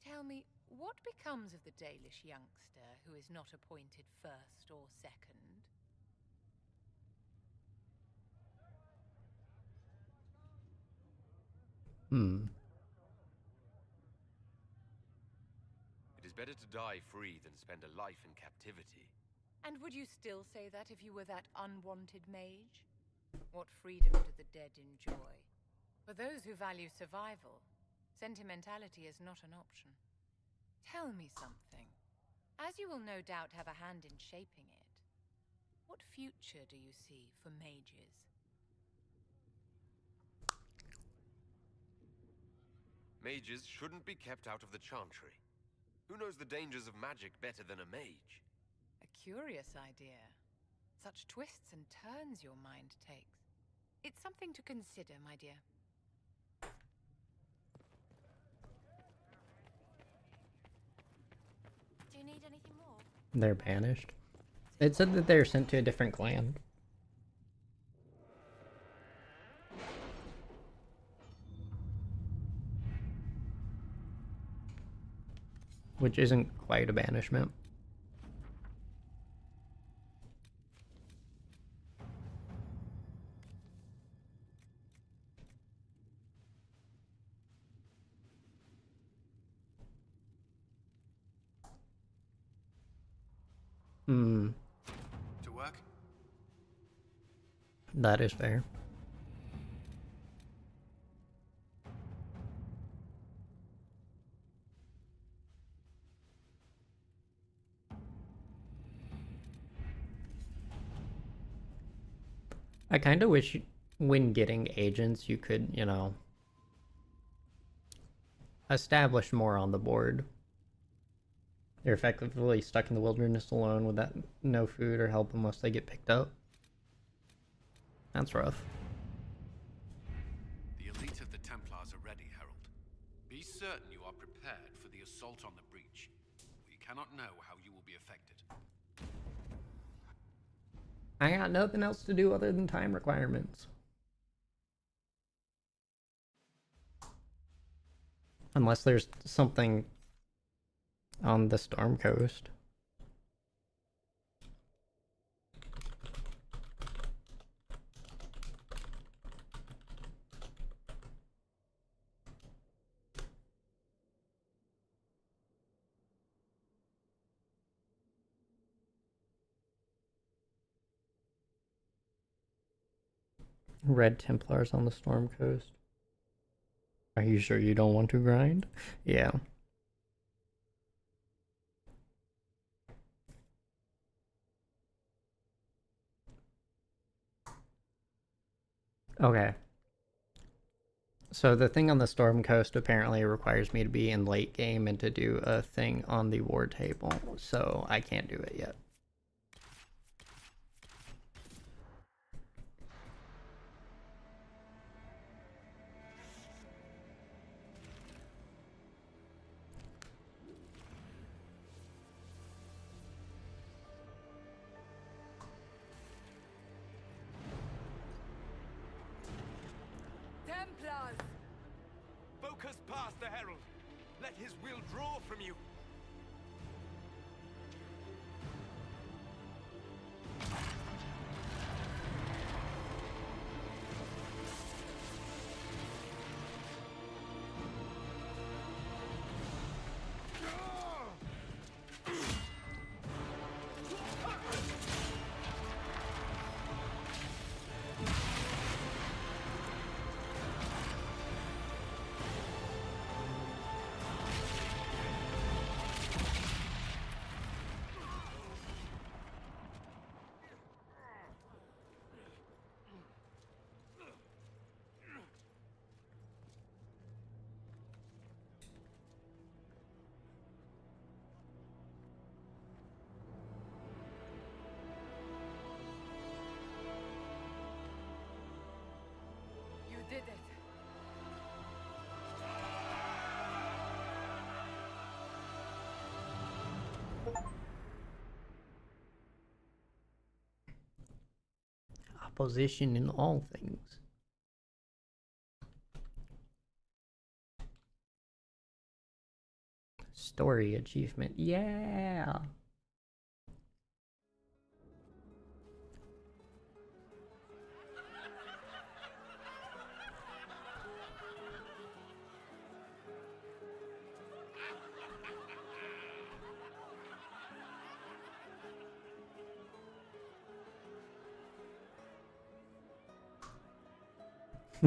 Tell me, what becomes of the Dalish youngster who is not appointed first or second? It is better to die free than spend a life in captivity. And would you still say that if you were that unwanted mage? What freedom do the dead enjoy? For those who value survival, sentimentality is not an option. Tell me something. As you will no doubt have a hand in shaping it, what future do you see for mages? Mages shouldn't be kept out of the chantry. Who knows the dangers of magic better than a mage? A curious idea. Such twists and turns your mind takes. It's something to consider, my dear. Do you need anything more? They're banished. It said that they're sent to a different clan. Which isn't quite a banishment. To work? That is fair. I kind of wish when getting agents you could, you know, establish more on the board. They're effectively stuck in the wilderness alone with that no food or help unless they get picked up. That's rough. The elite of the Templars are ready, Herald. Be certain you are prepared for the assault on the breach. We cannot know how you will be affected. I got nothing else to do other than time requirements. Unless there's something on the Storm Coast. Red Templars on the Storm Coast. Are you sure you don't want to grind? Yeah. Okay. So the thing on the Storm Coast apparently requires me to be in late game and to do a thing on the war table, so I can't do it yet. Templars! Focus past the Herald. Let his will draw from you. You did it. Opposition in all things. Story achievement. Yeah.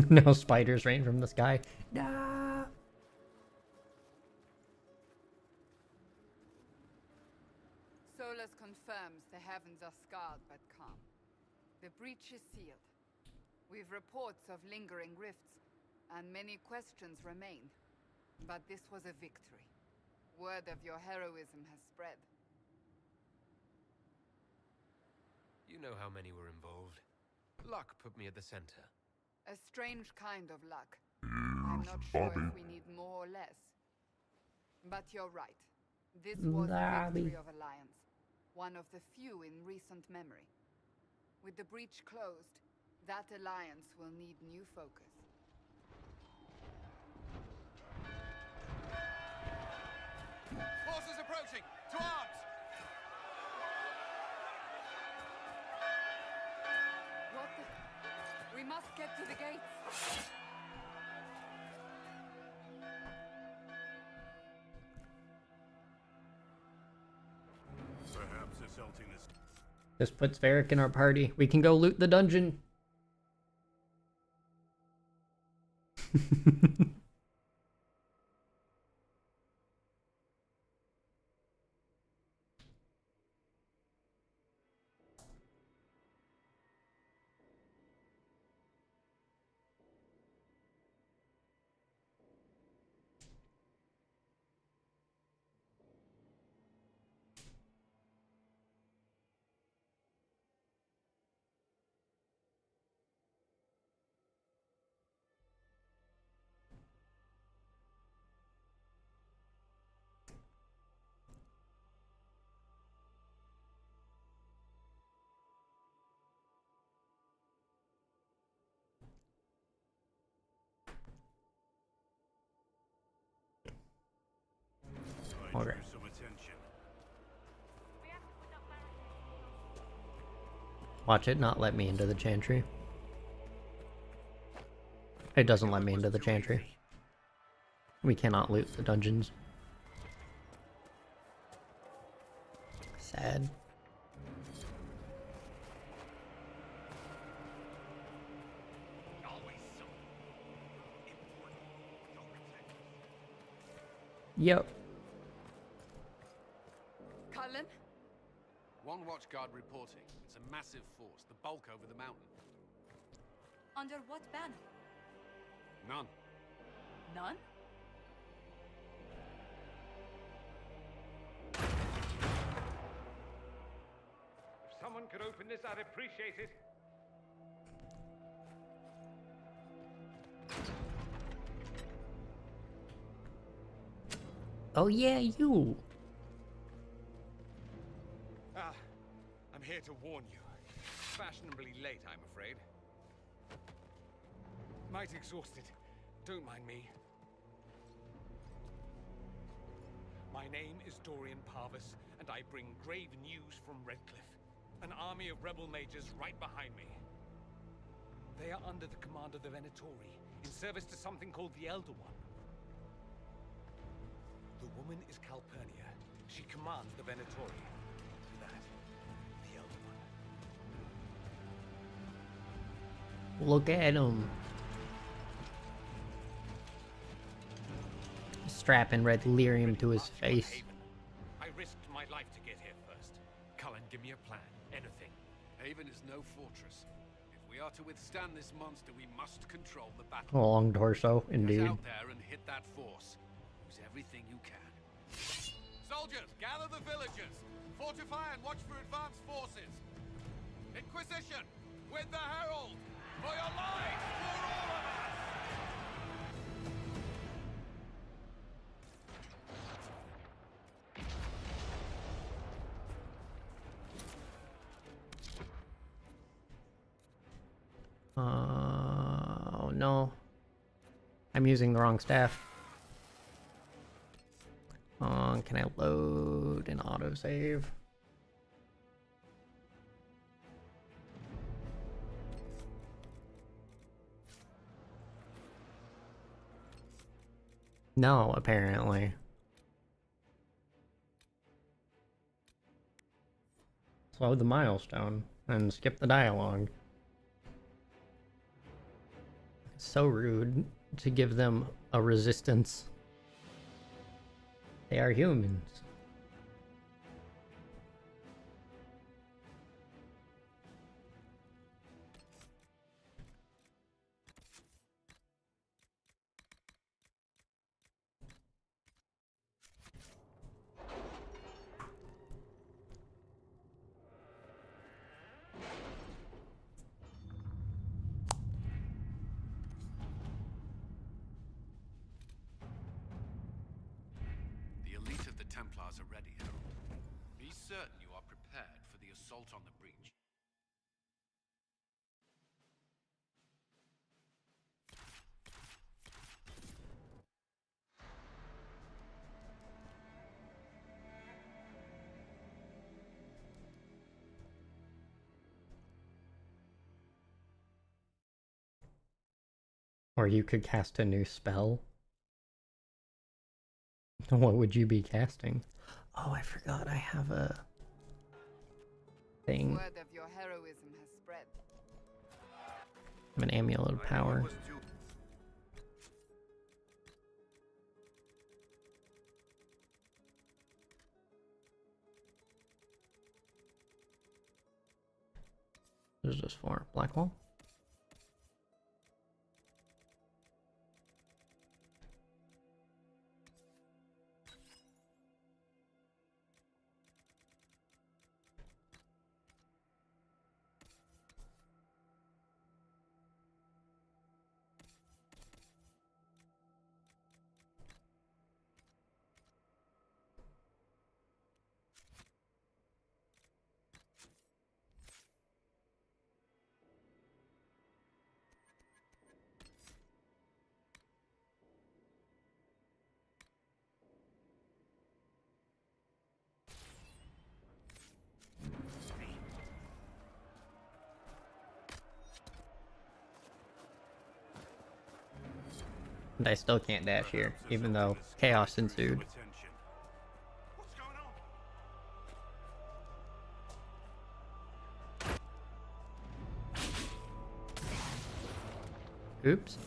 No spiders rain from the sky. Nah. Solus confirms the heavens are scarred but calm. The breach is sealed. We've reports of lingering rifts, and many questions remain. But this was a victory. Word of your heroism has spread. You know how many were involved. Luck put me at the center. A strange kind of luck. I'm not sure if we need more or less. But you're right. This was a victory of Alliance. One of the few in recent memory. With the breach closed, that alliance will need new focus. Forces approaching! To arms! What the... We must get to the gates! Perhaps assaulting this... This puts Varric in our party. We can go loot the dungeon. Okay. Some attention. Watch it not let me into the chantry. It doesn't let me into the chantry. We cannot loot the dungeons. Sad. Yep. Cullen? One watchguard reporting. It's a massive force, the bulk over the mountain. Under what banner? None. None? If someone could open this, I'd appreciate it. Oh yeah, you. I'm here to warn you. Fashionably late, I'm afraid. Might exhausted. Don't mind me. My name is Dorian Parvis, and I bring grave news from Redcliffe. An army of rebel mages right behind me. They are under the command of the Venatori, in service to something called the Elder One. The woman is Calpurnia. She commands the Venatori. That, the Elder One. Look at him. Strapping red lyrium to his face. I risked my life to get here first. Cullen, give me a plan. Anything. Haven is no fortress. If we are to withstand this monster, we must control the battle. A long torso, indeed. Get out there and hit that force. Use everything you can. Soldiers, gather the villagers. Fortify and watch for advanced forces. Inquisition, with the herald. For your lives, for all of us! Oh no. I'm using the wrong staff. Can I load an autosave? No, apparently. Load the milestone and skip the dialogue. So rude to give them a resistance. They are humans. The elite of the Templars are ready, Herald. Be certain you are prepared for the assault on the breach. Or you could cast a new spell. What would you be casting? Oh, I forgot I have a thing. Word of your heroism has spread. I have an amulet of power. What is this for? Blackwall? And I still can't dash here, even though chaos ensued. Oops.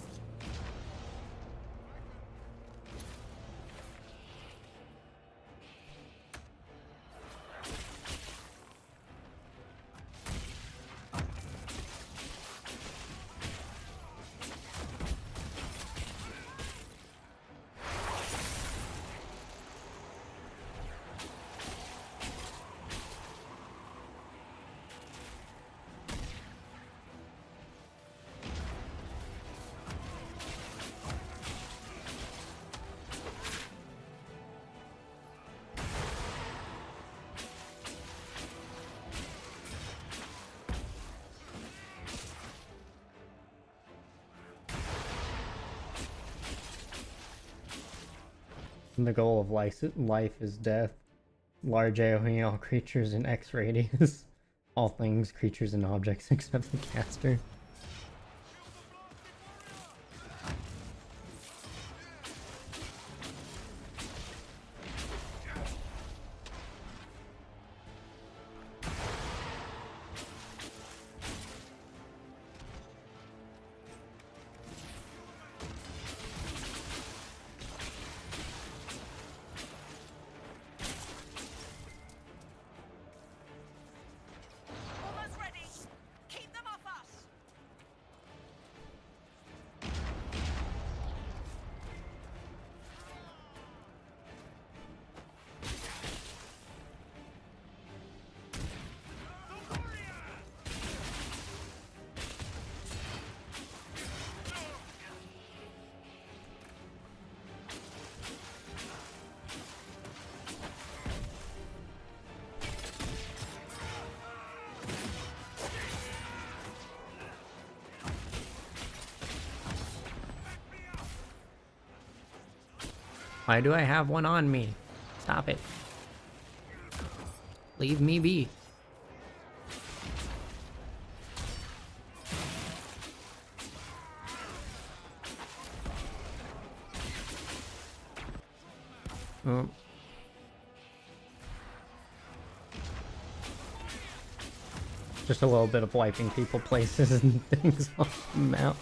The goal of life is death. Large AoE all creatures in X radius. All things, creatures, and objects except the caster. Why do I have one on me? Stop it. Leave me be. Oh. Just a little bit of wiping people places and things off the map.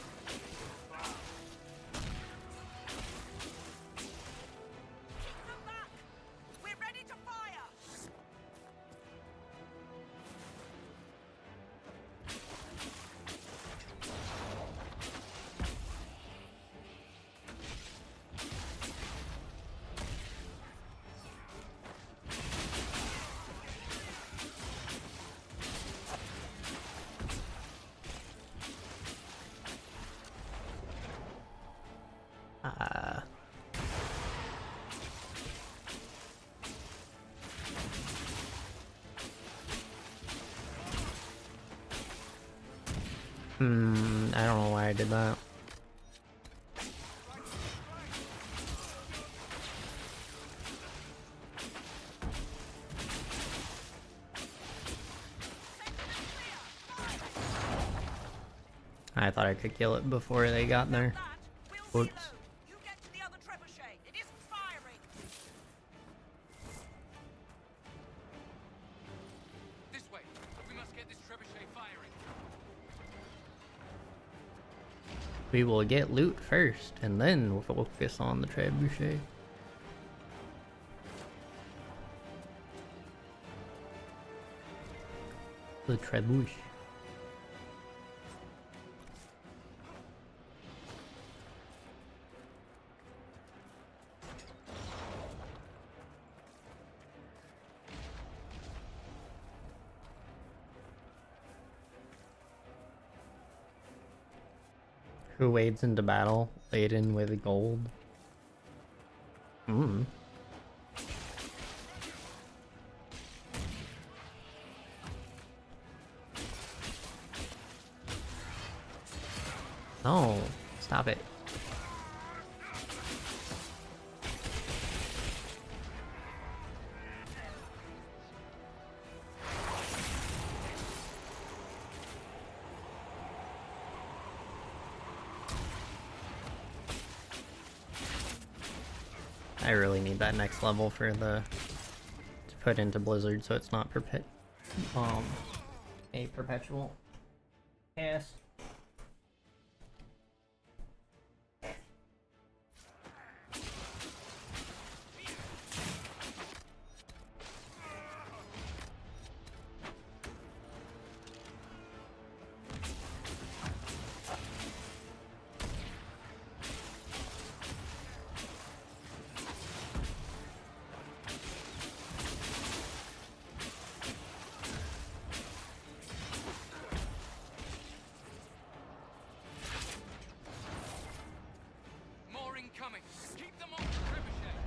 I don't know why I did that. I thought I could kill it before they got there. Whoops. This way. We must get this trebuchet firing. We will get loot first, and then we'll focus on the trebuchet. The trebuchet. Who wades into battle laden with gold? No, stop it. I really need that next level for the to put into Blizzard so it's not a perpetual cast. Incoming! Keep them off the trebuchet!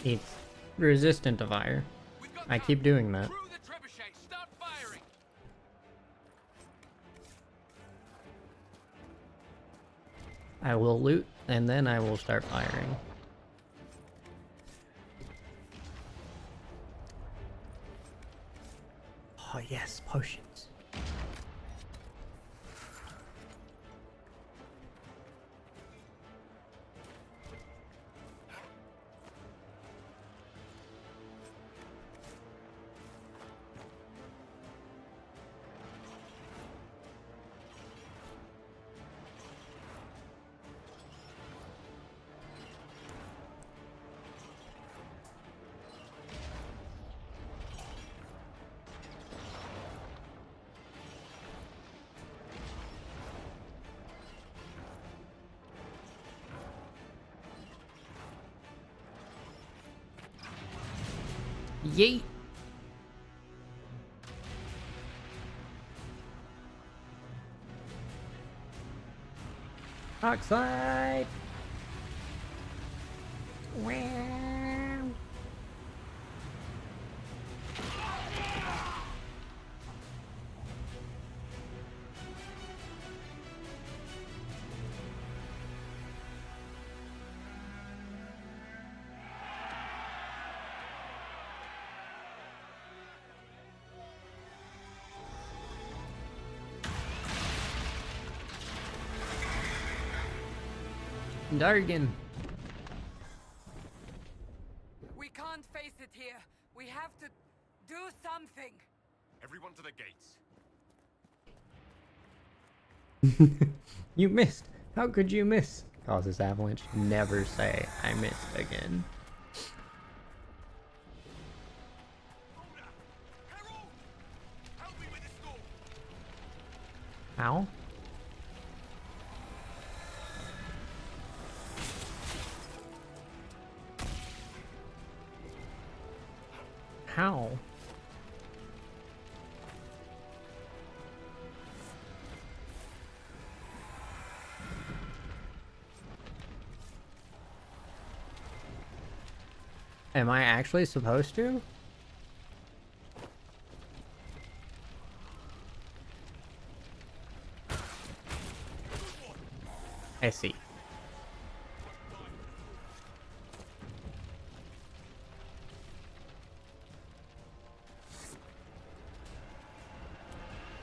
It's resistant to fire. I keep doing that. I will loot, and then I will start firing. Oh yes, potions. Yeet! Oxide! Wow! Dargan. We can't face it here. We have to do something. Everyone to the gates. You missed. How could you miss? Causes avalanche. Never say I missed again. How? How? Am I actually supposed to? I see.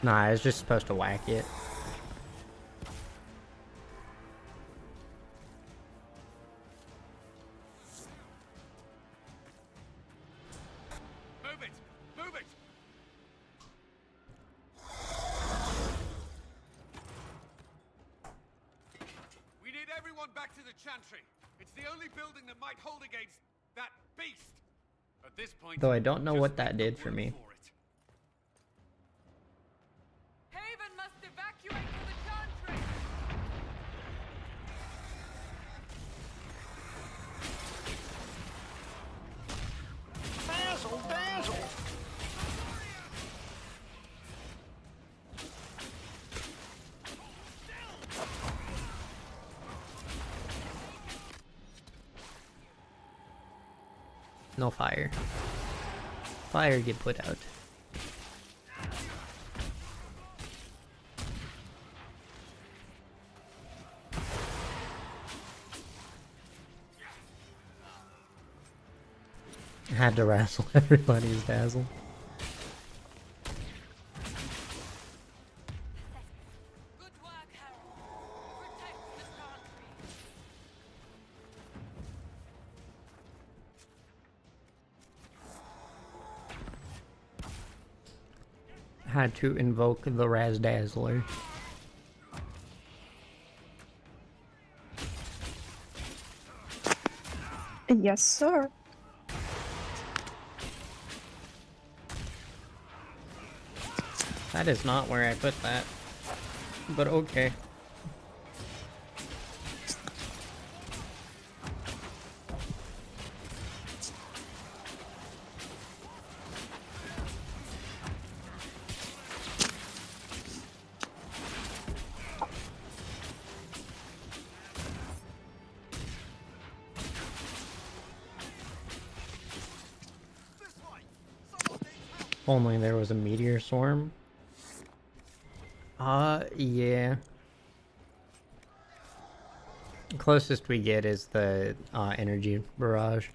Nah, I was just supposed to whack it. Move it! Move it! We need everyone back to the Chantry. It's the only building that might hold against that beast. At this point, Though I don't know what that did for me. Haven must evacuate to the Chantry. Basil, Basil! No fire. Fire get put out. Had to wrestle everybody's dazzle. Good work, Harold. Protect the Chantry. Had to invoke the Razdazzler. Yes, sir. That is not where I put that. But okay. Only there was a meteor swarm. Yeah. Closest we get is the energy barrage.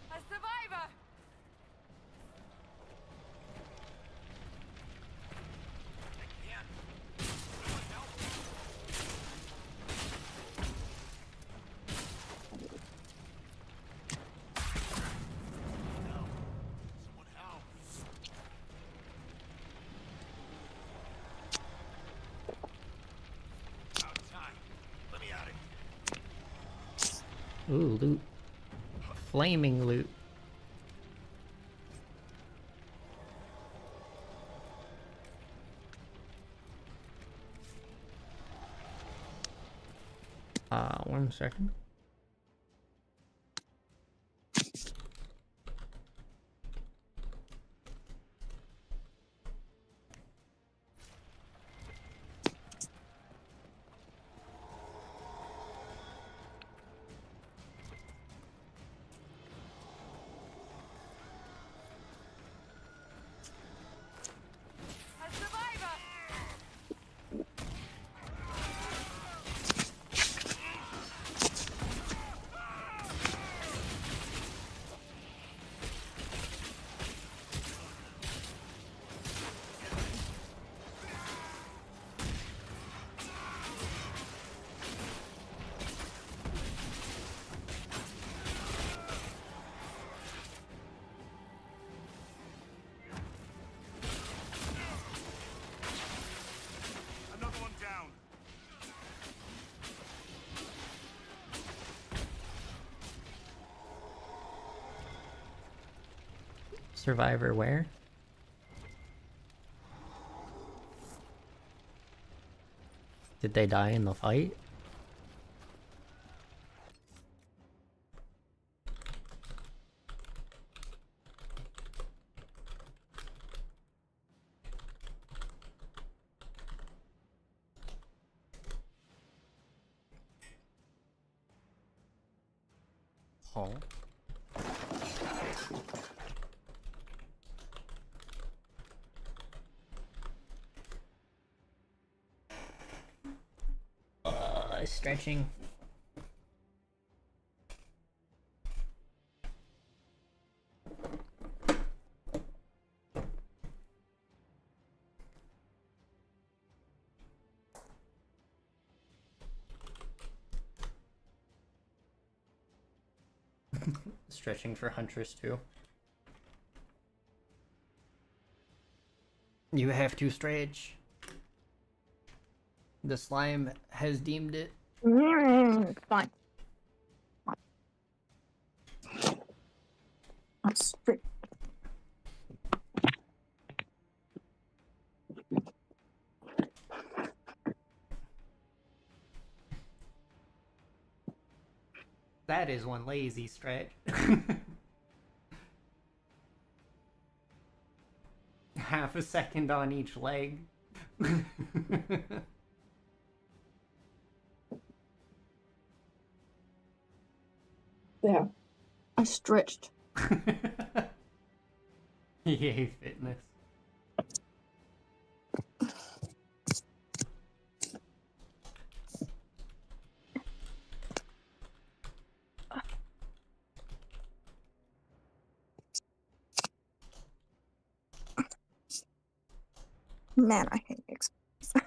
A survivor. Ooh, loot. Flaming loot. One second. A survivor. Survivor where? Did they die in the fight? Oh. Stretching. Stretching for Huntress too. You have to stretch. The slime has deemed it. Fine. I'm strict. That is one lazy stretch. Half a second on each leg. There. I stretched. Yay, fitness. Man, I hate exercise.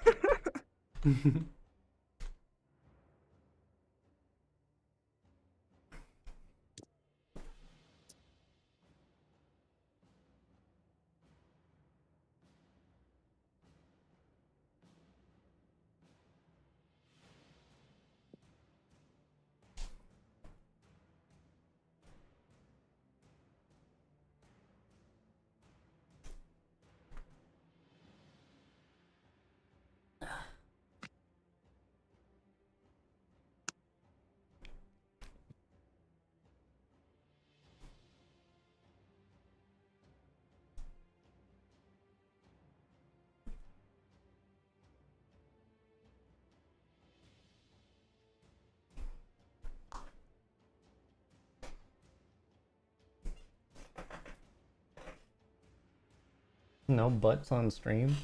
No butts on stream?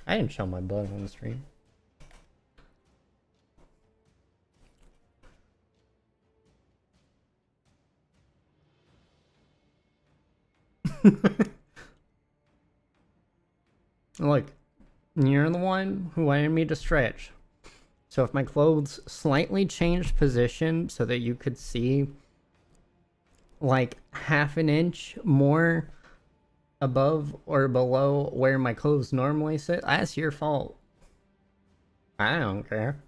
I didn't show my butt on the stream. Look, you're the one who wanted me to stretch. So if my clothes slightly changed position so that you could see like half an inch more above or below where my clothes normally sit, that's your fault. I don't care.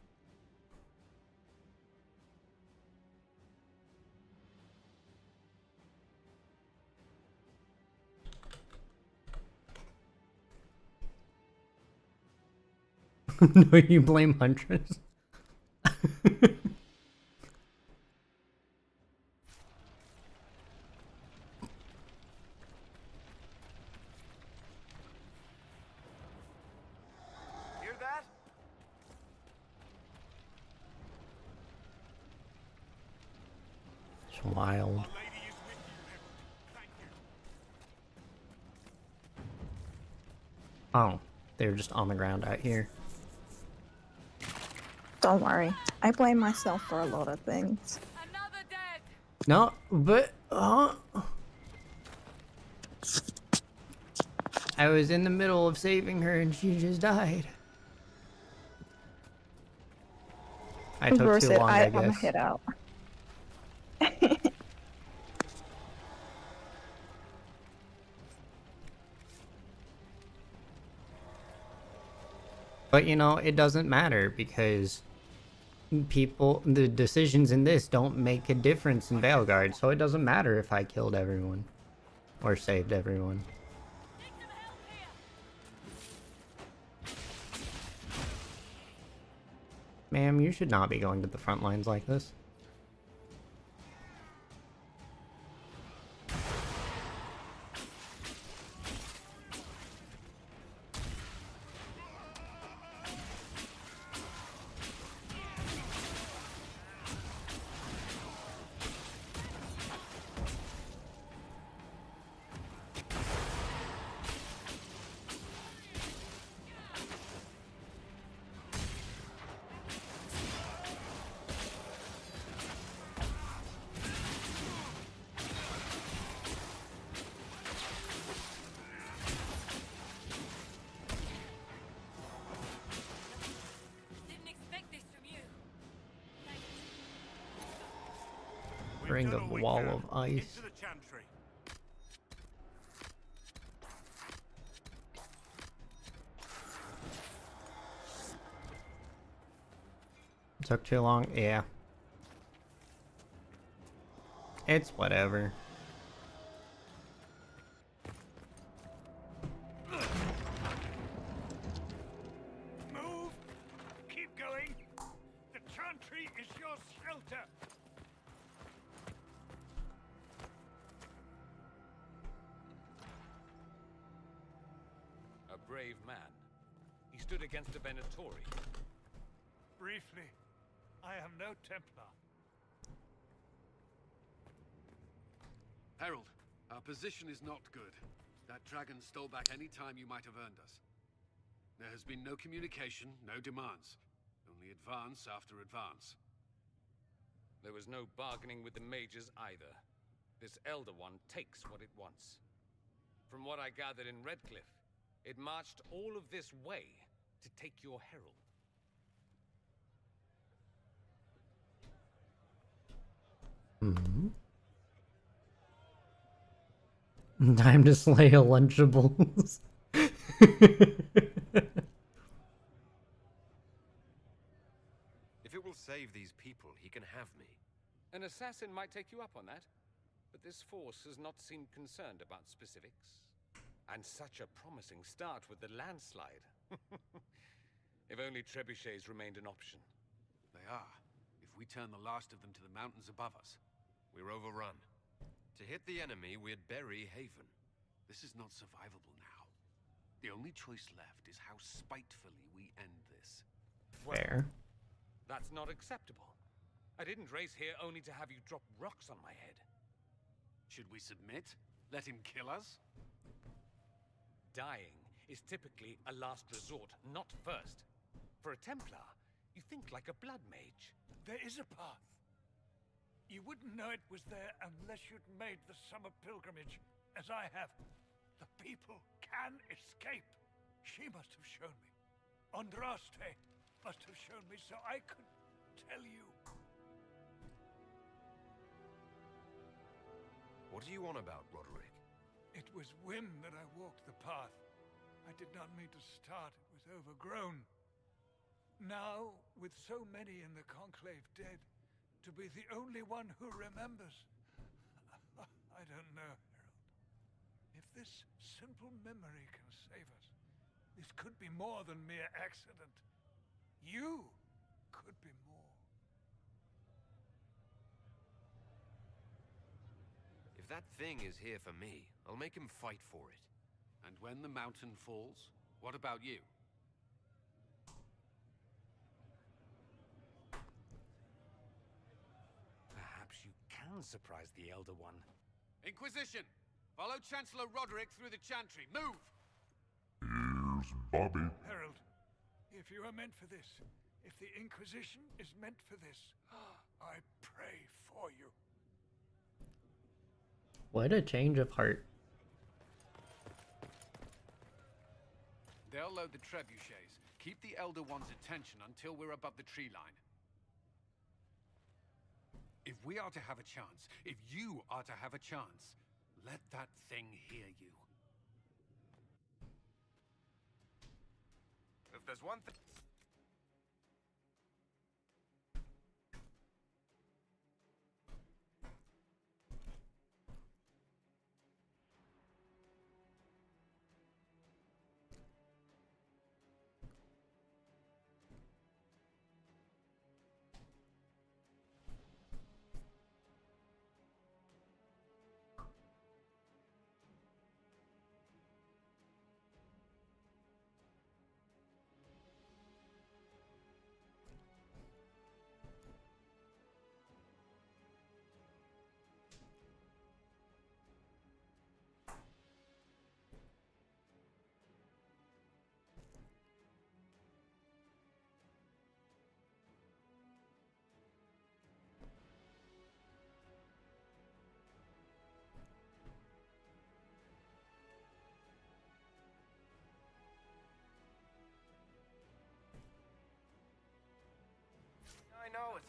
No, you blame Huntress. Hear that? It's wild. Oh, they're just on the ground out here. Don't worry. I blame myself for a lot of things. No, but I was in the middle of saving her and she just died. I took too long, I guess. I'm head out. But you know, it doesn't matter because the decisions in this don't make a difference in Veilguard, so it doesn't matter if I killed everyone. Or saved everyone. Ma'am, you should not be going to the front lines like this. Ring of wall of ice. Took too long? Yeah. It's whatever. Move! Keep going! The chantry is your shelter! A brave man. He stood against a Venatori. Briefly, I am no Templar. Herald, our position is not good. That dragon stole back any time you might have earned us. There has been no communication, no demands. Only advance after advance. There was no bargaining with the mages either. This Elder One takes what it wants. From what I gathered in Redcliffe, it marched all of this way to take your herald. Hmm. Time to slay a Lunchables. If it will save these people, he can have me. An assassin might take you up on that, but this force has not seemed concerned about specifics. And such a promising start with the landslide. If only trebuchets remained an option. They are. If we turn the last of them to the mountains above us. We're overrun. To hit the enemy, we'd bury Haven. This is not survivable now. The only choice left is how spitefully we end this. Fair. That's not acceptable. I didn't race here only to have you drop rocks on my head. Should we submit? Let him kill us? Dying is typically a last resort, not first. For a Templar, you think like a blood mage. There is a path. You wouldn't know it was there unless you'd made the summer pilgrimage, as I have. The people can escape. She must have shown me. Andraste must have shown me so I could tell you. What are you on about, Roderick? It was whim that I walked the path. I did not mean to start. It was overgrown. Now, with so many in the Conclave dead, to be the only one who remembers. I don't know, Herald. If this simple memory can save us, this could be more than mere accident. You could be more. If that thing is here for me, I'll make him fight for it. And when the mountain falls, what about you? Perhaps you can surprise the Elder One. Inquisition! Follow Chancellor Roderick through the Chantry. Move! Here's Bobby. Herald, if you are meant for this, if the Inquisition is meant for this, I pray for you. What a change of heart. They'll load the trebuchets. Keep the Elder One's attention until we're above the tree line. If we are to have a chance, if you are to have a chance, let that thing hear you. If there's one thing...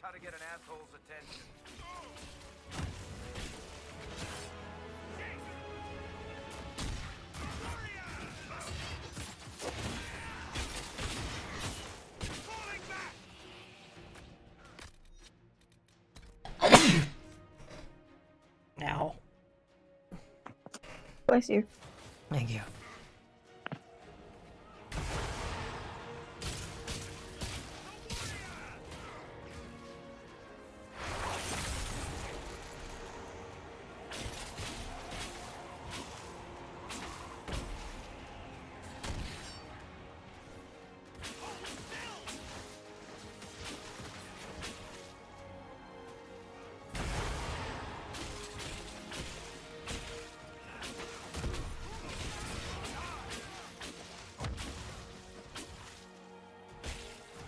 how to get an asshole's attention. Ow. Bless you. Thank you.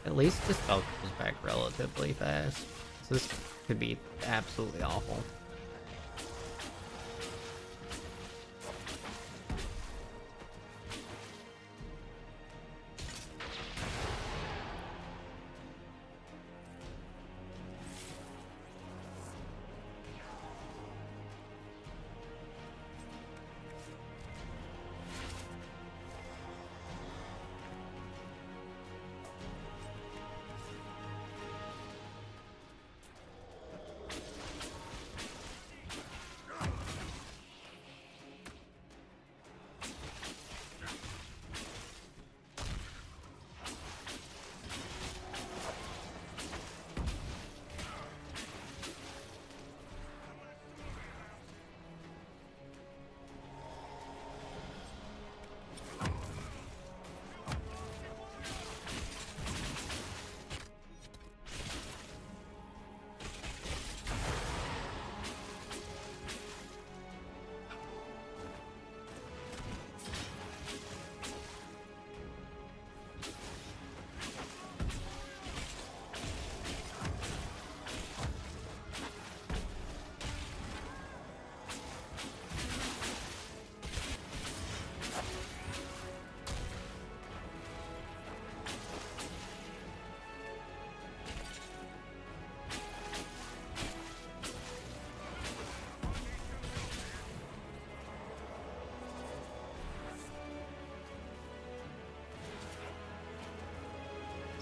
At least the spell comes back relatively fast. This could be absolutely awful.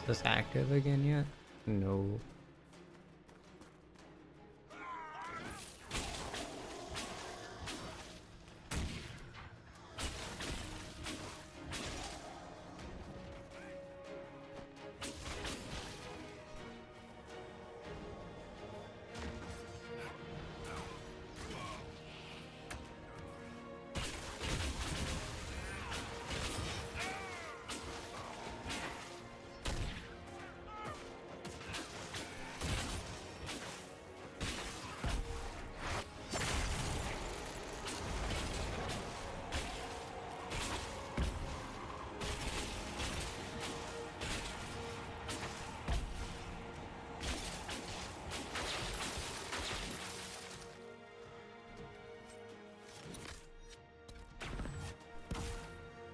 Is this active again yet? No.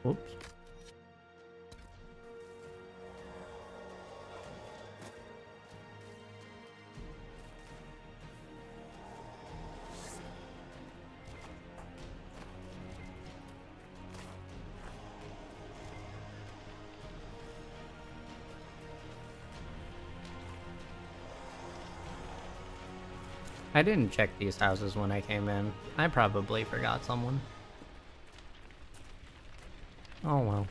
Oops. I didn't check these houses when I came in. I probably forgot someone. Oh well.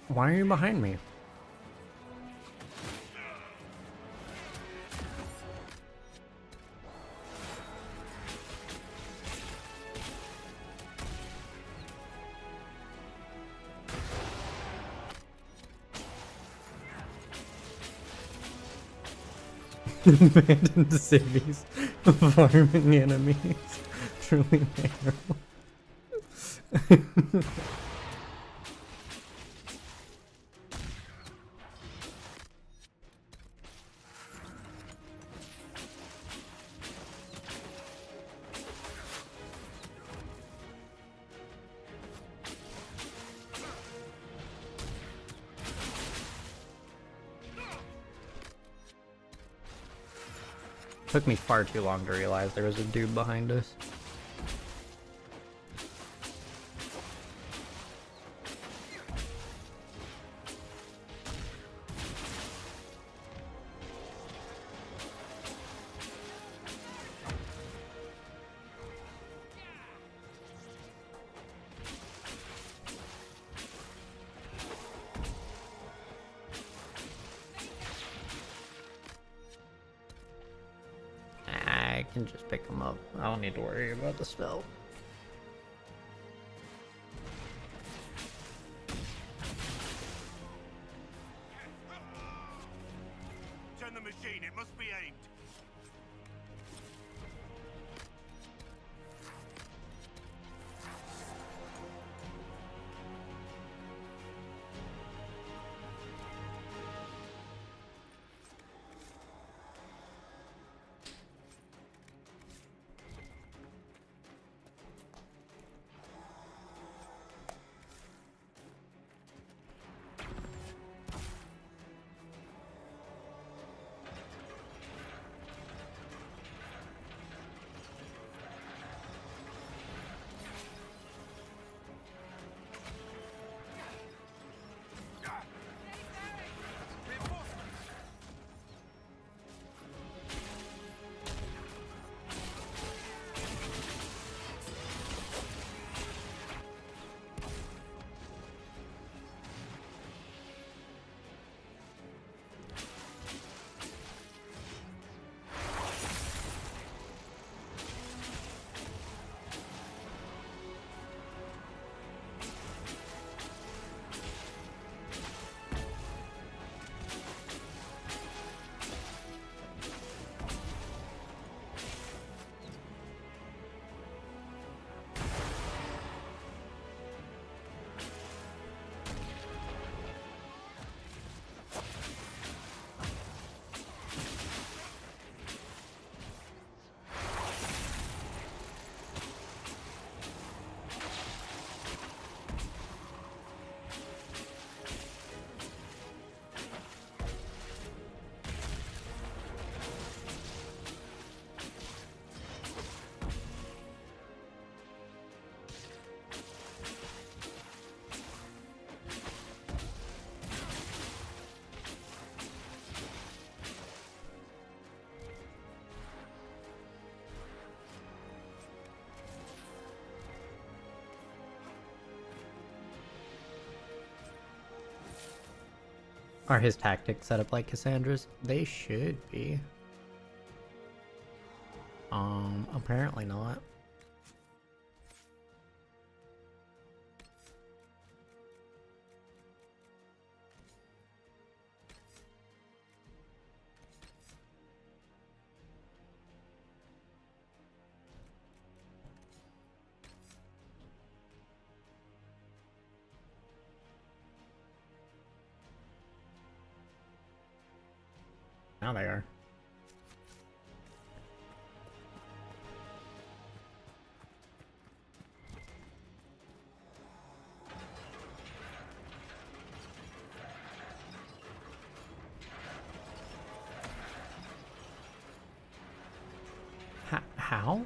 Why are you behind me? Abandoned cities, farming enemies. Truly terrible. Took me far too long to realize there was a dude behind us. I can just pick them up. I don't need to worry about the spell. Turn the machine, it must be aimed. Are his tactics set up like Cassandra's? They should be. Apparently not. Now they are. How?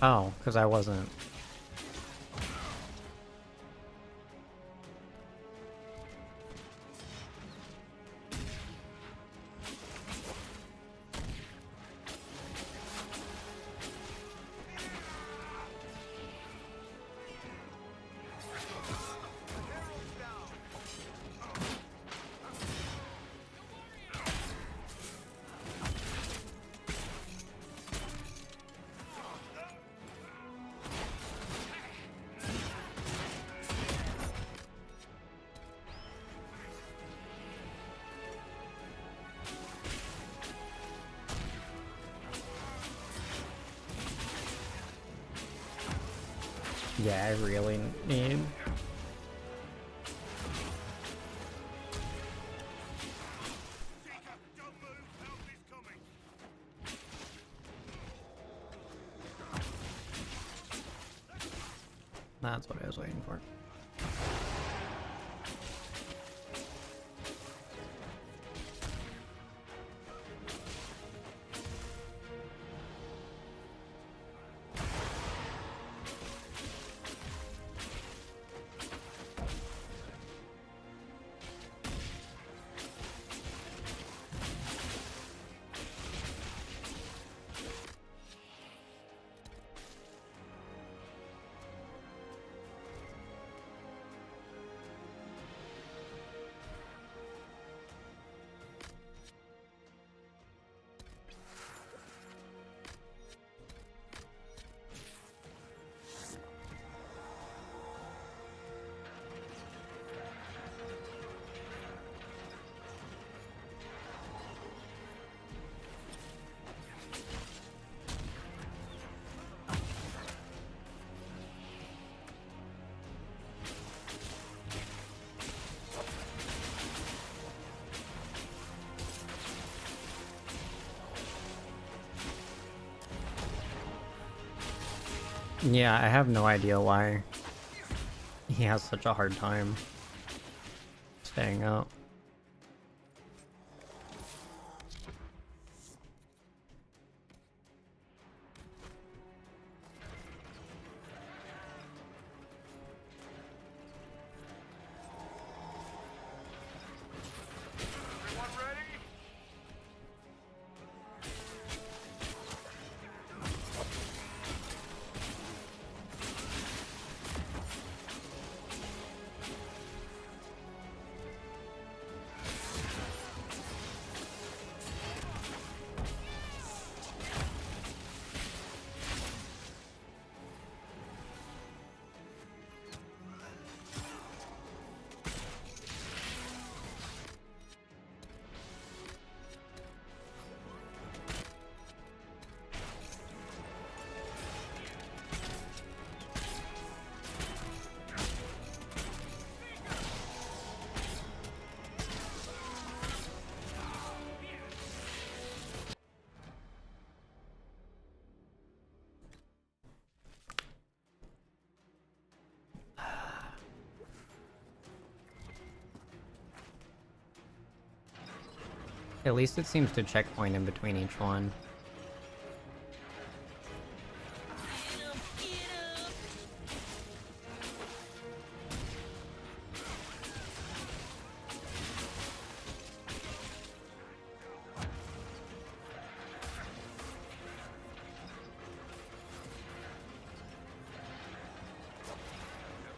Oh, because I wasn't. Yeah, I really need... That's what I was waiting for. Yeah, I have no idea why he has such a hard time staying up. At least it seems to checkpoint in between each one.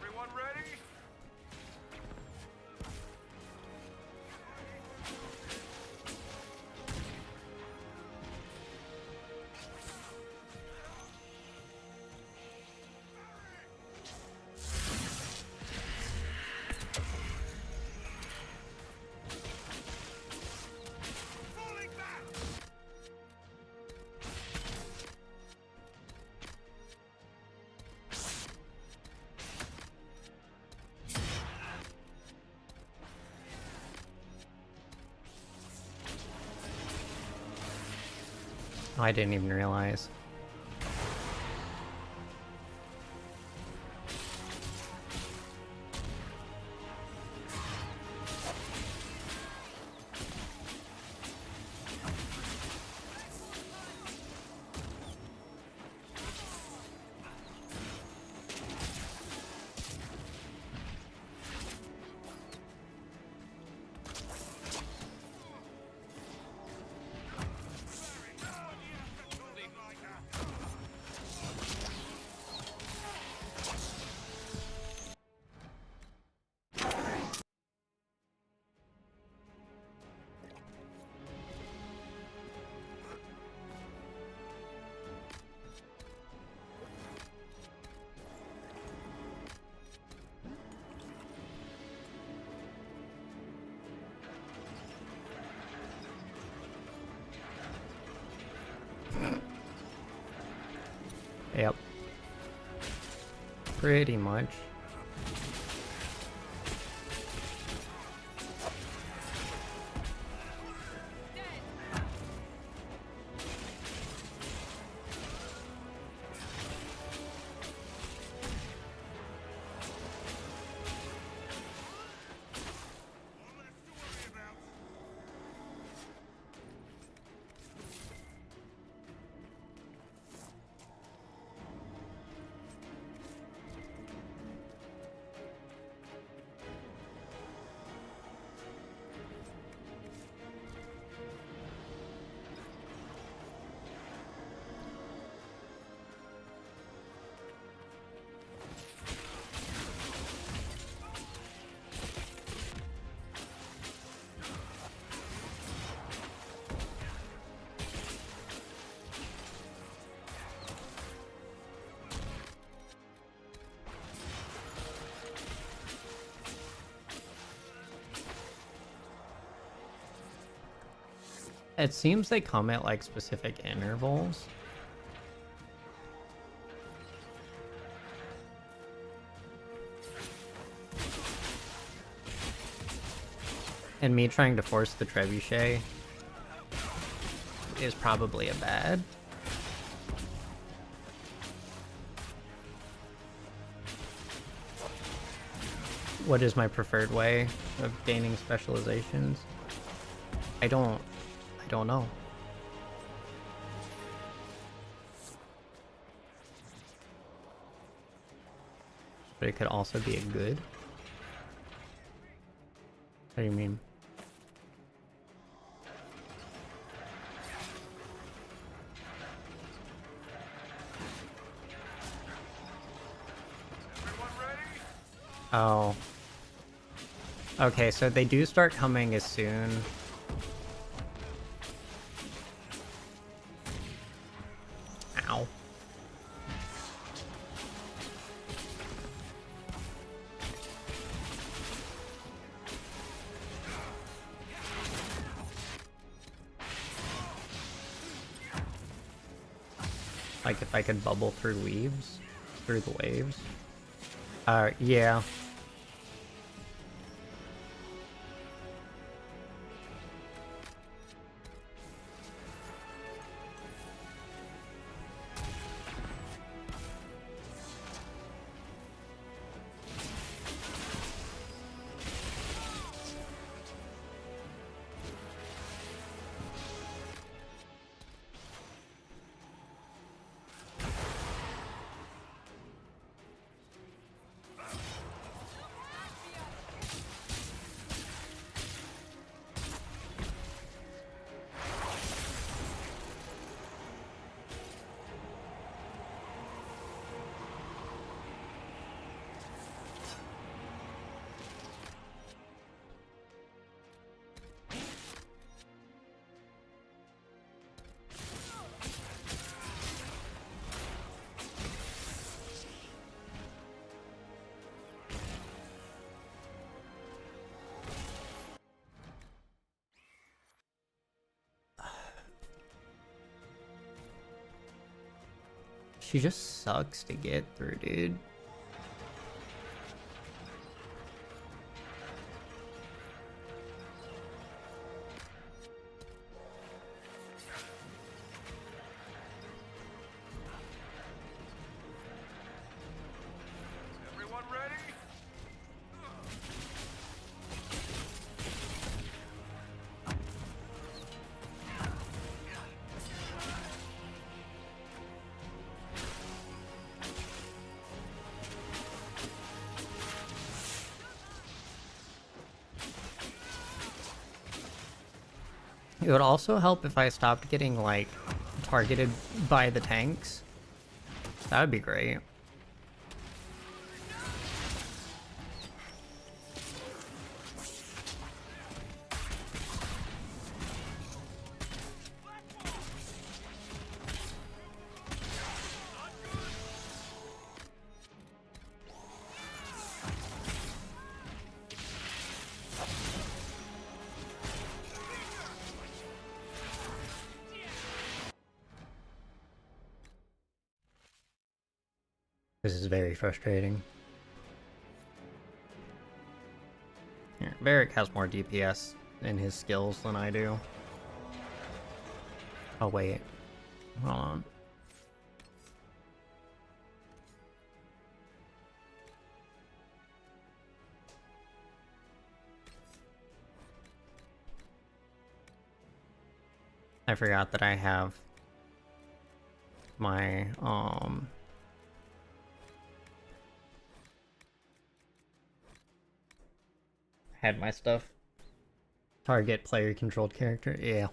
Everyone ready? I didn't even realize. Yep. Pretty much. It seems they come at like specific intervals. And me trying to force the trebuchet is probably a bad. What is my preferred way of gaining specializations? I don't know. But it could also be a good. What do you mean? Oh. Okay, so they do start coming as soon. Ow. Like if I could bubble through weaves, through the waves. Yeah. She just sucks to get through, dude. Everyone ready? It would also help if I stopped getting, like, targeted by the tanks. That would be great. This is very frustrating. Here, Varric has more DPS in his skills than I do. Oh wait, hold on. I forgot that I have my, had my stuff. Target player controlled character, yeah.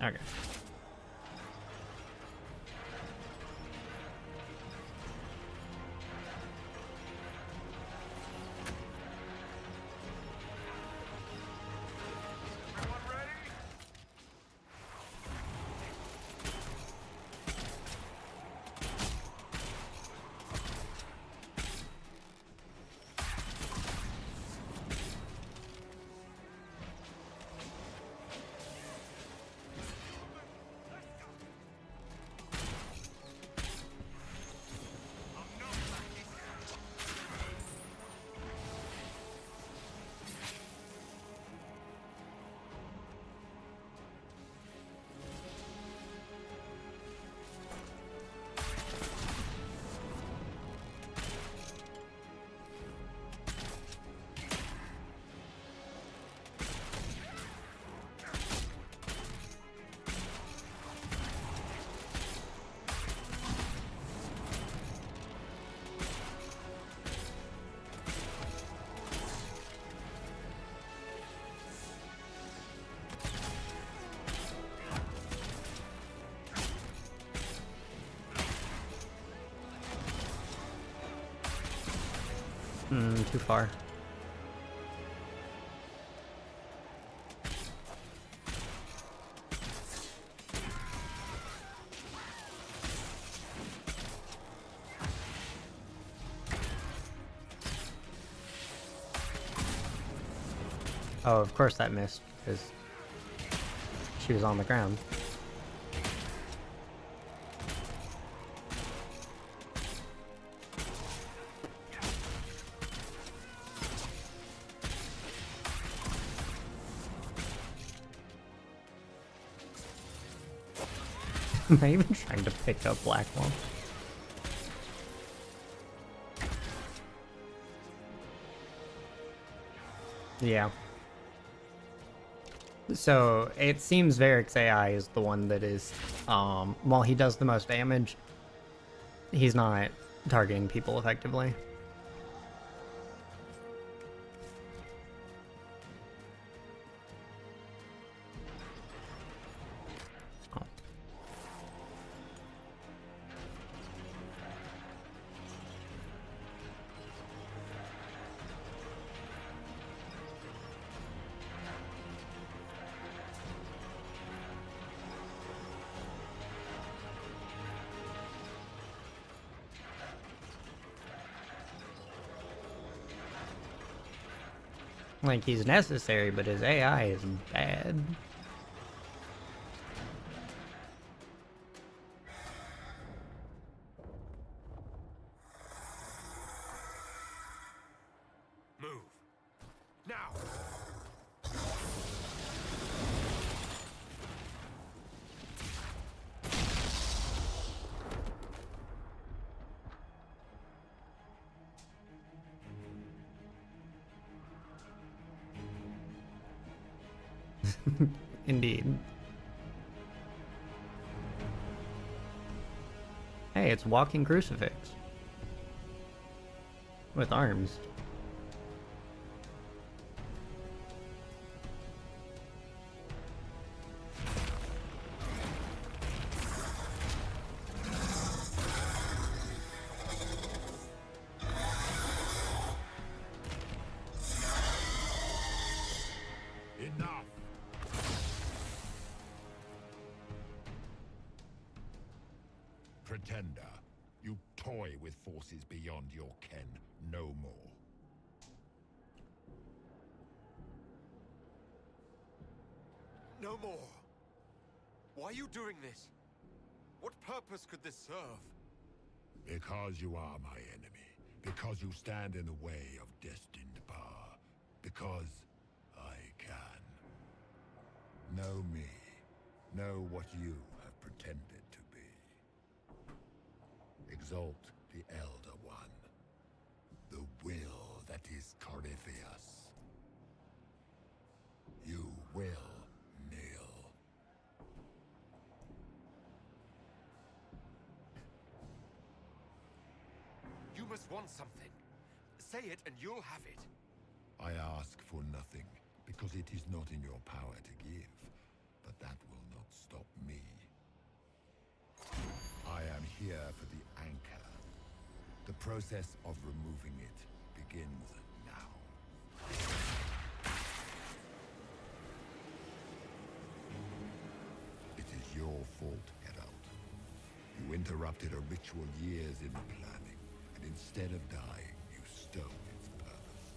Okay. Too far. Oh, of course that missed, because she was on the ground. Am I even trying to pick up Black Wall? Yeah. So, it seems Varric's AI is the one that is, while he does the most damage, he's not targeting people effectively. Like, he's necessary, but his AI is bad. Move. Now! Indeed. Hey, it's walking crucifix. With arms. Enough! Pretender, you toy with forces beyond your ken no more. No more. Why are you doing this? What purpose could this serve? Because you are my enemy. Because you stand in the way of destined power. Because I can. Know me. Know what you have pretended to be. Exalt the Elder One. The will that is Corypheus. You will kneel. You must want something. Say it and you'll have it. I ask for nothing, because it is not in your power to give. But that will not stop me. I am here for the anchor. The process of removing it begins now. It is your fault, Geralt. You interrupted a ritual years in the planning, and instead of dying, you stole its purpose.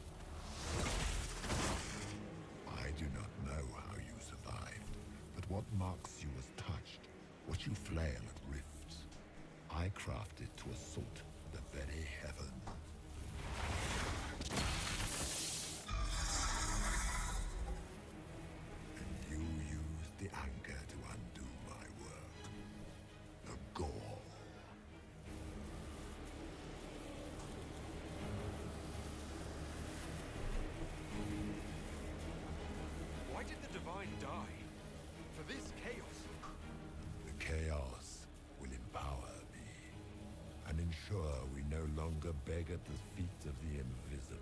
I do not know how you survived, but what marks you as touched, what you flail at rifts, I crafted to assault the very heavens. And you used the anchor to undo my work. The gore. Why did the Divine die? For this chaos? The chaos will empower me and ensure we no longer beg at the feet of the invisible.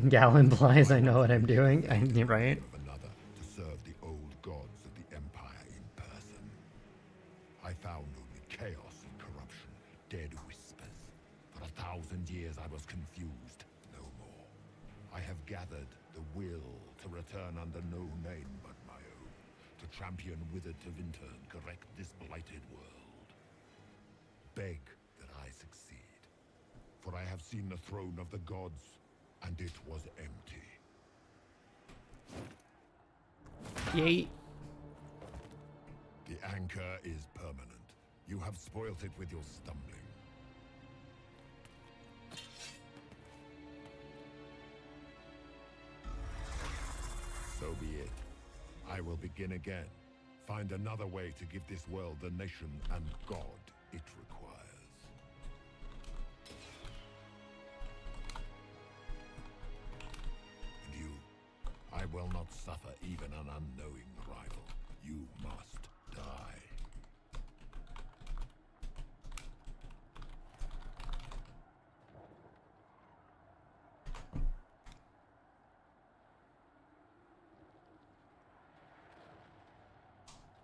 Gal implies I know what I'm doing. You're right. Of another to serve the old gods of the Empire in person. I found only chaos and corruption, dead whispers. For 1,000 years I was confused, no more. I have gathered the will to return under no name but my own, to champion Wither to Winter and correct this blighted world. Beg that I succeed, for I have seen the throne of the gods, and it was empty. Yeet. The anchor is permanent. You have spoilt it with your stumbling. So be it. I will begin again. Find another way to give this world the nation and God it requires. And you, I will not suffer even an unknowing rival. You must die.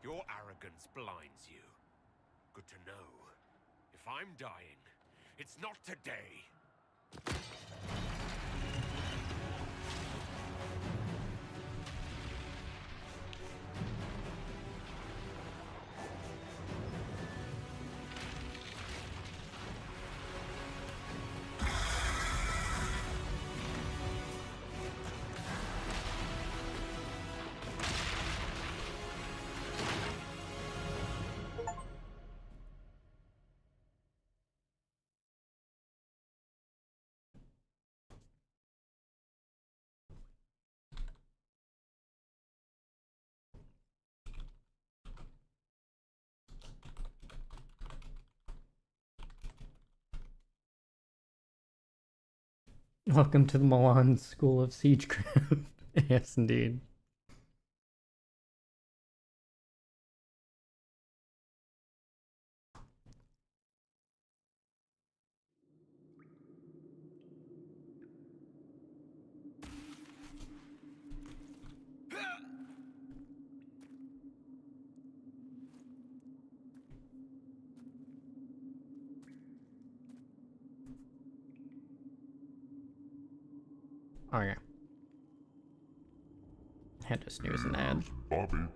Your arrogance blinds you. Good to know. If I'm dying, it's not today. Welcome to the Milan School of Siegecraft. Yes, indeed. Okay. Had to snooze an ad. Bobby.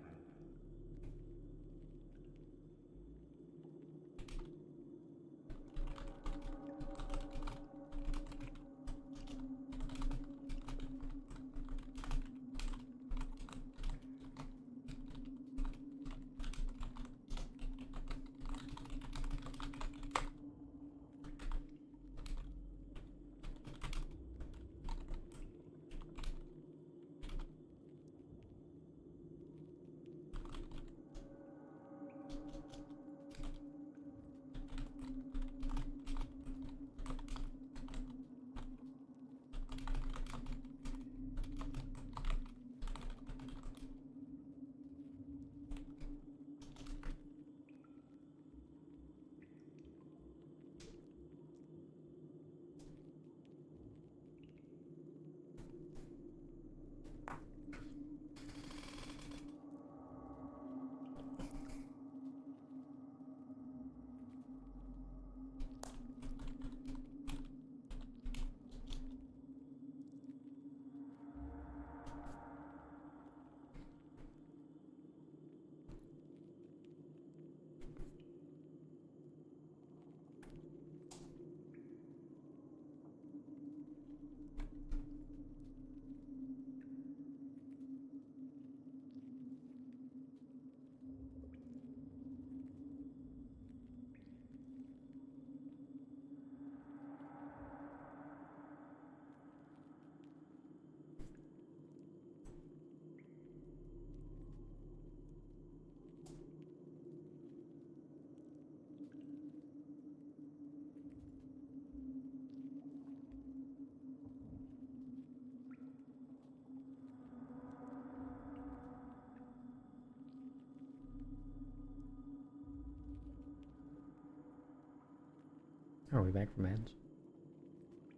Are we back from ads?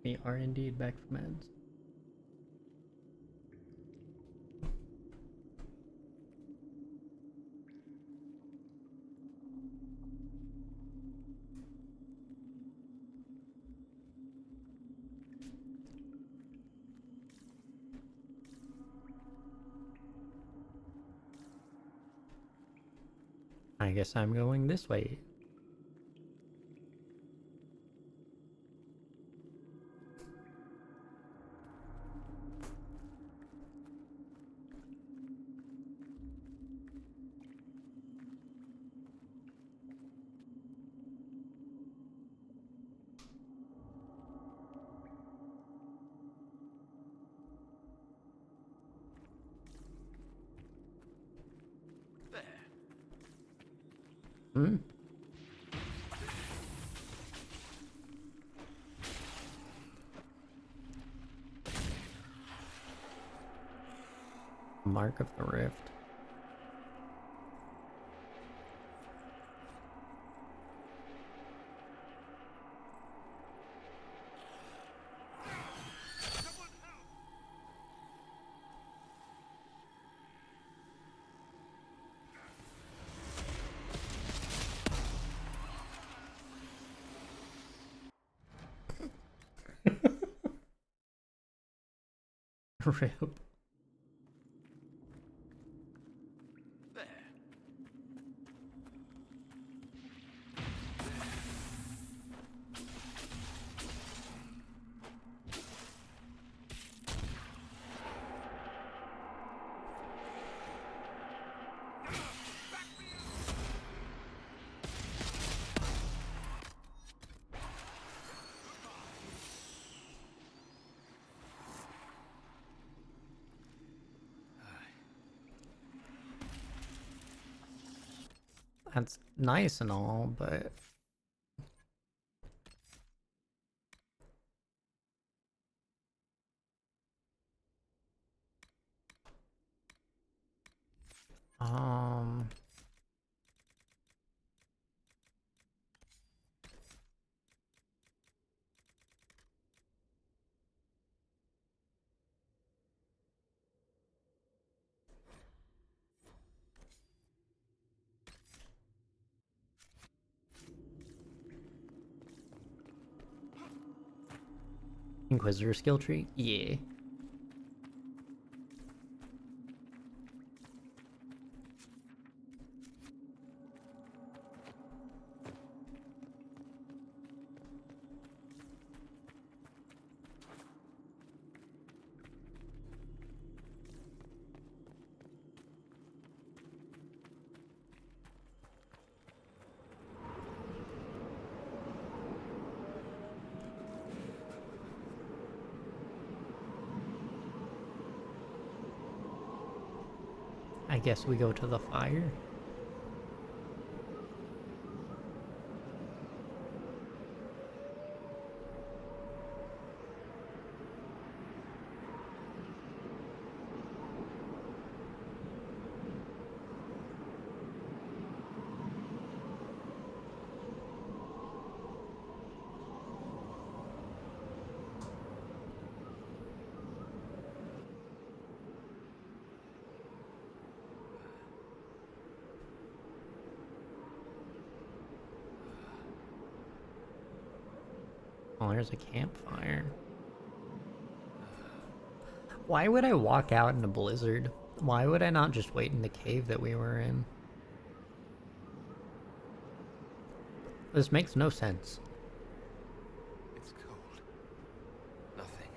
We are indeed back from ads. I guess I'm going this way. Hmm? Mark of the Rift. Rip. That's nice and all, but Um... Inquisitor skill tree? Yeah. I guess we go to the fire. Oh, there's a campfire. Why would I walk out in a blizzard? Why would I not just wait in the cave that we were in? This makes no sense. It's cold. Nothing.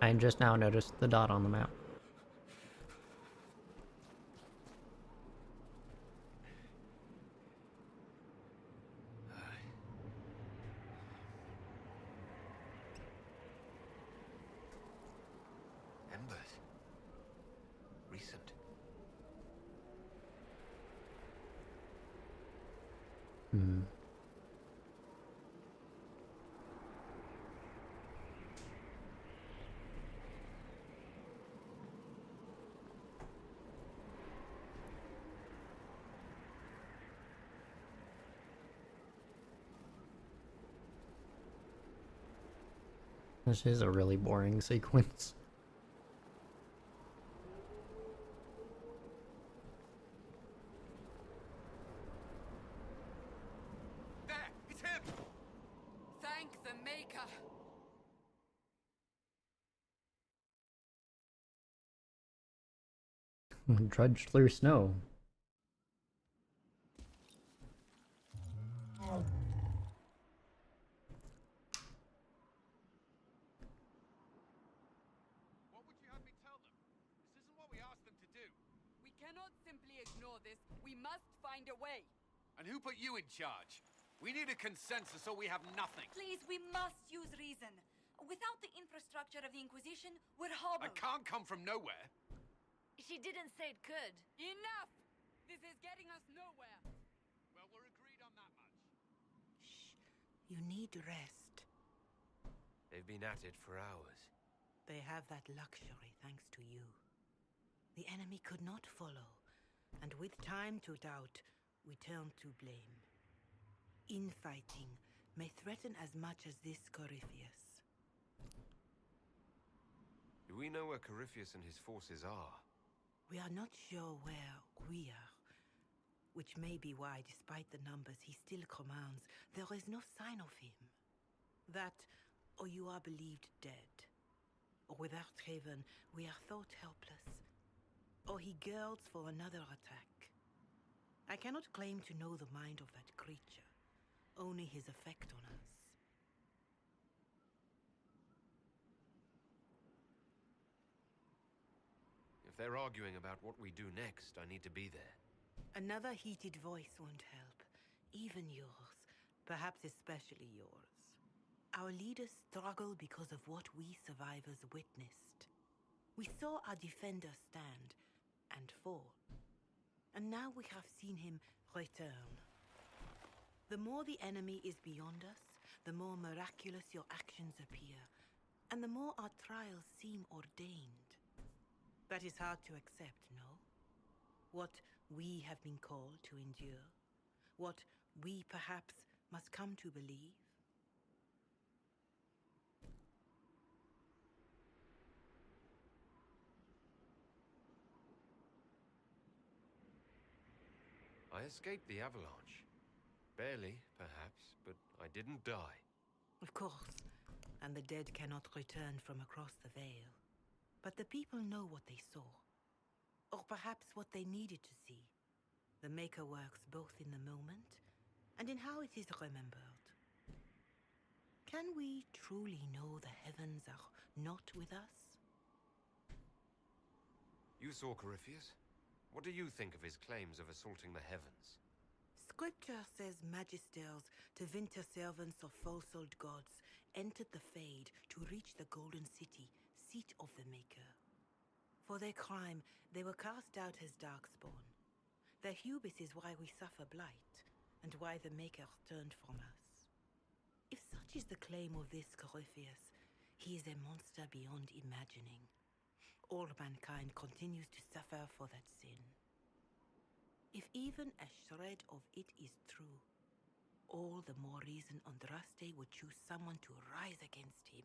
I just now noticed the dot on the map. Embers. Recent. This is a really boring sequence. There! It's him! Thank the Maker! Trudge through snow. What would you have me tell them? This isn't what we asked them to do. We cannot simply ignore this. We must find a way. And who put you in charge? We need a consensus or we have nothing. Please, we must use reason. Without the infrastructure of the Inquisition, we're hobbled. I can't come from nowhere. She didn't say it could. Enough! This is getting us nowhere. Well, we're agreed on that much. Shh. You need rest. They've been at it for hours. They have that luxury thanks to you. The enemy could not follow, and with time to doubt, we turn to blame. Infighting may threaten as much as this Corypheus. Do we know where Corypheus and his forces are? We are not sure where we are, which may be why, despite the numbers he still commands, there is no sign of him. That, or you are believed dead. Or without Haven, we are thought helpless. Or he girds for another attack. I cannot claim to know the mind of that creature, only his effect on us. If they're arguing about what we do next, I need to be there. Another heated voice won't help. Even yours. Perhaps especially yours. Our leaders struggle because of what we survivors witnessed. We saw our defender stand and fall. And now we have seen him return. The more the enemy is beyond us, the more miraculous your actions appear, and the more our trials seem ordained. That is hard to accept, no? What we have been called to endure, what we perhaps must come to believe. I escaped the avalanche. Barely, perhaps, but I didn't die. Of course, and the dead cannot return from across the veil. But the people know what they saw. Or perhaps what they needed to see. The Maker works both in the moment and in how it is remembered. Can we truly know the heavens are not with us? You saw Corypheus? What do you think of his claims of assaulting the heavens? Scripture says magisters to winter servants of false-old gods entered the Fade to reach the Golden City, seat of the Maker. For their crime, they were cast out as darkspawn. Their hubris is why we suffer blight, and why the Maker turned from us. If such is the claim of this Corypheus, he is a monster beyond imagining. All mankind continues to suffer for that sin. If even a shred of it is true, all the more reason Andraste would choose someone to rise against him.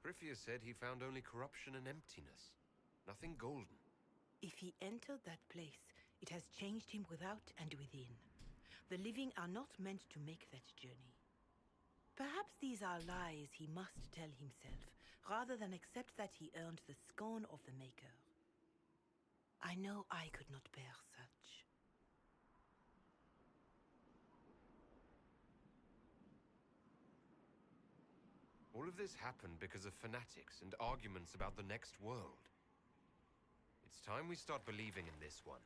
Corypheus said he found only corruption and emptiness. Nothing golden. If he entered that place, it has changed him without and within. The living are not meant to make that journey. Perhaps these are lies he must tell himself, rather than accept that he earned the scorn of the Maker. I know I could not bear such. All of this happened because of fanatics and arguments about the next world. It's time we start believing in this one.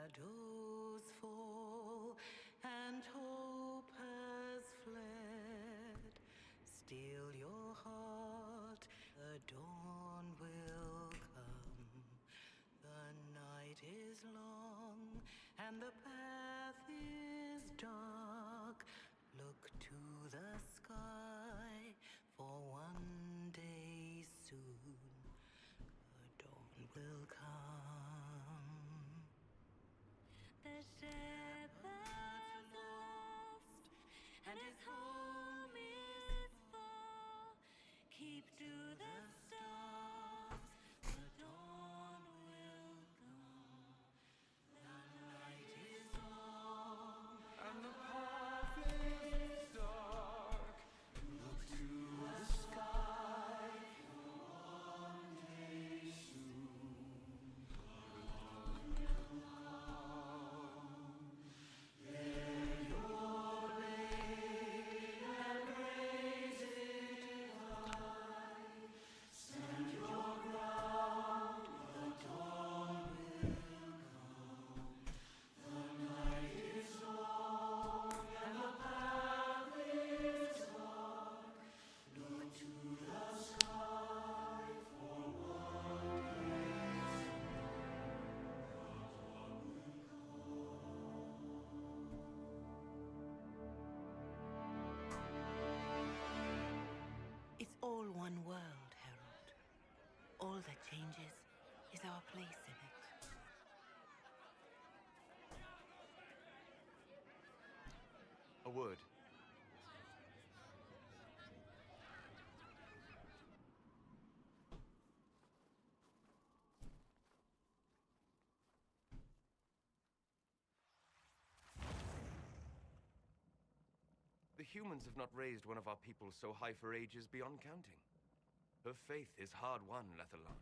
Shadows fall and hope has fled. Still your heart, the dawn will come. The night is long and the path is dark. Look to the sky, for one day soon the dawn will come. The shepherd's lost, and his home is far. Keep to the stars, the dawn will come. The night is long, And the path is dark. Look to the sky, for one day soon the dawn will come. Bear your blade and raise it high. Stand your ground, the dawn will come. The night is long and the path is dark. Look to the sky, for one day It's all one world, Harold. All that changes is our place in it. A word. The humans have not raised one of our people so high for ages beyond counting. Her faith is hard-won, Lethalan.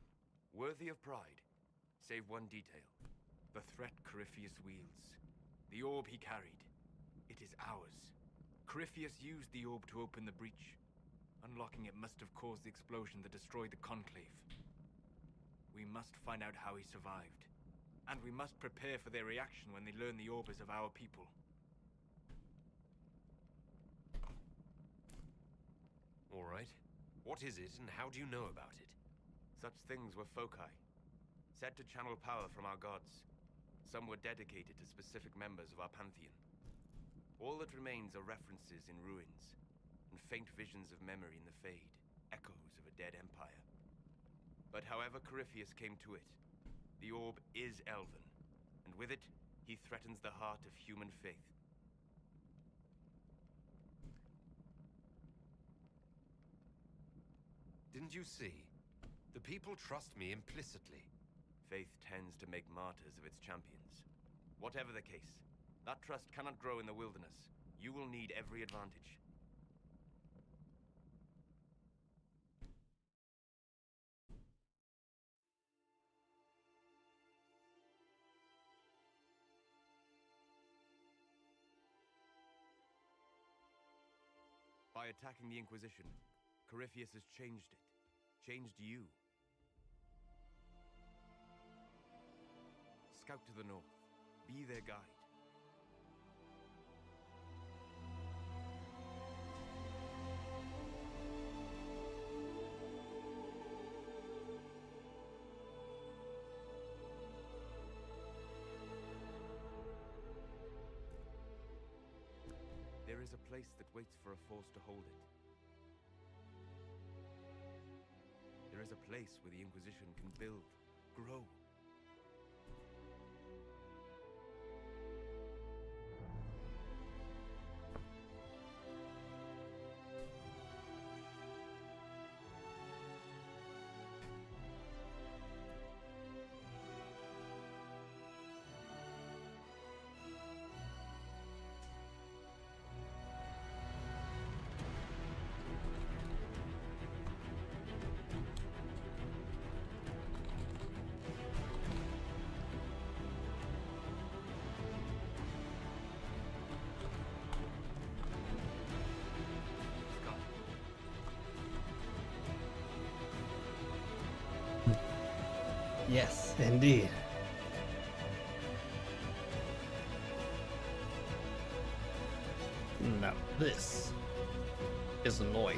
Worthy of pride. Save one detail. The threat Corypheus wields. The orb he carried. It is ours. Corypheus used the orb to open the breach. Unlocking it must have caused the explosion that destroyed the Conclave. We must find out how he survived. And we must prepare for their reaction when they learn the orb is of our people. All right. What is it, and how do you know about it? Such things were foci. Said to channel power from our gods. Some were dedicated to specific members of our pantheon. All that remains are references in ruins, and faint visions of memory in the fade, echoes of a dead empire. But however Corypheus came to it, the orb is elven, and with it, he threatens the heart of human faith. Didn't you see? The people trust me implicitly. Faith tends to make martyrs of its champions. Whatever the case, that trust cannot grow in the wilderness. You will need every advantage. By attacking the Inquisition, Corypheus has changed it. Changed you. Scout to the north. Be their guide. There is a place that waits for a force to hold it. There is a place where the Inquisition can build, grow. Yes, indeed. Now this is a knife.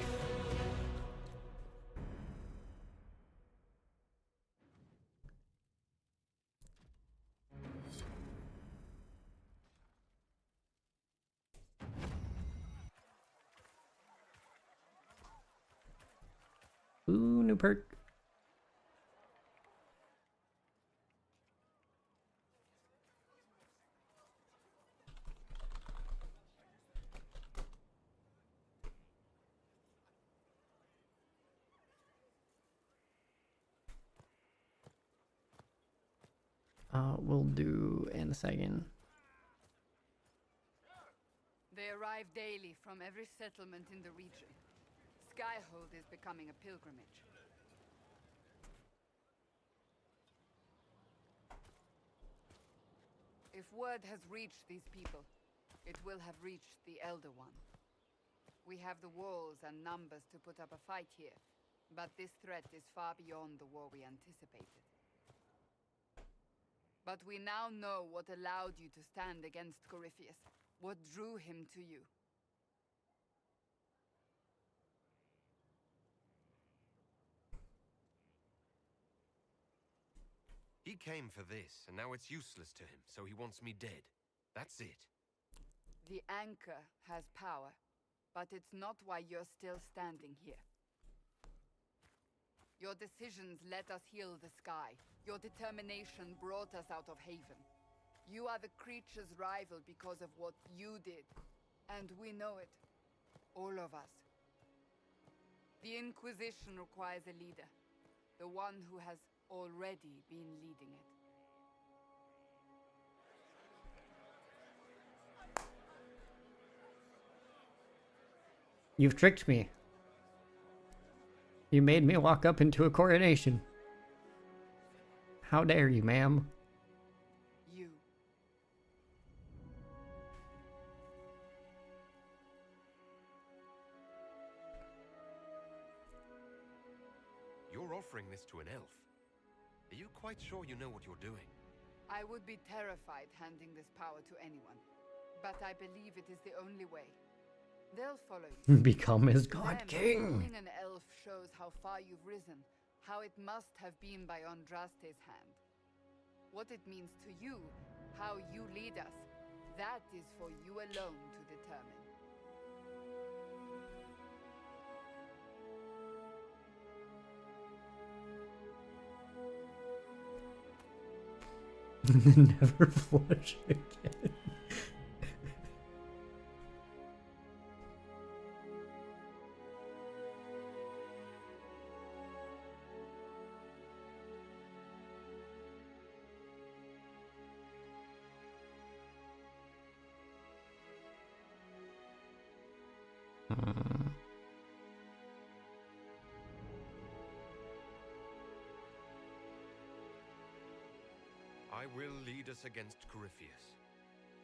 Ooh, new perk. We'll do in a second. They arrive daily from every settlement in the region. Skyhold is becoming a pilgrimage. If word has reached these people, it will have reached the Elder One. We have the walls and numbers to put up a fight here, but this threat is far beyond the war we anticipated. But we now know what allowed you to stand against Corypheus, what drew him to you. He came for this, and now it's useless to him, so he wants me dead. That's it. The anchor has power, but it's not why you're still standing here. Your decisions let us heal the sky. Your determination brought us out of Haven. You are the creature's rival because of what you did. And we know it. All of us. The Inquisition requires a leader. The one who has already been leading it. You've tricked me. You made me walk up into a coronation. How dare you, ma'am? You. You're offering this to an elf. Are you quite sure you know what you're doing? I would be terrified handing this power to anyone. But I believe it is the only way. They'll follow you. Become his god Them, king. being an elf shows how far you've risen, how it must have been by Andraste's hand. What it means to you, how you lead us, that is for you alone to determine. Never flush again. I will lead us against Corypheus,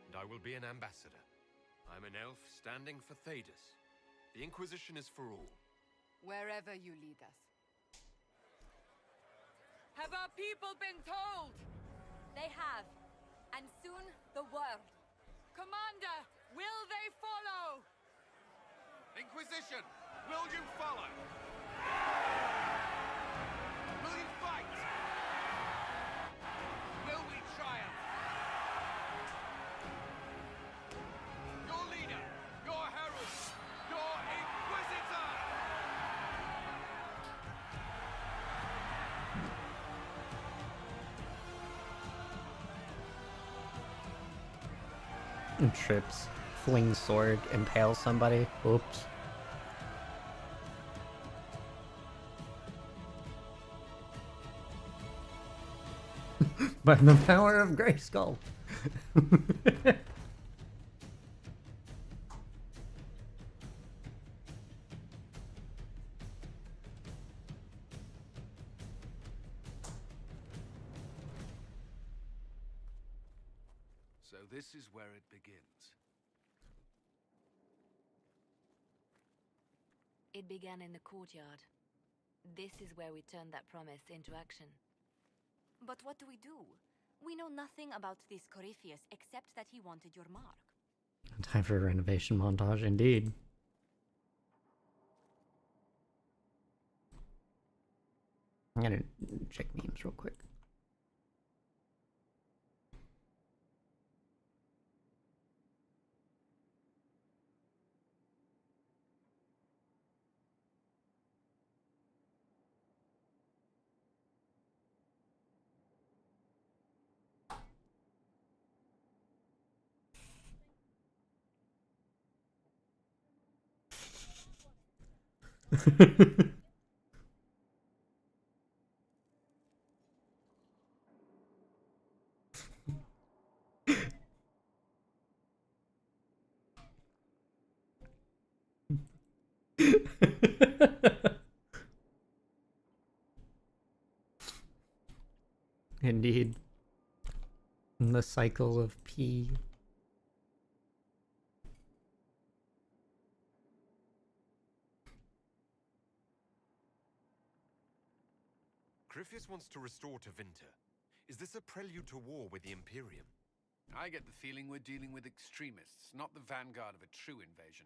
and I will be an ambassador. I'm an elf standing for Thedas. The Inquisition is for all. Wherever you lead us. Have our people been told? They have. And soon, the world. Commander, will they follow? Inquisition, will you follow? Will you fight? Will we triumph? Your leader, your herald, your inquisitor! And trips, flings sword, impales somebody. Oops. By the power of Grayskull. So this is where it begins. It began in the courtyard. This is where we turned that promise into action. But what do? We know nothing about this Corypheus except that he wanted your mark. Time for a renovation montage, indeed. I'm gonna check memes real quick. Indeed. The cycle of pee. Corypheus wants to restore Tevinter. Is this a prelude to war with the Imperium? I get the feeling we're dealing with extremists, not the vanguard of a true invasion.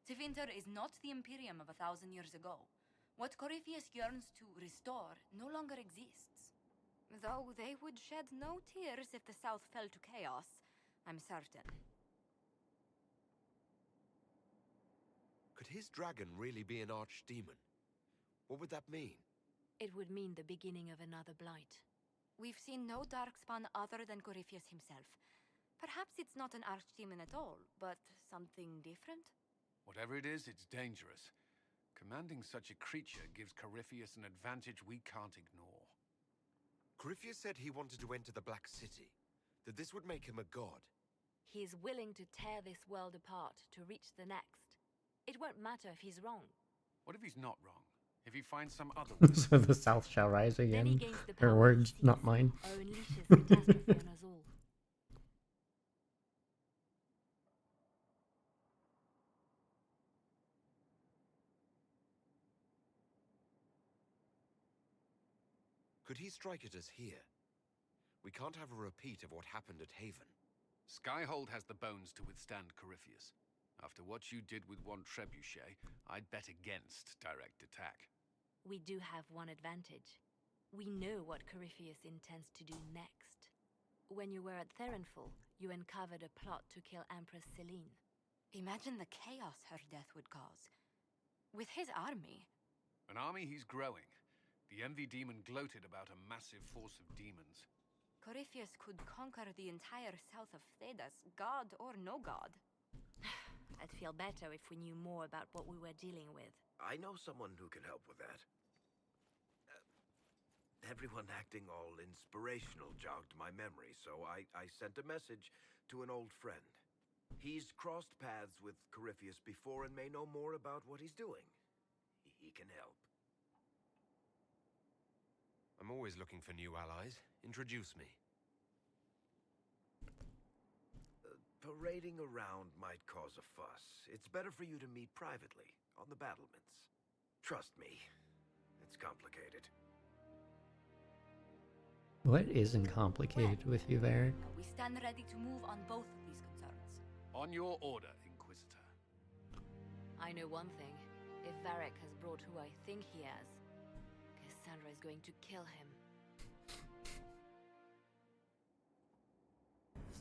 Tevinter is not the Imperium of 1,000 years ago. What Corypheus yearns to restore no longer exists. Though they would shed no tears if the South fell to chaos, I'm certain. Could his dragon really be an archdemon? What would that mean? It would mean the beginning of another blight. We've seen no darkspawn other than Corypheus himself. Perhaps it's not an archdemon at all, but something different? Whatever it is, it's dangerous. Commanding such a creature gives Corypheus an advantage we can't ignore. Corypheus said he wanted to enter the Black City, that this would make him a god. He is willing to tear this world apart to reach the next. It won't matter if he's wrong. What if he's not wrong? If he finds some other way? So the South shall rise Then he again. gains the Her power words, he seeks, not mine. or unleashes catastrophe on us all. Could he strike at us here? We can't have a repeat of what happened at Haven. Skyhold has the bones to withstand Corypheus. After what you did with one trebuchet, I'd bet against direct attack. We do have one advantage. We know what Corypheus intends to do next. When you were at Therenfall, you uncovered a plot to kill Empress Celine. Imagine the chaos her death would cause. With his army. An army he's growing. The Envy Demon gloated about a massive force of demons. Corypheus could conquer the entire south of Thedas, god or no god. I'd feel better if we knew more about what we were dealing with. I know someone who can help with that. Everyone acting all inspirational jogged my memory, so I sent a message to an old friend. He's crossed paths with Corypheus before and may know more about what he's doing. He can help. I'm always looking for new allies. Introduce me. Parading around might cause a fuss. It's better for you to meet privately, on the battlements. Trust me, it's complicated. What isn't complicated with you, Varric? We stand ready to move on both of these concerns. On your order, Inquisitor. I know one thing. If Varric has brought who I think he has, Cassandra is going to kill him.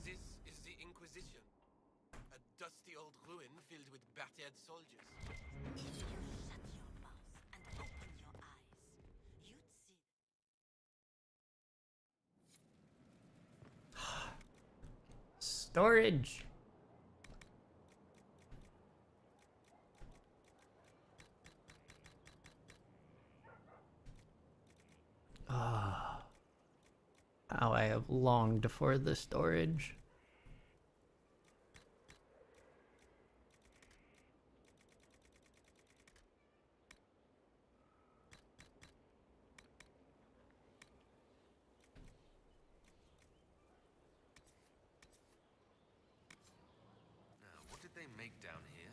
This is the Inquisition. A dusty old ruin filled with battered soldiers. If you shut your mouth and open your eyes, you'd see. Storage. Ah. How I have longed for the storage. Now, what did they make down here?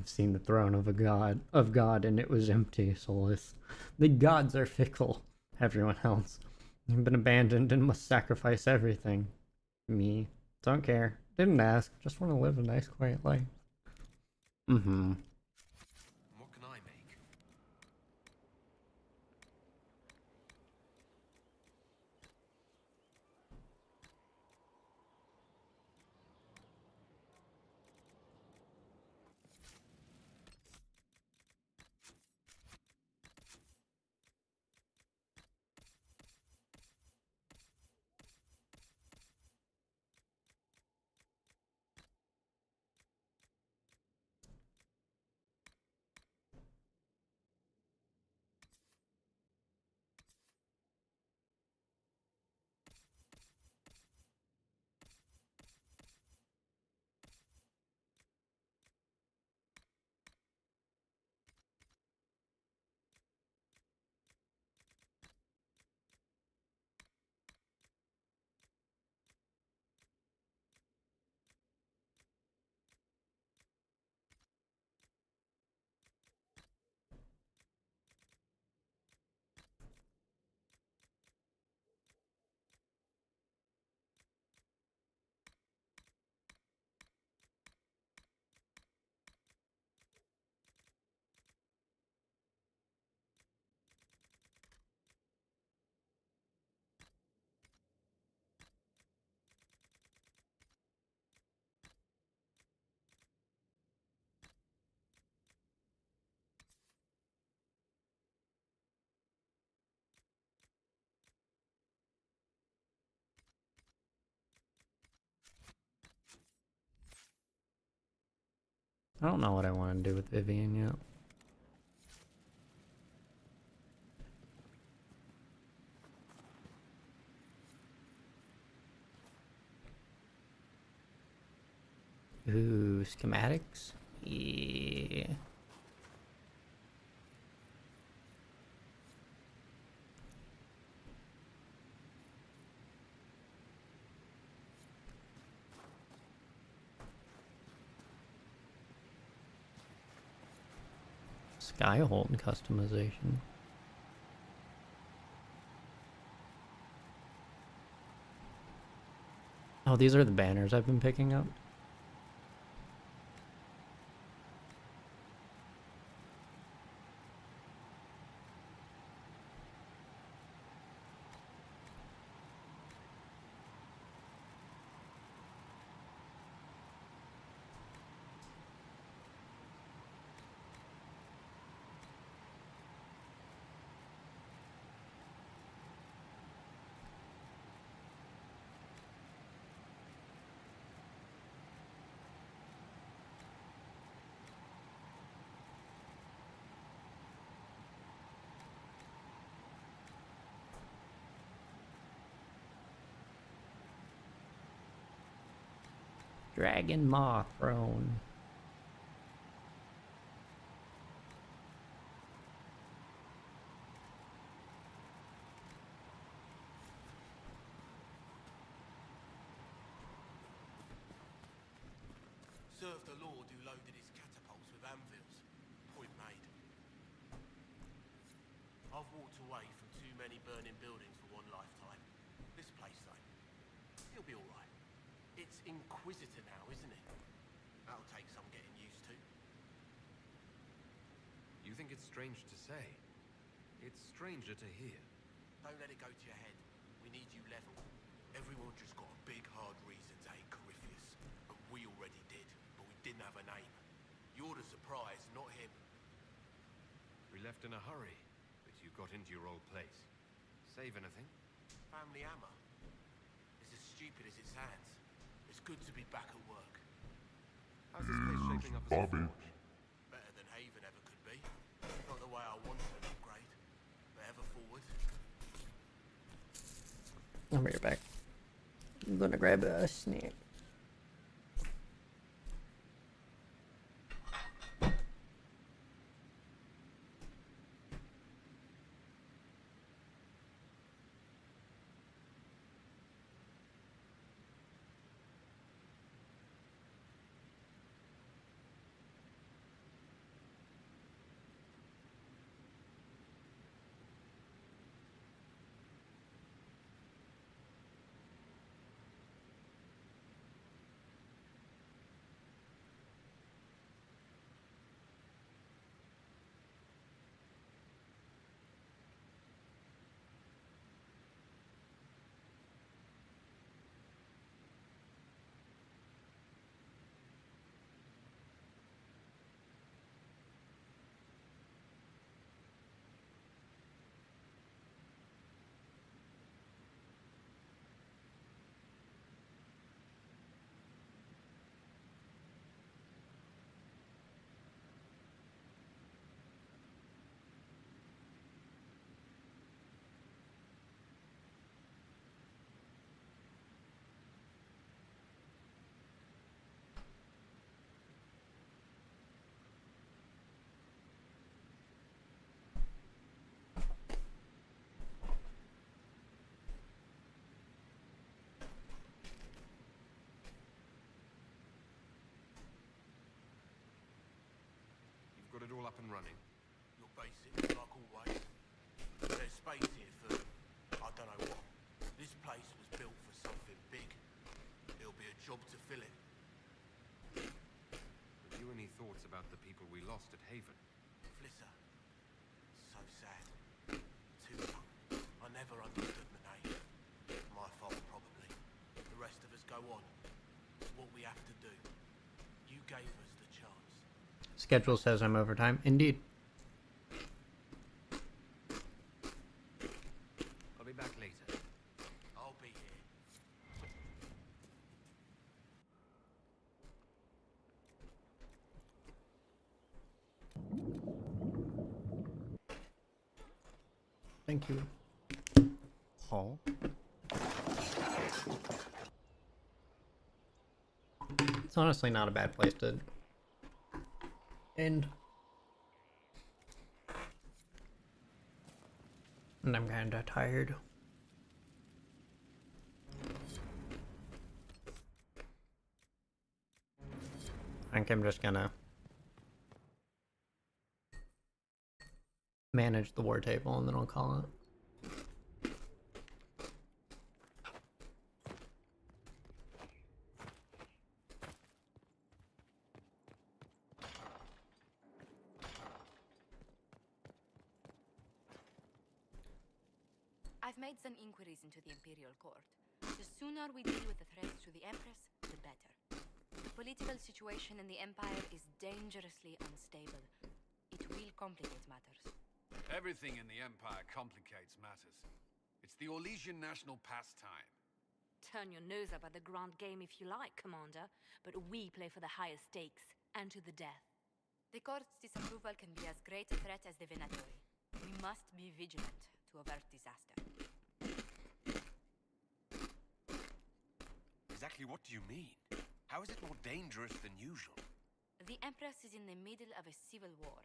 I've seen the throne of God, and it was empty, Solus. The gods are fickle. Everyone else. You've been abandoned and must sacrifice everything. Me. Don't care. Didn't ask. Just want to live a nice, quiet life. Mm-hmm. What can I make? I don't know what I want to do with Vivian yet. Ooh, schematics? Yeah. Skyhold customization. Oh, these are the banners I've been picking up. Dragon Maw Throne. Served the lord who loaded his catapults with anvils. Point made. I've walked away from too many burning buildings for one lifetime. This place, though, it'll be alright. It's Inquisitor now, isn't it? That'll take some getting used to. You think it's strange to say? It's stranger to hear. Don't let it go to your head. We need you level. Everyone just got a big, hard reason to hate Corypheus. And we already did, but we didn't have a name. You're the surprise, not him. We left in a hurry, but you got into your old place. Save anything? Family hammer. It's as stupid as it sounds. It's good to be back at work. How's this place shaping up as a forge? Better than Haven ever could be. Not the way I wanted an upgrade, but ever forward. I'll be right back. I'm gonna grab a snack. Got it all up and running. Your basics, like always. There's space here for, I don't know what. This place was built for something big. It'll be a job to fill it. Have you any thoughts about the people we lost at Haven? Flisser. So sad. Too young. I never understood the name. My fault, probably. The rest of us go on. It's what we have to do. You gave us the chance. Schedule says I'm overtime. Indeed. I'll be back later. I'll be here. Thank you. Oh. It's honestly not a bad place to end. And I'm kinda tired. I think I'm just gonna manage the war table and then I'll call it. I've made some inquiries into the Imperial Court. The sooner we deal with the threats to the Empress, the better. The political situation in the Empire is dangerously unstable. It will complicate matters. Everything in the Empire complicates matters. It's the Orlesian national pastime. Turn your nose up at the grand game if you like, Commander, but we play for the highest stakes, and to the death. The Court's disapproval can be as great a threat as the Venatori. We must be vigilant to avert disaster. Exactly what do you mean? How is it more dangerous than usual? The Empress is in the middle of a civil war.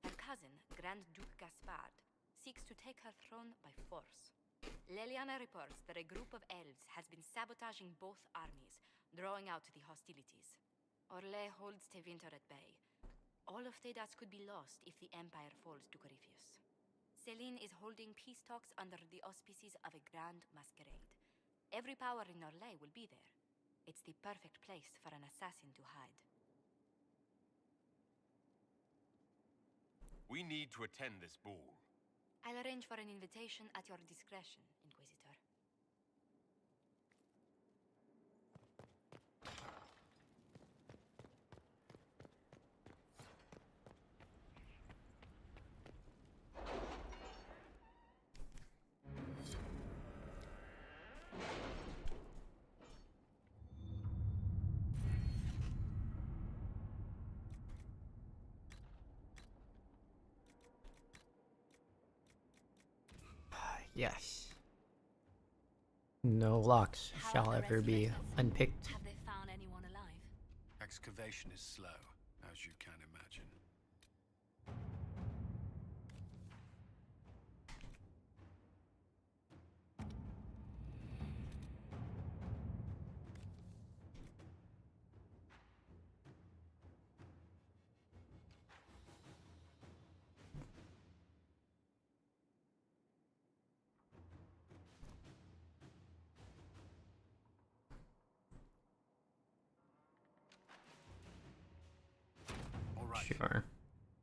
Her cousin, Grand Duke Gaspard, seeks to take her throne by force. Leliana reports that a group of elves has been sabotaging both armies, drawing out the hostilities. Orlais holds Tevinter at bay. All of Thedas could be lost if the Empire falls to Corypheus. Celine is holding peace talks under the auspices of a grand masquerade. Every power in Orlais will be there. It's the perfect place for an assassin to hide. We need to attend this ball. I'll arrange for an invitation at your discretion, Inquisitor. Yes. No locks shall ever be unpicked. Have they found anyone alive? Excavation is slow, as you can imagine. Sure.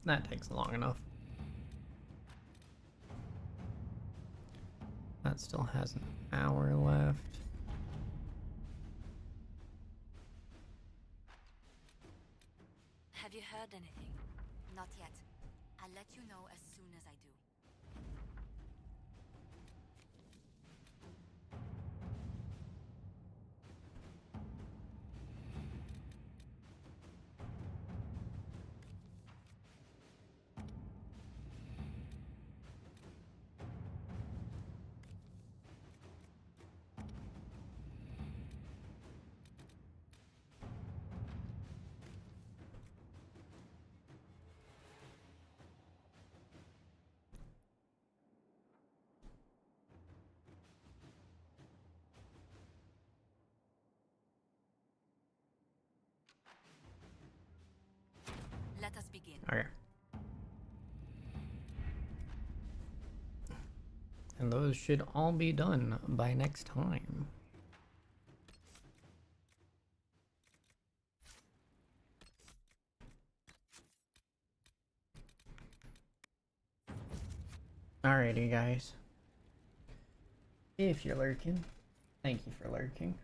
That takes long enough. That still has an hour left. Have you heard anything? Not yet. I'll let you know as soon as I do. Let us begin. Okay. And those should all be done by next time. Alrighty, guys. If you're lurking, thank you for lurking.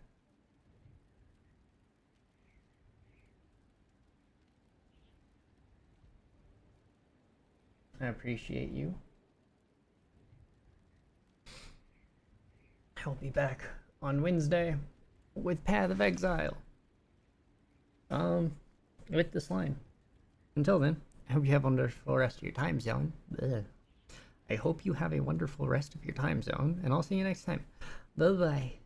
I appreciate you. I'll be back on Wednesday with Path of Exile. With this line. Until then, I hope you have a wonderful rest of your time, Zelen. I hope you have a wonderful rest of your time zone, and I'll see you next time. Bye-bye.